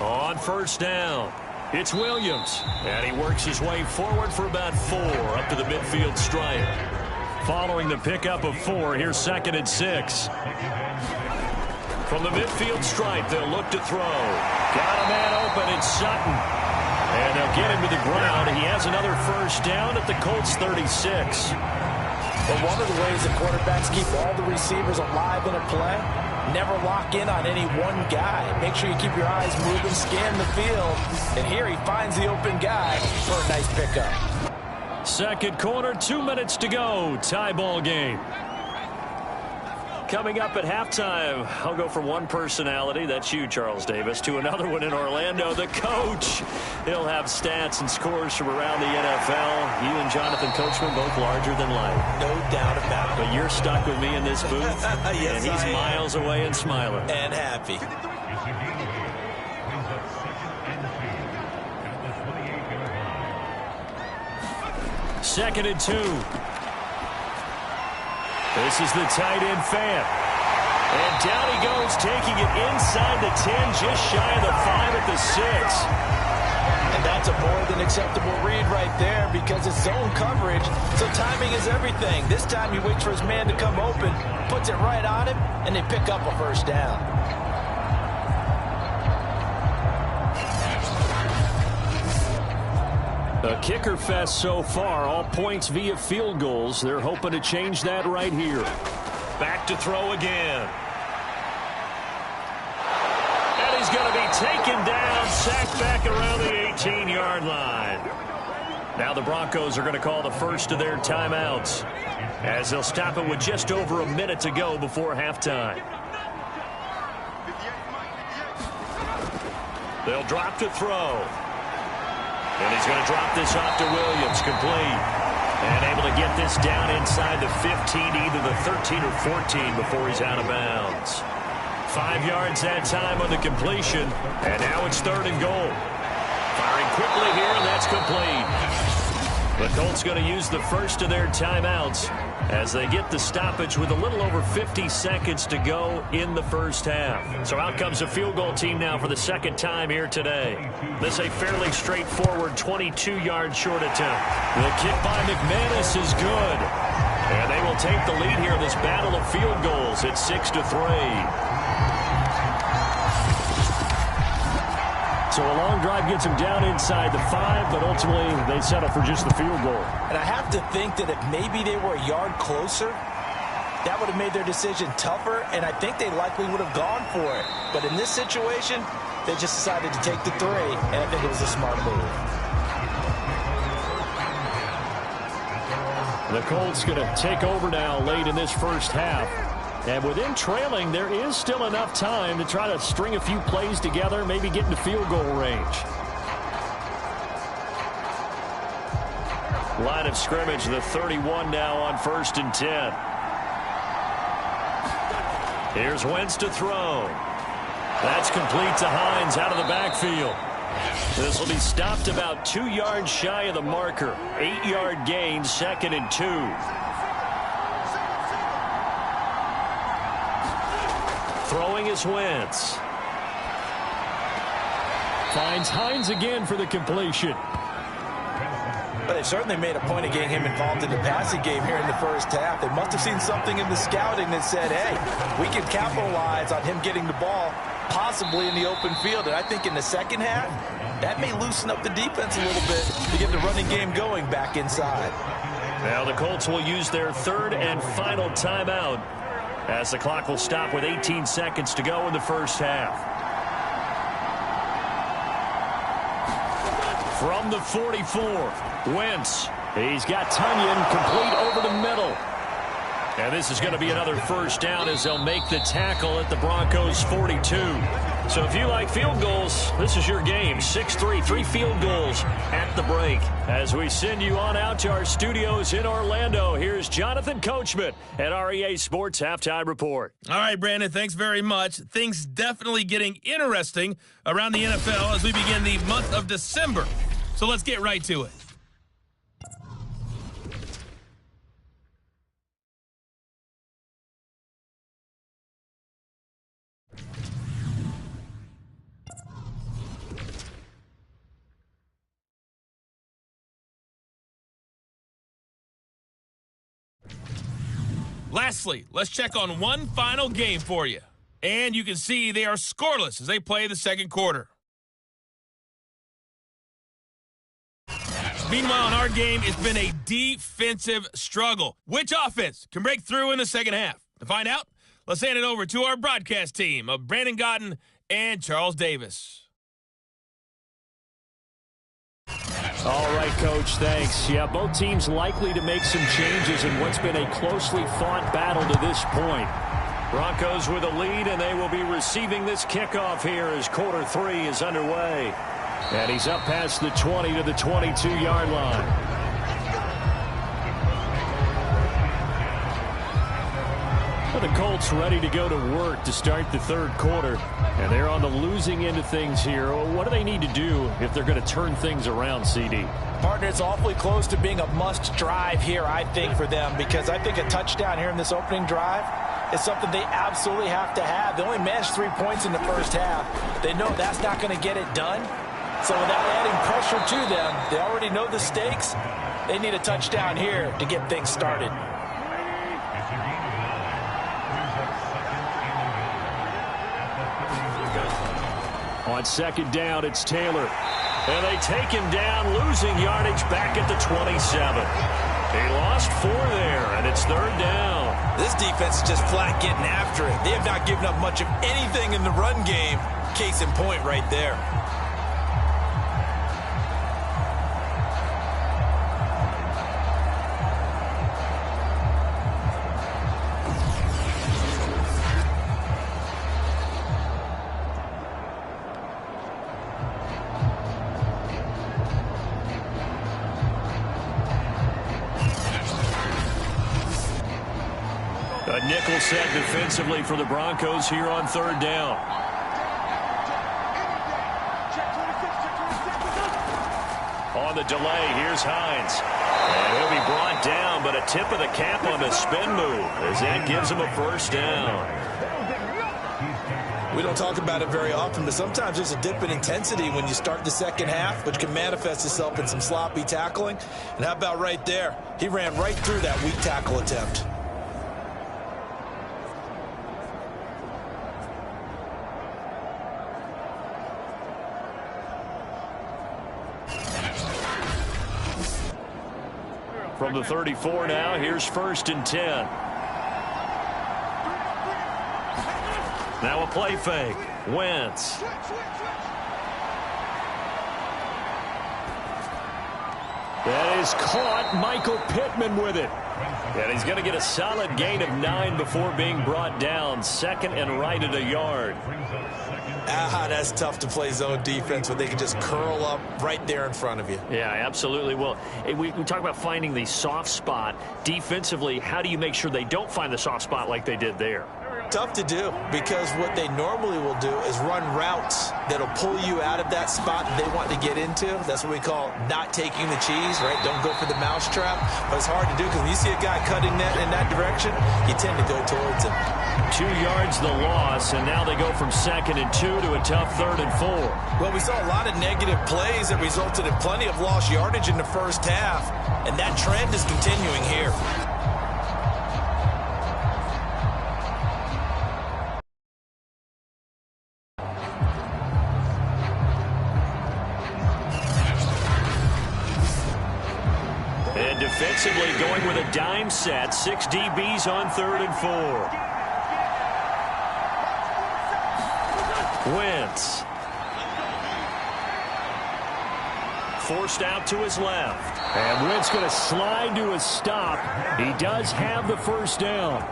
On 1st down, it's Williams. And he works his way forward for about 4 up to the midfield stripe. Following the pickup of 4, here's 2nd and 6. From the midfield stripe, they'll look to throw. Got a man open, it's Sutton. And they'll get him to the ground. He has another 1st down at the Colts 36. But one of the ways that quarterbacks keep all the receivers alive in a play, never lock in on any one guy. Make sure you keep your eyes moving, scan the field. And here he finds the open guy for a nice pickup. Second quarter, 2 minutes to go. Tie ball game. Coming up at halftime, I'll go from one personality, that's you, Charles Davis, to another one in Orlando, the coach. He'll have stats and scores from around the NFL. You and Jonathan Coachman, both larger than life. No doubt about it. But you're stuck with me in this booth, yes, and he's miles away and smiling. And happy. Second and 2. This is the tight end fan. And down he goes, taking it inside the 10, just shy of the 5 at the 6. And that's a more than acceptable read right there because it's zone coverage, so timing is everything. This time he waits for his man to come open, puts it right on him, and they pick up a 1st down. A kicker fest so far, all points via field goals. They're hoping to change that right here. Back to throw again. And he's going to be taken down, sacked back around the 18-yard line. Now the Broncos are going to call the first of their timeouts as they'll stop it with just over a minute to go before halftime. They'll drop to throw. And he's going to drop this off to Williams, complete. And able to get this down inside the 15, either the 13 or 14 before he's out of bounds. 5 yards that time on the completion. And now it's 3rd and goal. Firing quickly here, and that's complete. The Colts going to use the first of their timeouts as they get the stoppage with a little over 50 seconds to go in the first half. So out comes a field goal team now for the 2nd time here today. This a fairly straightforward 22-yard short attempt. The kick by McManus is good. And they will take the lead here in this battle of field goals at 6-3. So a long drive gets him down inside the 5, but ultimately they settle for just the field goal. And I have to think that if maybe they were a yard closer, that would have made their decision tougher, and I think they likely would have gone for it. But in this situation, they just decided to take the 3, and I think it was a smart move. The Colts going to take over now late in this first half. And within trailing, there is still enough time to try to string a few plays together, maybe get into field goal range. Line of scrimmage, the 31 now on 1st and 10. Here's Wentz to throw. That's complete to Hines out of the backfield. This will be stopped about 2 yards shy of the marker. 8-yard gain, 2nd and 2. Throwing is Wentz. Finds Hines again for the completion. But they certainly made a point of getting him involved in the passing game here in the first half. They must have seen something in the scouting that said, hey, we can capitalize on him getting the ball possibly in the open field. And I think in the second half, that may loosen up the defense a little bit to get the running game going back inside. Now the Colts will use their 3rd and final timeout as the clock will stop with 18 seconds to go in the first half. From the 44, Wentz. He's got Tunyon complete over the middle. And this is going to be another first down as they'll make the tackle at the Broncos 42. So if you like field goals, this is your game. 6-3, 3 field goals at the break. As we send you on out to our studios in Orlando, here's Jonathan Coachman at REA Sports Halftime Report. All right, Brandon, thanks very much. Things definitely getting interesting around the NFL as we begin the month of December. So let's get right to it. Lastly, let's check on one final game for you. And you can see they are scoreless as they play the second quarter. Meanwhile, in our game, it's been a defensive struggle. Which offense can break through in the second half? To find out, let's hand it over to our broadcast team of Brandon Godden and Charles Davis. All right, Coach, thanks. Yeah, both teams likely to make some changes in what's been a closely fought battle to this point. Broncos with a lead, and they will be receiving this kickoff here as quarter 3 is underway. And he's up past the 20 to the 22-yard line. The Colts ready to go to work to start the third quarter, and they're on the losing end of things here. What do they need to do if they're going to turn things around, CD? Partner, it's awfully close to being a must drive here, I think, for them, because I think a touchdown here in this opening drive is something they absolutely have to have. They only managed 3 points in the first half. They know that's not going to get it done. So without adding pressure to them, they already know the stakes. They need a touchdown here to get things started. On second down, it's Taylor. And they take him down, losing yardage back at the 27. He lost 4 there, and it's third down. This defense is just flat getting after it. They have not given up much of anything in the run game. Case in point right there. A nickel set defensively for the Broncos here on third down. On the delay, here's Hines. And he'll be brought down, but a tip of the cap on the spin move as that gives him a first down. We don't talk about it very often, but sometimes there's a dip in intensity when you start the second half, which can manifest itself in some sloppy tackling. And how about right there? He ran right through that weak tackle attempt. From the 34 now, here's first and 10. Now a play fake. Wentz. That is caught. Michael Pittman with it. And he's going to get a solid gain of 9 before being brought down. Second and right at a yard. That's tough to play zone defense when they can just curl up right there in front of you. Yeah, absolutely. Well, we talk about finding the soft spot. Defensively, how do you make sure they don't find the soft spot like they did there? Tough to do, because what they normally will do is run routes that'll pull you out of that spot that they want to get into. That's what we call not taking the cheese, right? Don't go for the mousetrap. But it's hard to do because when you see a guy cutting that in that direction, you tend to go towards him. 2 yards the loss, and now they go from 2nd and 2 to a tough 3rd and 4. Well, we saw a lot of negative plays that resulted in plenty of lost yardage in the first half, and that trend is continuing here. And defensively going with a dime set, 6 DBs on 3rd and 4. Wentz. forced out to his left. And Wentz going to slide to a stop. He does have the first down.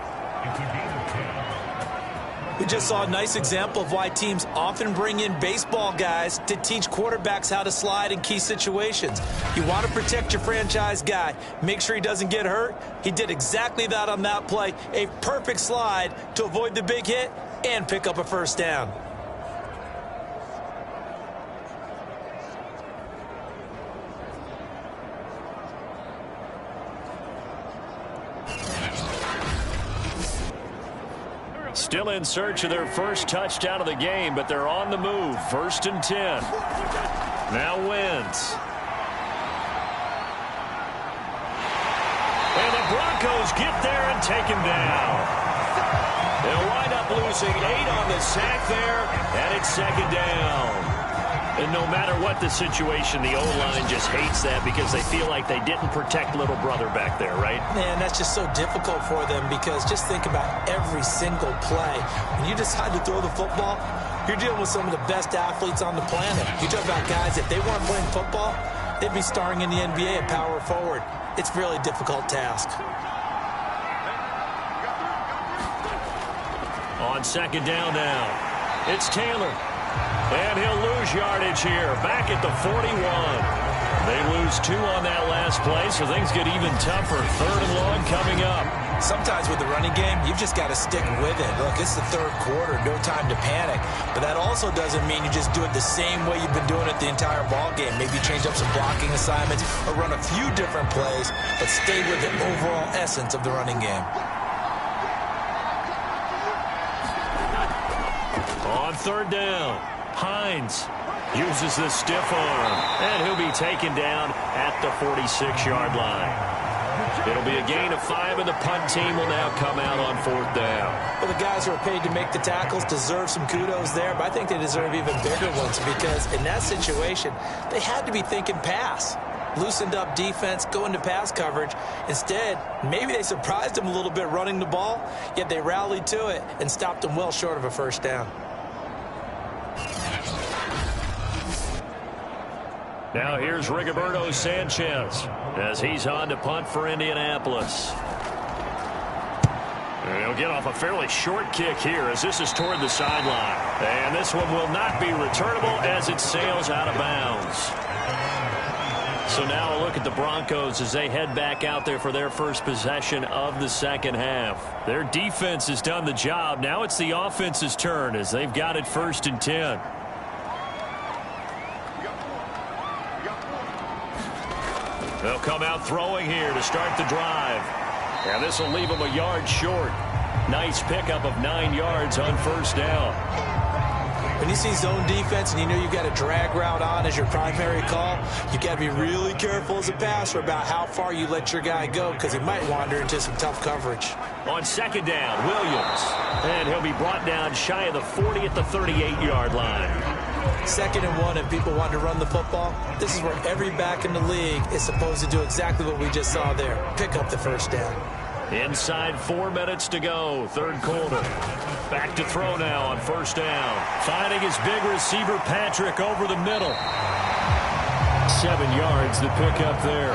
We just saw a nice example of why teams often bring in baseball guys to teach quarterbacks how to slide in key situations. You want to protect your franchise guy. Make sure he doesn't get hurt. He did exactly that on that play. A perfect slide to avoid the big hit and pick up a first down. Still in search of their first touchdown of the game, but they're on the move. 1st and 10. Now Wentz. And the Broncos get there and take him down. They'll wind up losing 8 on the sack there, and it's 2nd down. And no matter what the situation, the O-line just hates that because they feel like they didn't protect little brother back there, right? Man, that's just so difficult for them because just think about every single play. When you decide to throw the football, you're dealing with some of the best athletes on the planet. You talk about guys, if they weren't playing football, they'd be starring in the NBA at power forward. It's a really difficult task. On 2nd down now, it's Taylor. And he'll lose yardage here, back at the 41. They lose 2 on that last play, so things get even tougher. 3rd and long coming up. Sometimes with the running game, you've just got to stick with it. Look, it's the 3rd quarter, no time to panic. But that also doesn't mean you just do it the same way you've been doing it the entire ball game. Maybe change up some blocking assignments or run a few different plays, but stay with the overall essence of the running game. On 3rd down, Hines uses the stiff arm, and he'll be taken down at the 46-yard line. It'll be a gain of 5, and the punt team will now come out on 4th down. Well, the guys who are paid to make the tackles deserve some kudos there, but I think they deserve even bigger ones because in that situation, they had to be thinking pass. Loosened up defense, go into pass coverage. Instead, maybe they surprised them a little bit running the ball, yet they rallied to it and stopped them well short of a first down. Now here's Rigoberto Sanchez as he's on to punt for Indianapolis. And he'll get off a fairly short kick here as this is toward the sideline. And this one will not be returnable as it sails out of bounds. So now a look at the Broncos as they head back out there for their first possession of the 2nd half. Their defense has done the job. Now it's the offense's turn as they've got it 1st and 10. They'll come out throwing here to start the drive. And this will leave them a yard short. Nice pickup of 9 yards on 1st down. When you see zone defense and you know you've got a drag route on as your primary call, you've got to be really careful as a passer about how far you let your guy go because he might wander into some tough coverage. On 2nd down, Williams. And he'll be brought down shy of the 40 at the 38-yard line. 2nd and 1 and people want to run the football. This is where every back in the league is supposed to do exactly what we just saw there. Pick up the first down. Inside 4 minutes to go, 3rd quarter. Back to throw now on 1st down. Finding his big receiver, Patrick, over the middle. 7 yards to pick up there.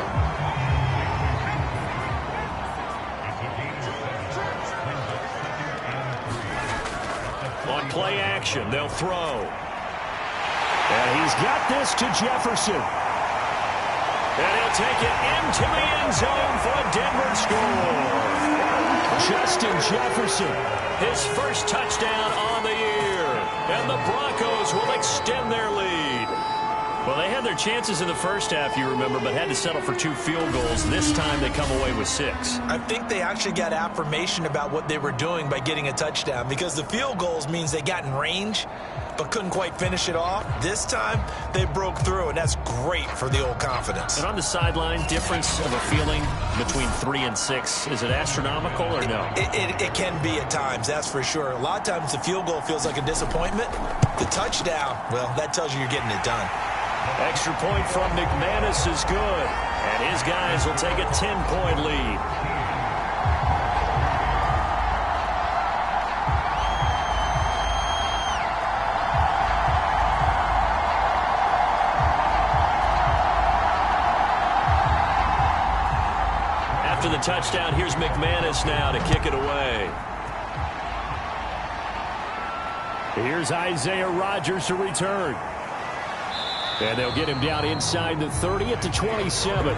On play action, they'll throw. And he's got this to Jefferson. And he'll take it into the end zone for a Denver score. Justin Jefferson. His first touchdown on the year. And the Broncos will extend their lead. Well, they had their chances in the first half, you remember, but had to settle for 2 field goals. This time they come away with 6. I think they actually got affirmation about what they were doing by getting a touchdown because the field goals means they got in range but couldn't quite finish it off. This time, they broke through, and that's great for the old confidence. And on the sideline, difference of a feeling between 3 and 6, is it astronomical or no? It can be at times, that's for sure. A lot of times the field goal feels like a disappointment. The touchdown, well, that tells you you're getting it done. Extra point from McManus is good, and his guys will take a 10-point lead. to the touchdown. Here's McManus now to kick it away. Here's Isaiah Rodgers to return. And they'll get him down inside the 30 at the 27.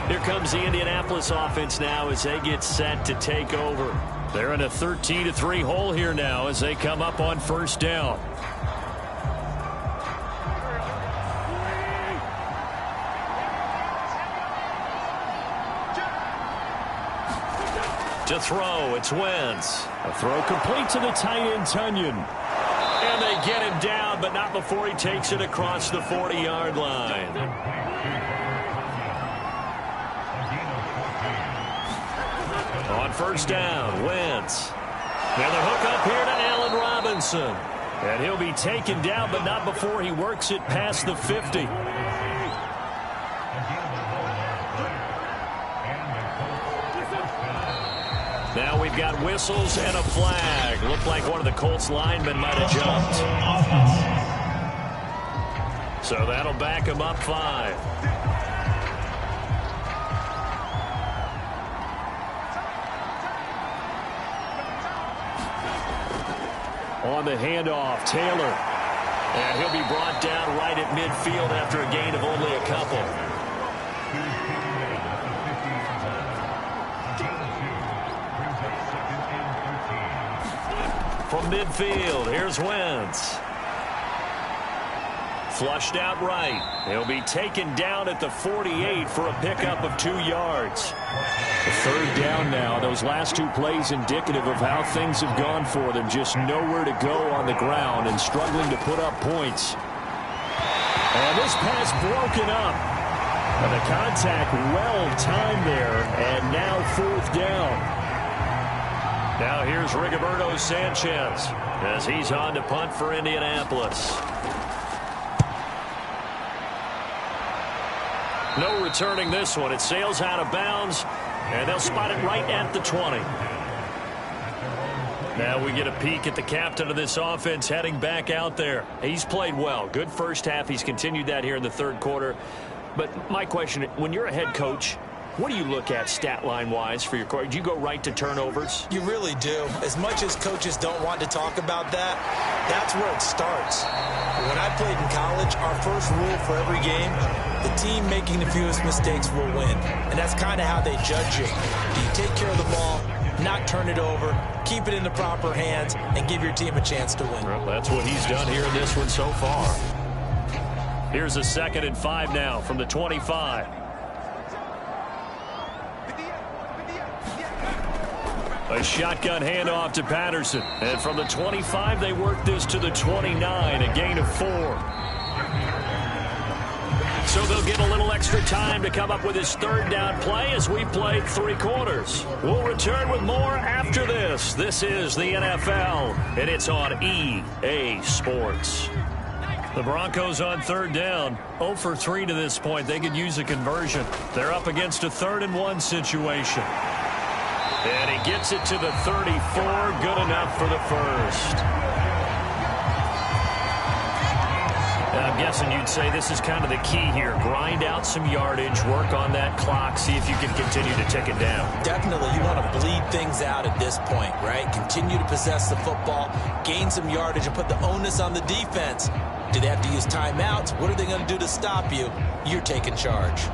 Here comes the Indianapolis offense now as they get set to take over. They're in a 13-3 hole here now as they come up on first down. To throw, it's Wentz. A throw complete to the tight end, Tunyon. And they get him down, but not before he takes it across the 40-yard line. On first down, Wentz. And the hook up here to Allen Robinson. And he'll be taken down, but not before he works it past the 50. Now we've got whistles and a flag. Looked like one of the Colts linemen might have jumped. So that'll back him up 5. On the handoff, Taylor. And he'll be brought down right at midfield after a gain of only a couple. From midfield, here's Wentz. Flushed out right. He'll be taken down at the 48 for a pickup of 2 yards. A third down now. Those last 2 plays indicative of how things have gone for them. Just nowhere to go on the ground and struggling to put up points. And this pass broken up. And the contact well timed there. And now 4th down. Now here's Rigoberto Sanchez as he's on to punt for Indianapolis. No returning this one. It sails out of bounds, and they'll spot it right at the 20. Now we get a peek at the captain of this offense heading back out there. He's played well. Good first half. He's continued that here in the third quarter. But my question, when you're a head coach, what do you look at stat line-wise for your coach? Do you go right to turnovers? You really do. As much as coaches don't want to talk about that, that's where it starts. When I played in college, our first rule for every game, the team making the fewest mistakes will win. And that's kind of how they judge you. Do you take care of the ball, not turn it over, keep it in the proper hands, and give your team a chance to win? Well, that's what he's done here in this one so far. Here's a 2nd and 5 now from the 25. A shotgun handoff to Patterson. And from the 25, they work this to the 29, a gain of 4. So they'll get a little extra time to come up with his 3rd down play as we played 3 quarters. We'll return with more after this. This is the NFL, and it's on EA Sports. The Broncos on 3rd down, 0 for 3 to this point. They could use a conversion. They're up against a 3rd and 1 situation. And he gets it to the 34. Good enough for the first. I'm guessing you'd say this is kind of the key here. Grind out some yardage, work on that clock, see if you can continue to tick it down. Definitely. You want to bleed things out at this point, right? Continue to possess the football, gain some yardage, and put the onus on the defense. Do they have to use timeouts? What are they going to do to stop you? You're taking charge.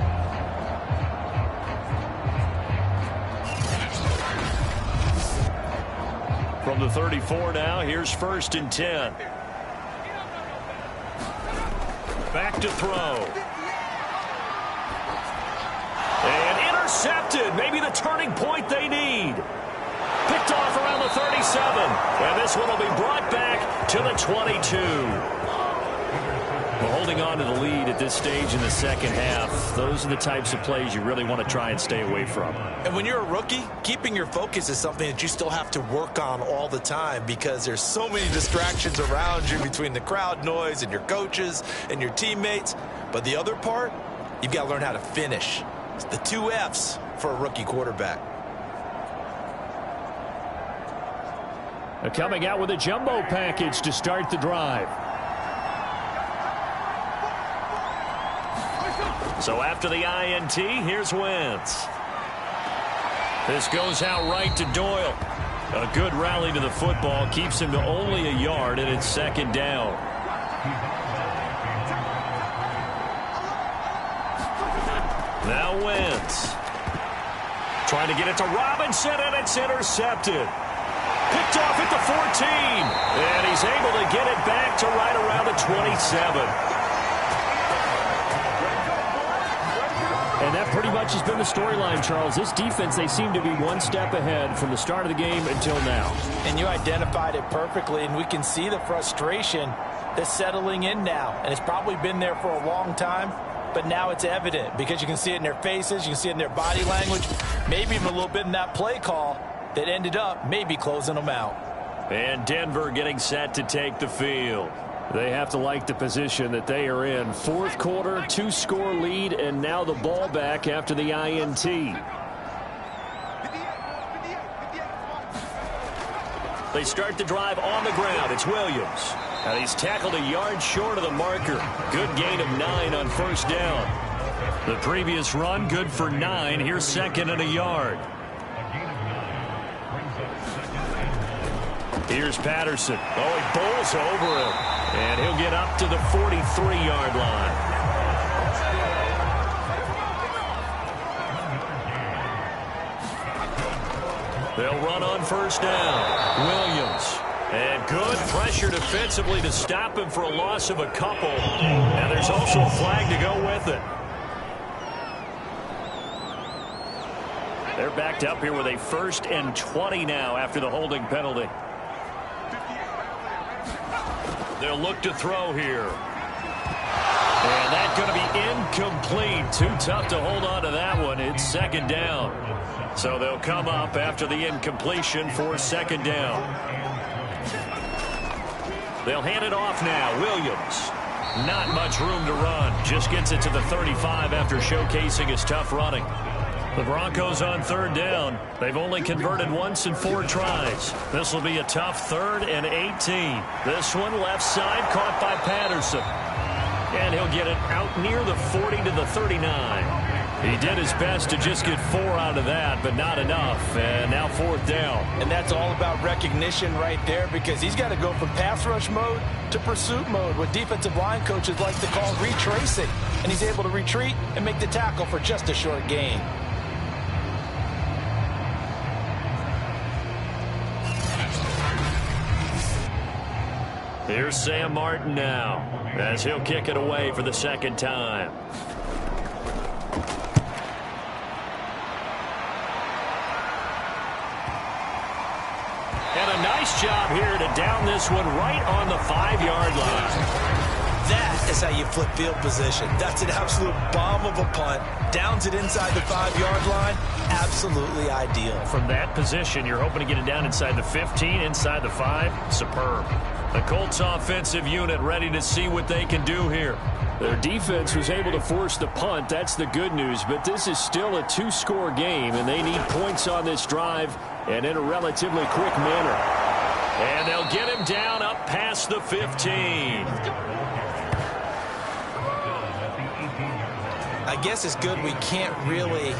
From the 34 now, here's 1st and 10. Back to throw. And intercepted. Maybe the turning point they need. Picked off around the 37. And this one will be brought back to the 22. Well, holding on to the lead at this stage in the second half, those are the types of plays you really want to try and stay away from. And when you're a rookie, keeping your focus is something that you still have to work on all the time because there's so many distractions around you between the crowd noise and your coaches and your teammates. But the other part, you've got to learn how to finish. It's the 2 F's for a rookie quarterback. Coming out with a jumbo package to start the drive. So after the INT, here's Wentz. This goes out right to Doyle. A good rally to the football keeps him to only a yard, and it's second down. Now Wentz. Trying to get it to Robinson, and it's intercepted. Picked off at the 14. And he's able to get it back to right around the 27. And that pretty much has been the storyline, Charles. This defense, they seem to be one step ahead from the start of the game until now. And you identified it perfectly, and we can see the frustration that's settling in now. And it's probably been there for a long time, but now it's evident because you can see it in their faces, you can see it in their body language, maybe even a little bit in that play call that ended up maybe closing them out. And Denver getting set to take the field. They have to like the position that they are in. Fourth quarter, 2-score lead, and now the ball back after the INT. They start the drive on the ground. It's Williams. And he's tackled a yard short of the marker. Good gain of 9 on first down. The previous run, good for 9. Here's second and a yard. Here's Patterson. Oh, he bowls over him. And he'll get up to the 43-yard line. They'll run on first down. Williams. And good pressure defensively to stop him for a loss of a couple. And there's also a flag to go with it. They're backed up here with a 1st and 20 now after the holding penalty. They'll look to throw here. And that's going to be incomplete. Too tough to hold on to that one. It's second down. So they'll come up after the incompletion for second down. They'll hand it off now. Williams. Not much room to run. Just gets it to the 35 after showcasing his tough running. The Broncos on third down. They've only converted once in 4 tries. This will be a tough 3rd and 18. This one left side caught by Patterson. And he'll get it out near the 40 to the 39. He did his best to just get 4 out of that, but not enough. And now 4th down. And that's all about recognition right there because he's got to go from pass rush mode to pursuit mode, what defensive line coaches like to call retracing. And he's able to retreat and make the tackle for just a short gain. Here's Sam Martin now as he'll kick it away for the second time. And a nice job here to down this one right on the 5-yard line. That is how you flip field position. That's an absolute bomb of a punt. Downs it inside the 5-yard line. Absolutely ideal. From that position, you're hoping to get it down inside the 15, inside the 5. Superb. The Colts offensive unit ready to see what they can do here. Their defense was able to force the punt. That's the good news. But this is still a 2-score game, and they need points on this drive and in a relatively quick manner. And they'll get him down up past the 15. I guess it's good we can't really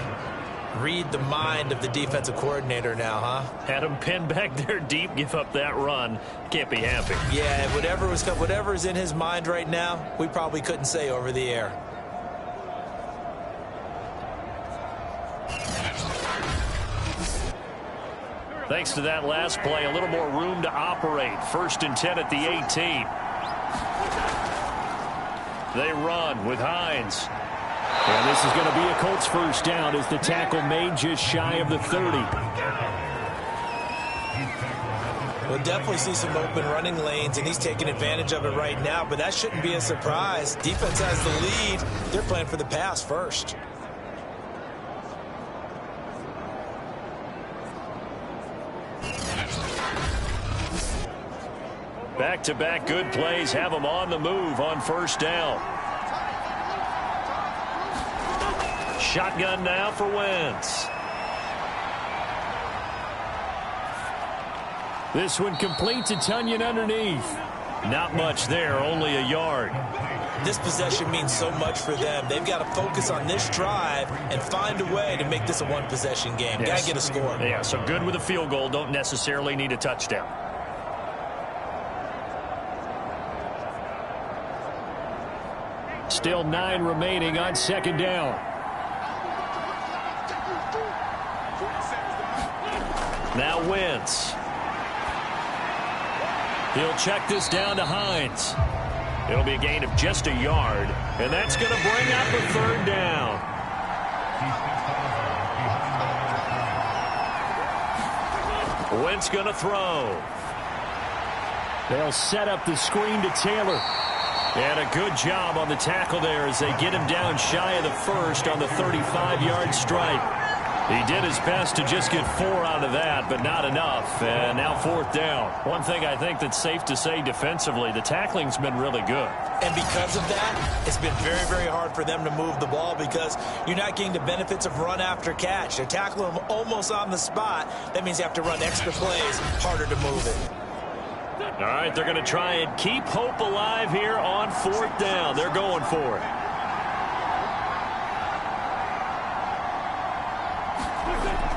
read the mind of the defensive coordinator now, huh? Had him pinned back there deep, give up that run. Can't be happy. Yeah, whatever is in his mind right now, we probably couldn't say over the air. Thanks to that last play, a little more room to operate. 1st and 10 at the 18. They run with Hines. And this is going to be a Colts first down as the tackle made just shy of the 30. We'll definitely see some open running lanes, and he's taking advantage of it right now, but that shouldn't be a surprise. Defense has the lead. They're playing for the pass first. Back-to-back good plays have them on the move on first down. Shotgun now for Wentz. This one complete to Tunyon underneath. Not much there, only a yard. this possession means so much for them. They've got to focus on this drive and find a way to make this a one-possession game. Yes. Got to get a score. Yeah, so good with a field goal. Don't necessarily need a touchdown. Still 9 remaining on second down. Now Wentz. He'll check this down to Hines. It'll be a gain of just a yard, and that's going to bring up a third down. Wentz going to throw. They'll set up the screen to Taylor. And a good job on the tackle there as they get him down shy of the first on the 35-yard strike. He did his best to just get 4 out of that, but not enough. And now fourth down. One thing I think that's safe to say defensively, the tackling's been really good. And because of that, it's been very, very hard for them to move the ball because you're not getting the benefits of run after catch. They're tackling them almost on the spot. That means you have to run extra plays, harder to move it. All right, they're going to try and keep hope alive here on fourth down. They're going for it.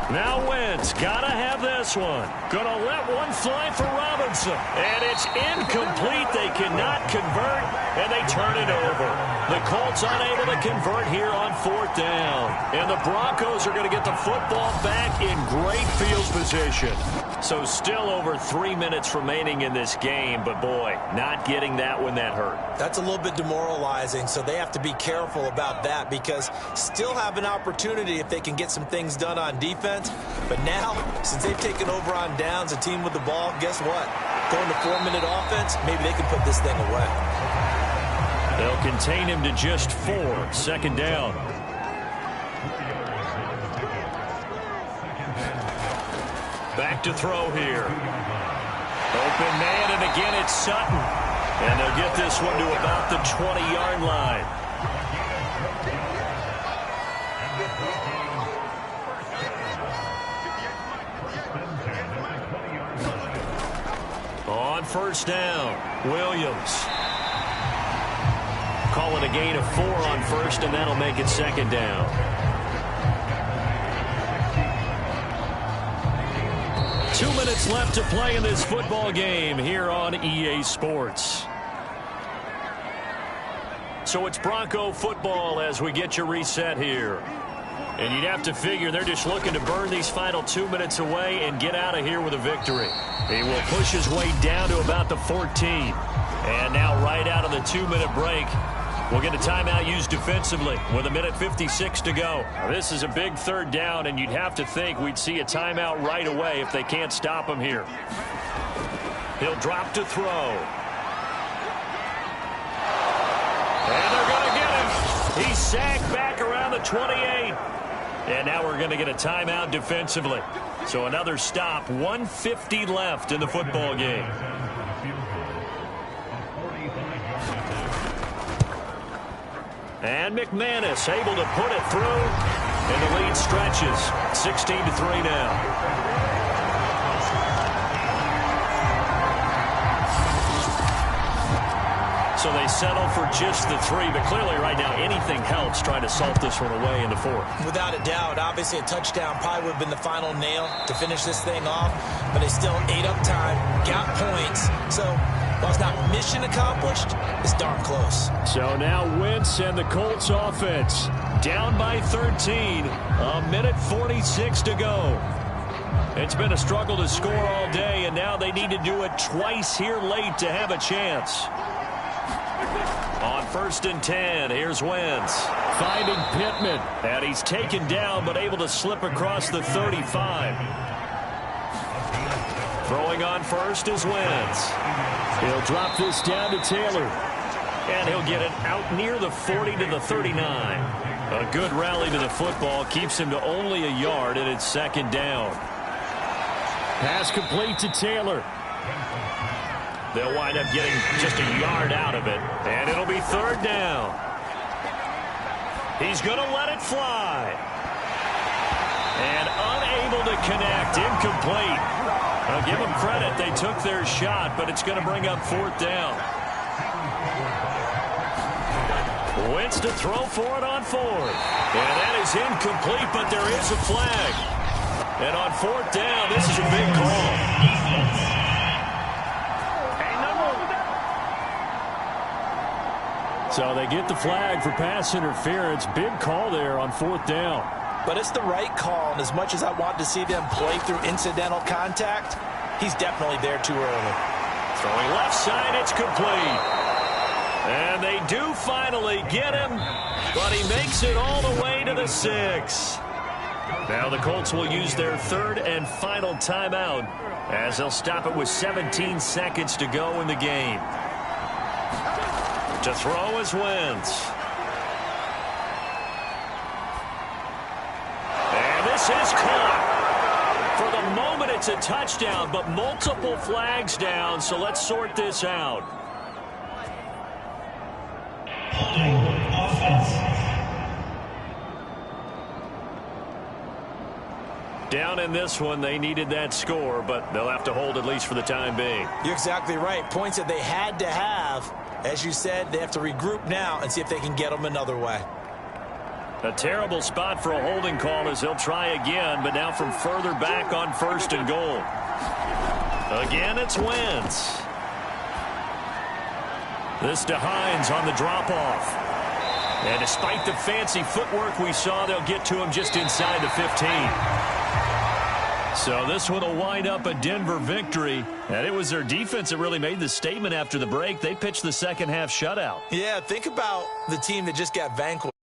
Now Wentz, gotta have this one. Gonna let one fly for Robinson. And it's incomplete. They cannot convert, and they turn it over. The Colts unable to convert here on fourth down. And the Broncos are going to get the football back in great field position. So still over 3 minutes remaining in this game, but boy, not getting that when that hurt. That's a little bit demoralizing, so they have to be careful about that because still have an opportunity if they can get some things done on defense. But now, since they've taken over on downs, a team with the ball, guess what? Going to 4-minute offense, maybe they can put this thing away. They'll contain him to just 4. Second down. Back to throw here. Open man, and again it's Sutton. And they'll get this one to about the 20-yard line. On first down, Williams. Call it a gain of 4 on first, and that'll make it second down. Two minutes left to play in this football game here on EA Sports. So it's Bronco football as we get you reset here. And you'd have to figure they're just looking to burn these final 2 minutes away and get out of here with a victory. He will push his way down to about the 14. And now right out of the 2-minute break, we'll get a timeout used defensively with 1:56 to go. Now, this is a big third down, and you'd have to think we'd see a timeout right away if they can't stop him here. He'll drop to throw. And they're going to get him. He's sacked back around the 28. And now we're going to get a timeout defensively. So another stop, 1:50 left in the football game. And McManus able to put it through, and the lead stretches. 16-3 now. So they settle for just the 3, but clearly right now anything helps trying to salt this one away in the 4th. Without a doubt, obviously a touchdown probably would have been the final nail to finish this thing off, but they still ate up time, got points, so while it's not mission accomplished, it's darn close. So now Wentz and the Colts offense down by 13, 1:46 to go. It's been a struggle to score all day, and now they need to do it twice here late to have a chance. On 1st and 10, here's Wentz. Finding Pittman. And he's taken down, but able to slip across the 35. Throwing on first is Wentz. He'll drop this down to Taylor. And he'll get it out near the 40 to the 39. A good rally to the football keeps him to only a yard, and it's second down. Pass complete to Taylor. They'll wind up getting just a yard out of it, and it'll be third down. He's going to let it fly. And unable to connect, incomplete. I'll give them credit. They took their shot, but it's going to bring up fourth down. Wentz to throw for it on fourth. And that is incomplete, but there is a flag. And on fourth down, this is a big call. So they get the flag for pass interference. Big call there on fourth down. But it's the right call, and as much as I want to see them play through incidental contact, he's definitely there too early. Throwing left side, it's complete. And they do finally get him, but he makes it all the way to the 6. Now the Colts will use their third and final timeout as they'll stop it with 17 seconds to go in the game. To throw is Wentz. And this is caught. For the moment, it's a touchdown, but multiple flags down, so let's sort this out. Holding offense. Down in this one, they needed that score, but they'll have to hold at least for the time being. You're exactly right. Points that they had to have. As you said, they have to regroup now and see if they can get them another way. A terrible spot for a holding call as they'll try again, but now from further back on first and goal. Again, it's Wentz. This to Hines on the drop-off. And despite the fancy footwork we saw, they'll get to him just inside the 15. So this one will wind up a Denver victory. And it was their defense that really made the statement after the break. They pitched the second half shutout. Yeah, think about the team that just got vanquished.